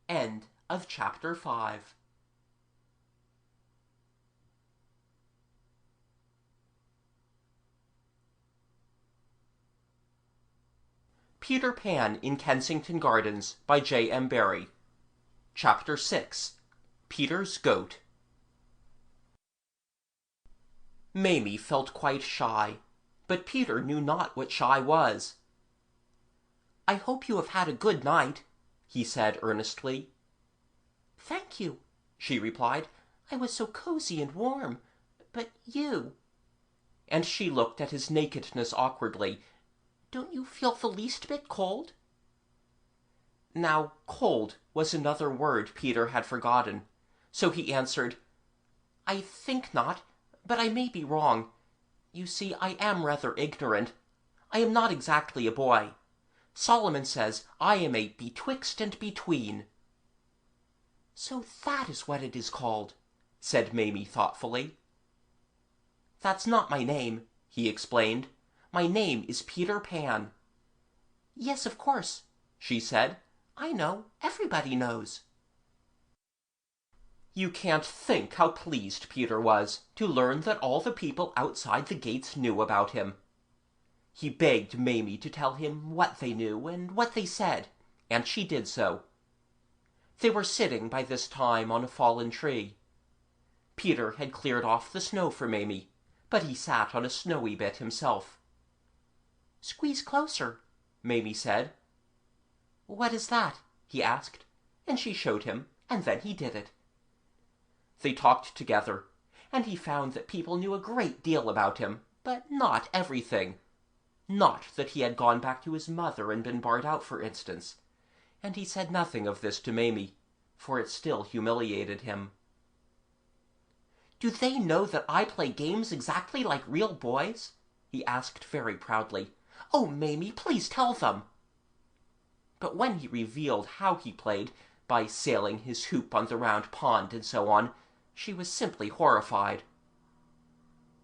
Speaker 1: End of Chapter 5. Peter Pan in Kensington Gardens by J.M. Barrie. Chapter 6. Peter's Goat. Mamie felt quite shy, but Peter knew not what shy was. "I hope you have had a good night," he said earnestly. "Thank you," she replied. "I was so cozy and warm. But you—" and she looked at his nakedness awkwardly. "Don't you feel the least bit cold?" Now, cold was another word Peter had forgotten, so he answered, "I think not, but I may be wrong. You see, I am rather ignorant. I am not exactly a boy. Solomon says I am a betwixt and between." "So that is what it is called," said Mamie thoughtfully. "That's not my name," he explained. "My name is Peter Pan." "Yes, of course," she said. "I know. Everybody knows." You can't think how pleased Peter was to learn that all the people outside the gates knew about him. He begged Mamie to tell him what they knew and what they said, and she did so. They were sitting by this time on a fallen tree. Peter had cleared off the snow for Mamie, but he sat on a snowy bit himself. "Squeeze closer," Mamie said. "What is that?" he asked, and she showed him, and then he did it. They talked together, and he found that people knew a great deal about him, but not everything. Not that he had gone back to his mother and been barred out, for instance, and he said nothing of this to Mamie, for it still humiliated him. "Do they know that I play games exactly like real boys?" he asked very proudly. "Oh, Mamie, please tell them." But when he revealed how he played, by sailing his hoop on the round pond and so on, she was simply horrified.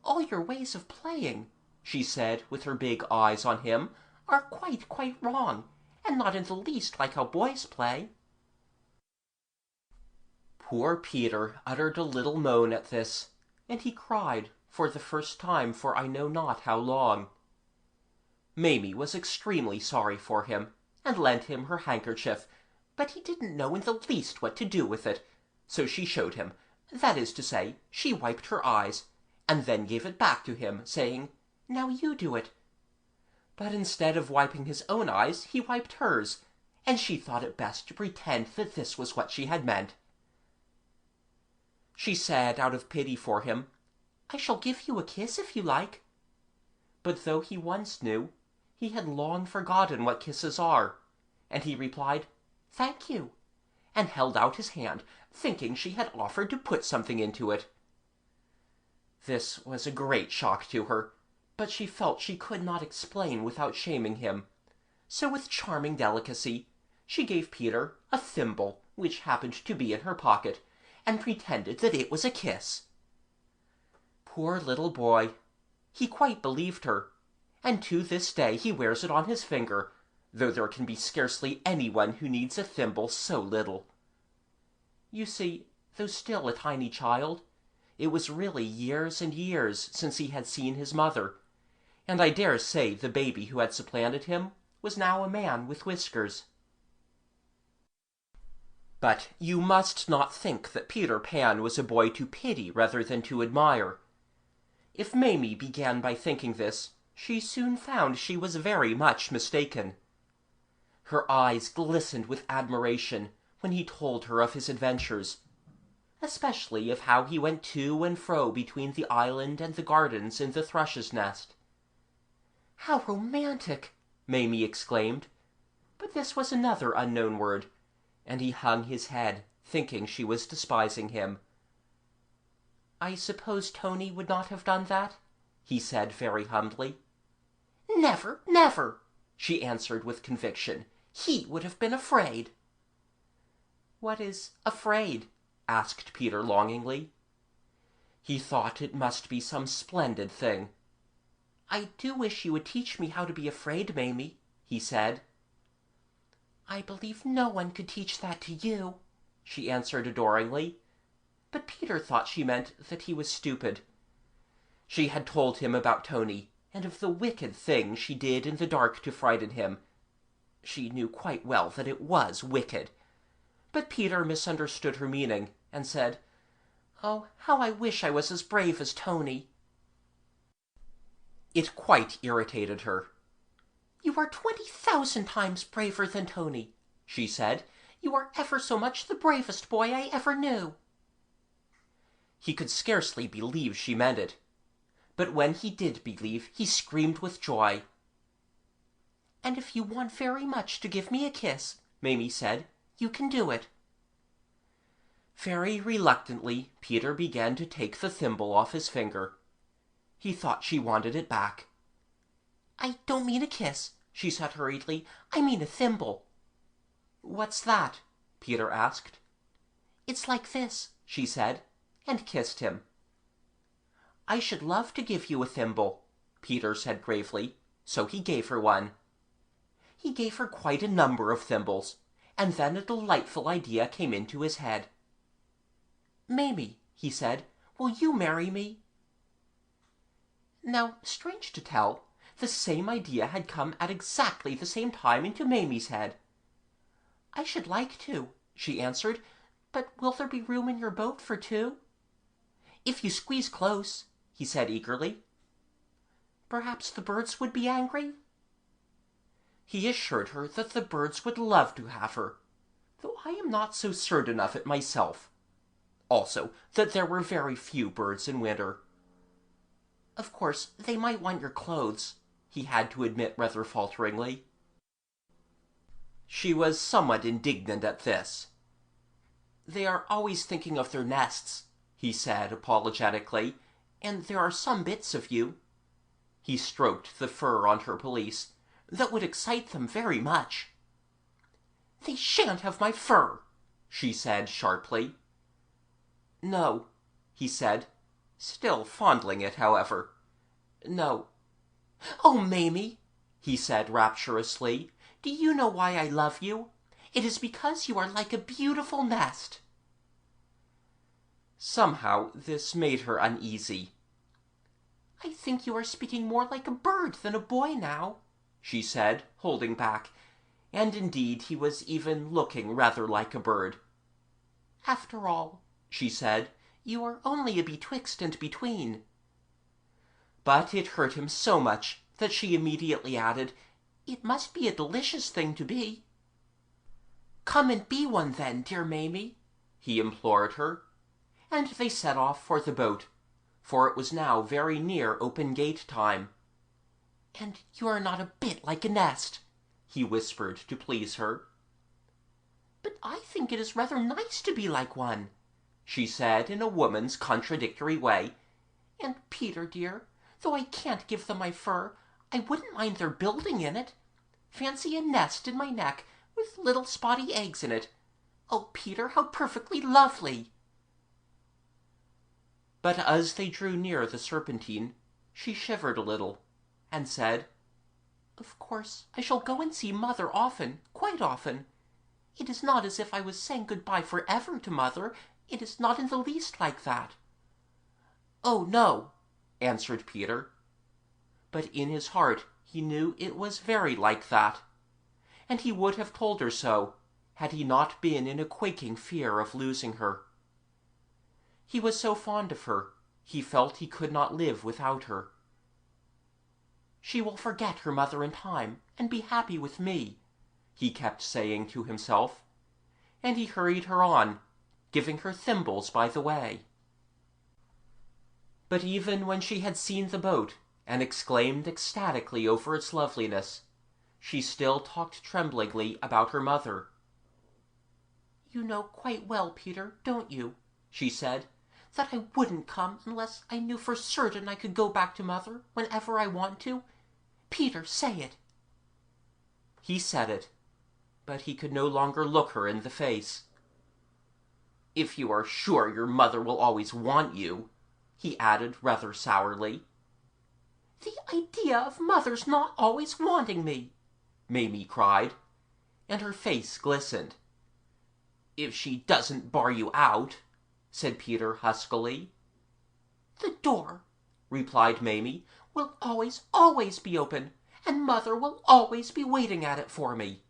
Speaker 1: "All your ways of playing," she said, with her big eyes on him, "are quite wrong, and not in the least like how boys play." Poor Peter uttered a little moan at this, and he cried, for the first time for I know not how long. Mamie was extremely sorry for him, and lent him her handkerchief, but he didn't know in the least what to do with it, so she showed him, that is to say, she wiped her eyes, and then gave it back to him, saying, "Now you do it." But instead of wiping his own eyes, he wiped hers, and she thought it best to pretend that this was what she had meant. She said, out of pity for him, "I shall give you a kiss if you like." But though he once knew, he had long forgotten what kisses are, and he replied, "Thank you," and held out his hand, thinking she had offered to put something into it. This was a great shock to her, but she felt she could not explain without shaming him, so with charming delicacy she gave Peter a thimble which happened to be in her pocket, and pretended that it was a kiss. Poor little boy! He quite believed her, and to this day he wears it on his finger, though there can be scarcely anyone who needs a thimble so little. You see, though still a tiny child, it was really years and years since he had seen his mother, and I dare say the baby who had supplanted him was now a man with whiskers. But you must not think that Peter Pan was a boy to pity rather than to admire. If Mamie began by thinking this, she soon found she was very much mistaken. Her eyes glistened with admiration when he told her of his adventures, especially of how he went to and fro between the island and the gardens in the Thrushes' nest. "How romantic!" Mamie exclaimed, but this was another unknown word, and he hung his head, thinking she was despising him. "I suppose Tony would not have done that?" he said very humbly. "Never, never!" she answered with conviction. "He would have been afraid." "What is afraid?" asked Peter longingly. He thought it must be some splendid thing. "I do wish you would teach me how to be afraid, Mamie," he said. "I believe no one could teach that to you," she answered adoringly, but Peter thought she meant that he was stupid. She had told him about Tony, and of the wicked thing she did in the dark to frighten him. She knew quite well that it was wicked, but Peter misunderstood her meaning, and said, "Oh, how I wish I was as brave as Tony." It quite irritated her. "You are 20,000 times braver than Tony," she said. "You are ever so much the bravest boy I ever knew." He could scarcely believe she meant it, but when he did believe, he screamed with joy. "And if you want very much to give me a kiss," Mamie said, "you can do it." Very reluctantly Peter began to take the thimble off his finger. He thought she wanted it back. "I don't mean a kiss," she said hurriedly. "I mean a thimble." "What's that?" Peter asked. "It's like this," she said, and kissed him. "I should love to give you a thimble," Peter said gravely, so he gave her one. He gave her quite a number of thimbles, and then a delightful idea came into his head. "Mamie," he said, "will you marry me?" Now, strange to tell, the same idea had come at exactly the same time into Mamie's head. "I should like to," she answered, "but will there be room in your boat for two?" "If you squeeze close," he said eagerly. "Perhaps the birds would be angry?" He assured her that the birds would love to have her, though I am not so certain of it myself. Also, that there were very few birds in winter. "Of course, they might want your clothes," he had to admit rather falteringly. She was somewhat indignant at this. They are always thinking of their nests, he said apologetically, and there are some bits of you. He stroked the fur on her pelisse. That would excite them very much. They shan't have my fur, she said sharply. No, he said, still fondling it, however. No. Oh, Mamie, he said rapturously, do you know why I love you? It is because you are like a beautiful nest. Somehow this made her uneasy. I think you are speaking more like a bird than a boy now, she said, holding back, and indeed he was even looking rather like a bird. After all, she said, you are only a betwixt and between. But it hurt him so much that she immediately added, It must be a delicious thing to be. Come and be one then, dear Mamie, he implored her, and they set off for the boat, for it was now very near open gate time. And you are not a bit like a nest, he whispered to please her. But I think it is rather nice to be like one, she said in a woman's contradictory way. And Peter, dear, though I can't give them my fur, I wouldn't mind their building in it. Fancy a nest in my neck, with little spotty eggs in it. Oh, Peter, how perfectly lovely! But as they drew near the Serpentine, she shivered a little, and said, Of course, I shall go and see Mother often, quite often. It is not as if I was saying good-bye for ever to Mother. It is not in the least like that. Oh, no, answered Peter. But in his heart he knew it was very like that, and he would have told her so, had he not been in a quaking fear of losing her. He was so fond of her, he felt he could not live without her. She will forget her mother in time, and be happy with me, he kept saying to himself, and he hurried her on, giving her thimbles by the way. But even when she had seen the boat, and exclaimed ecstatically over its loveliness, she still talked tremblingly about her mother. You know quite well, Peter, don't you, she said, that I wouldn't come unless I knew for certain I could go back to Mother whenever I want to. Peter, say it. He said it, but he could no longer look her in the face. If you are sure your mother will always want you, he added rather sourly. The idea of Mother's not always wanting me, Mamie cried, and her face glistened. If she doesn't bar you out, said Peter huskily. The door, replied Mamie, will always, always be open, and Mother will always be waiting at it for me.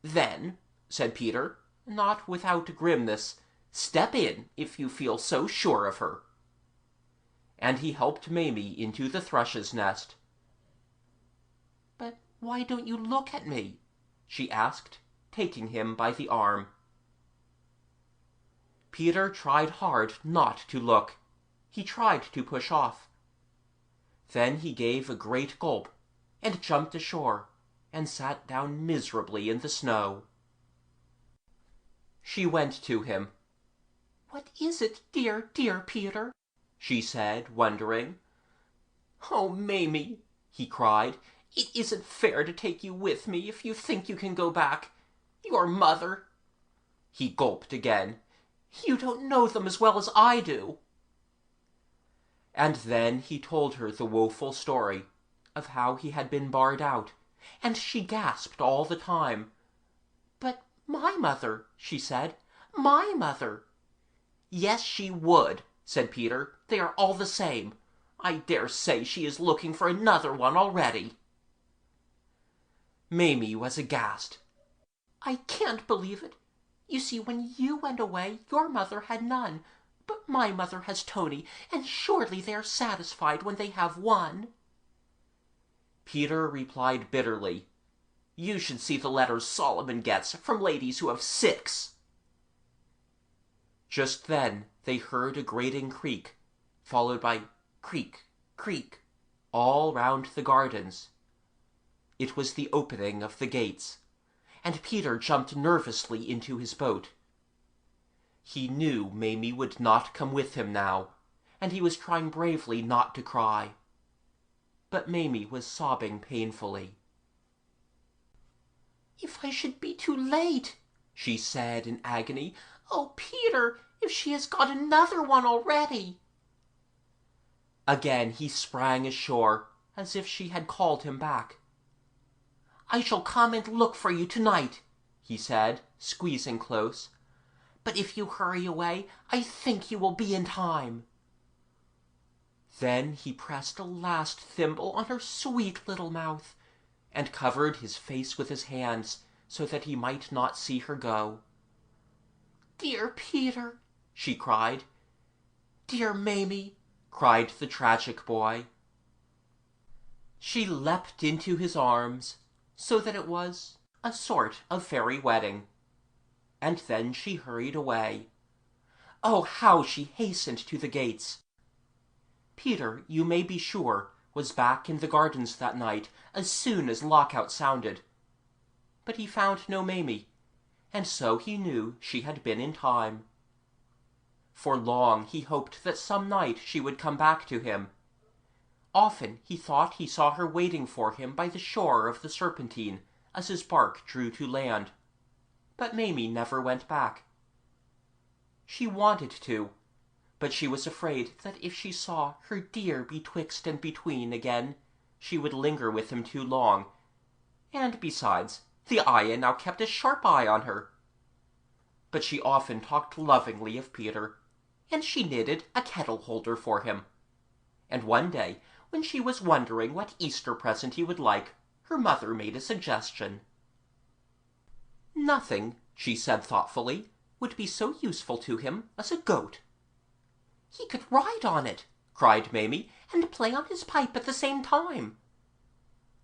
Speaker 1: Then, said Peter, not without grimness, step in if you feel so sure of her. And he helped Mamie into the thrush's nest. But why don't you look at me? She asked, taking him by the arm. Peter tried hard not to look. He tried to push off. Then he gave a great gulp, and jumped ashore, and sat down miserably in the snow. She went to him. What is it, dear, dear Peter? She said, wondering. Oh, Mamie, he cried, it isn't fair to take you with me if you think you can go back. Your mother. He gulped again. You don't know them as well as I do. And then he told her the woeful story of how he had been barred out, and she gasped all the time. But my mother, she said, my mother. Yes, she would, said Peter. They are all the same. I dare say she is looking for another one already. Mamie was aghast. I can't believe it. You see, when you went away, your mother had none, but my mother has Tony, and surely they are satisfied when they have one. Peter replied bitterly, You should see the letters Solomon gets from ladies who have 6. Just then they heard a grating creak, followed by creak, creak, all round the gardens. It was the opening of the gates, and Peter jumped nervously into his boat. He knew Mamie would not come with him now, and he was trying bravely not to cry. But Mamie was sobbing painfully.
Speaker 2: "If I should be too late," she said in agony. "Oh, Peter, if she has got another one already!"
Speaker 1: Again he sprang ashore, as if she had called him back.
Speaker 2: "I shall come and look for you tonight," he said, squeezing close. "But if you hurry away, I think you will be in time."
Speaker 1: Then he pressed a last thimble on her sweet little mouth, and covered his face with his hands so that he might not see her go.
Speaker 2: "Dear Peter,"
Speaker 1: she cried.
Speaker 2: "Dear Mamie,"
Speaker 1: cried the tragic boy. She leapt into his arms, so that it was a sort of fairy wedding. And then she hurried away. Oh, how she hastened to the gates! Peter, you may be sure, was back in the gardens that night as soon as lockout sounded. But he found no Mamie, and so he knew she had been in time. For long he hoped that some night she would come back to him. Often he thought he saw her waiting for him by the shore of the Serpentine as his bark drew to land. But Mamie never went back. She wanted to, but she was afraid that if she saw her dear betwixt and between again, she would linger with him too long, and besides, the Ayah now kept a sharp eye on her. But she often talked lovingly of Peter, and she knitted a kettle holder for him. And one day, when she was wondering what Easter present he would like, her mother made a suggestion. Nothing, she said thoughtfully, would be so useful to him as a goat.
Speaker 2: "He could ride on it," cried Mamie, "and play on his pipe at the same time."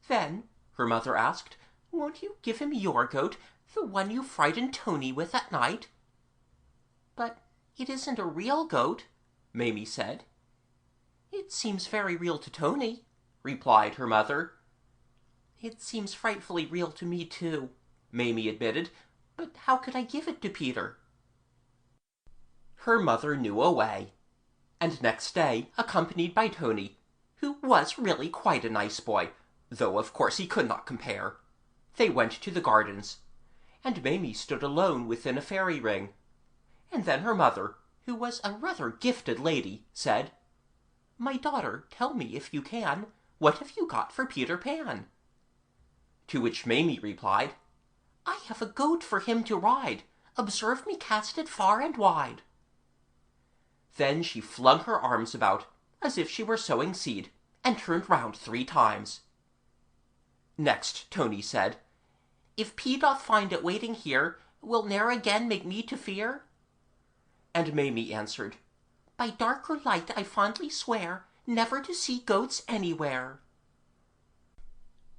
Speaker 1: "Then," her mother asked, "won't you give him your goat, the one you frightened Tony with at night?"
Speaker 2: "But it isn't a real goat,"
Speaker 1: Mamie said.
Speaker 2: "It seems very real to Tony," replied her mother.
Speaker 1: "It seems frightfully real to me too," Mamie admitted, "but how could I give it to Peter?" Her mother knew a way, and next day, accompanied by Tony, who was really quite a nice boy, though of course he could not compare, they went to the gardens, and Mamie stood alone within a fairy ring. And then her mother, who was a rather gifted lady, said, "My daughter, tell me, if you can, what have you got for Peter Pan?" To which Mamie replied, "I have a goat for him to ride. Observe me cast it far and wide." Then she flung her arms about, as if she were sowing seed, and turned round 3 times. Next Tony said, "If P doth find it waiting here, will ne'er again make me to fear?" And Mamie answered, "By dark or light I fondly swear never to see goats anywhere."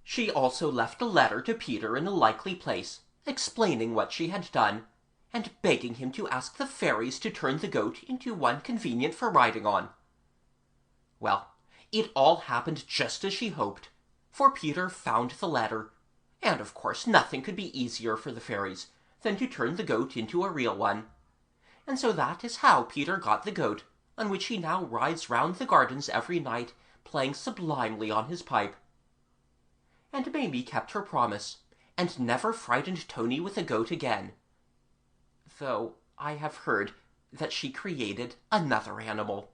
Speaker 1: She also left a letter to Peter in a likely place, explaining what she had done, and begging him to ask the fairies to turn the goat into one convenient for riding on. Well, it all happened just as she hoped, for Peter found the letter, and of course nothing could be easier for the fairies than to turn the goat into a real one. And so that is how Peter got the goat, on which he now rides round the gardens every night, playing sublimely on his pipe. And Mamie kept her promise, and never frightened Tony with a goat again, though I have heard that she created another animal.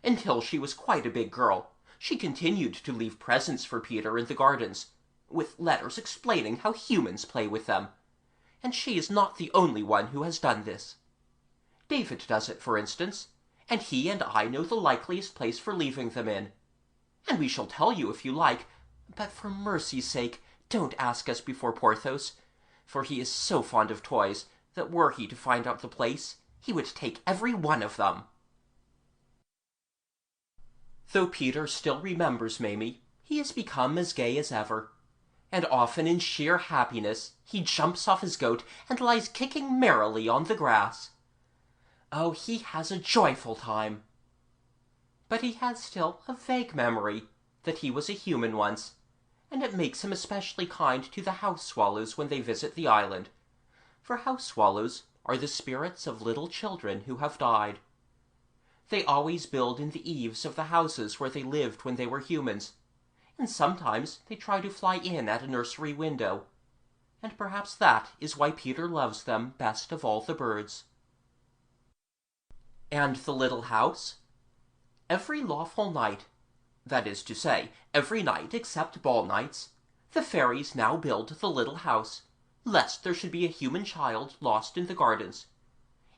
Speaker 1: Until she was quite a big girl, she continued to leave presents for Peter in the gardens, with letters explaining how humans play with them, and she is not the only one who has done this. David does it, for instance, and he and I know the likeliest place for leaving them in. And we shall tell you if you like, but for mercy's sake, don't ask us before Porthos, for he is so fond of toys that were he to find out the place, he would take every one of them. Though Peter still remembers Mamie, he has become as gay as ever, and often in sheer happiness he jumps off his goat and lies kicking merrily on the grass. Oh, he has a joyful time. But he has still a vague memory that he was a human once, and it makes him especially kind to the house swallows when they visit the island, for house swallows are the spirits of little children who have died. They always build in the eaves of the houses where they lived when they were humans, and sometimes they try to fly in at a nursery window, and perhaps that is why Peter loves them best of all the birds. And the little house? Every lawful night, that is to say, every night except ball nights, the fairies now build the little house, lest there should be a human child lost in the gardens.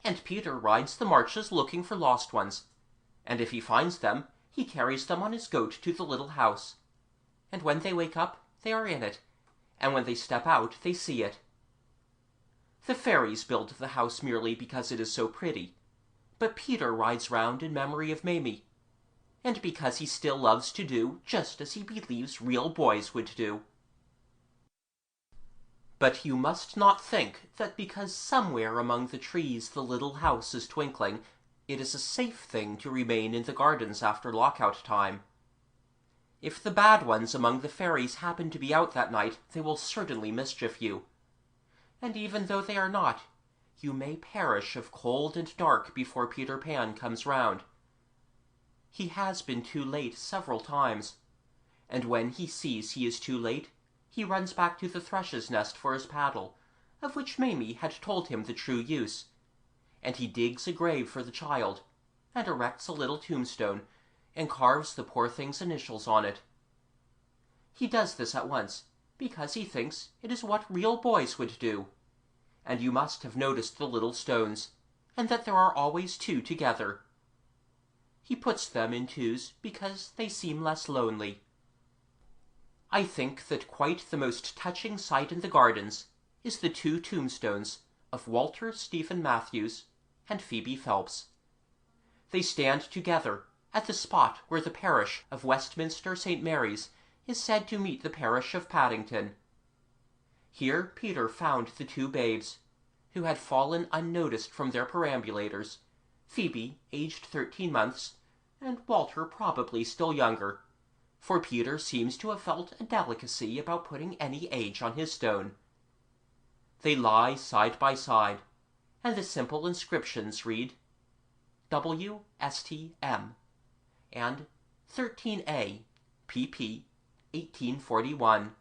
Speaker 1: And Peter rides the marches looking for lost ones, and if he finds them, he carries them on his goat to the little house. And when they wake up, they are in it, and when they step out, they see it. The fairies build the house merely because it is so pretty, but Peter rides round in memory of Mamie, and because he still loves to do just as he believes real boys would do. But you must not think that because somewhere among the trees the little house is twinkling, it is a safe thing to remain in the gardens after lockout time. If the bad ones among the fairies happen to be out that night, they will certainly mischief you. And even though they are not, you may perish of cold and dark before Peter Pan comes round. He has been too late several times, and when he sees he is too late, he runs back to the thrush's nest for his paddle, of which Mamie had told him the true use, and he digs a grave for the child, and erects a little tombstone, and carves the poor thing's initials on it. He does this at once, because he thinks it is what real boys would do, and you must have noticed the little stones, and that there are always two together. He puts them in twos because they seem less lonely. I think that quite the most touching sight in the gardens is the two tombstones of Walter Stephen Matthews and Phoebe Phelps. They stand together at the spot where the parish of Westminster St. Mary's is said to meet the parish of Paddington. Here Peter found the two babes, who had fallen unnoticed from their perambulators, Phoebe aged 13 months, and Walter probably still younger, for Peter seems to have felt a delicacy about putting any age on his stone. They lie side by side, and the simple inscriptions read W.S.T.M. and 13A, pp. 1841.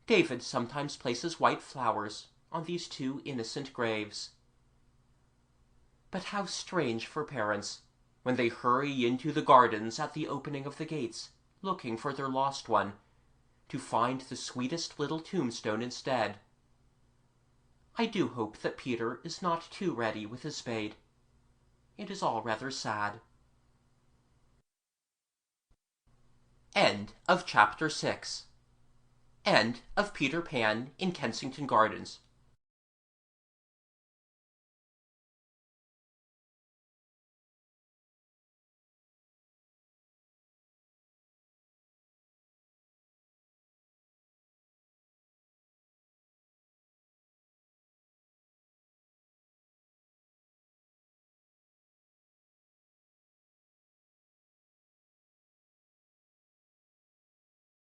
Speaker 1: David sometimes places white flowers on these two innocent graves. But how strange for parents, when they hurry into the gardens at the opening of the gates, looking for their lost one, to find the sweetest little tombstone instead. I do hope that Peter is not too ready with his spade. It is all rather sad. End of Chapter 6. End of Peter Pan in Kensington Gardens.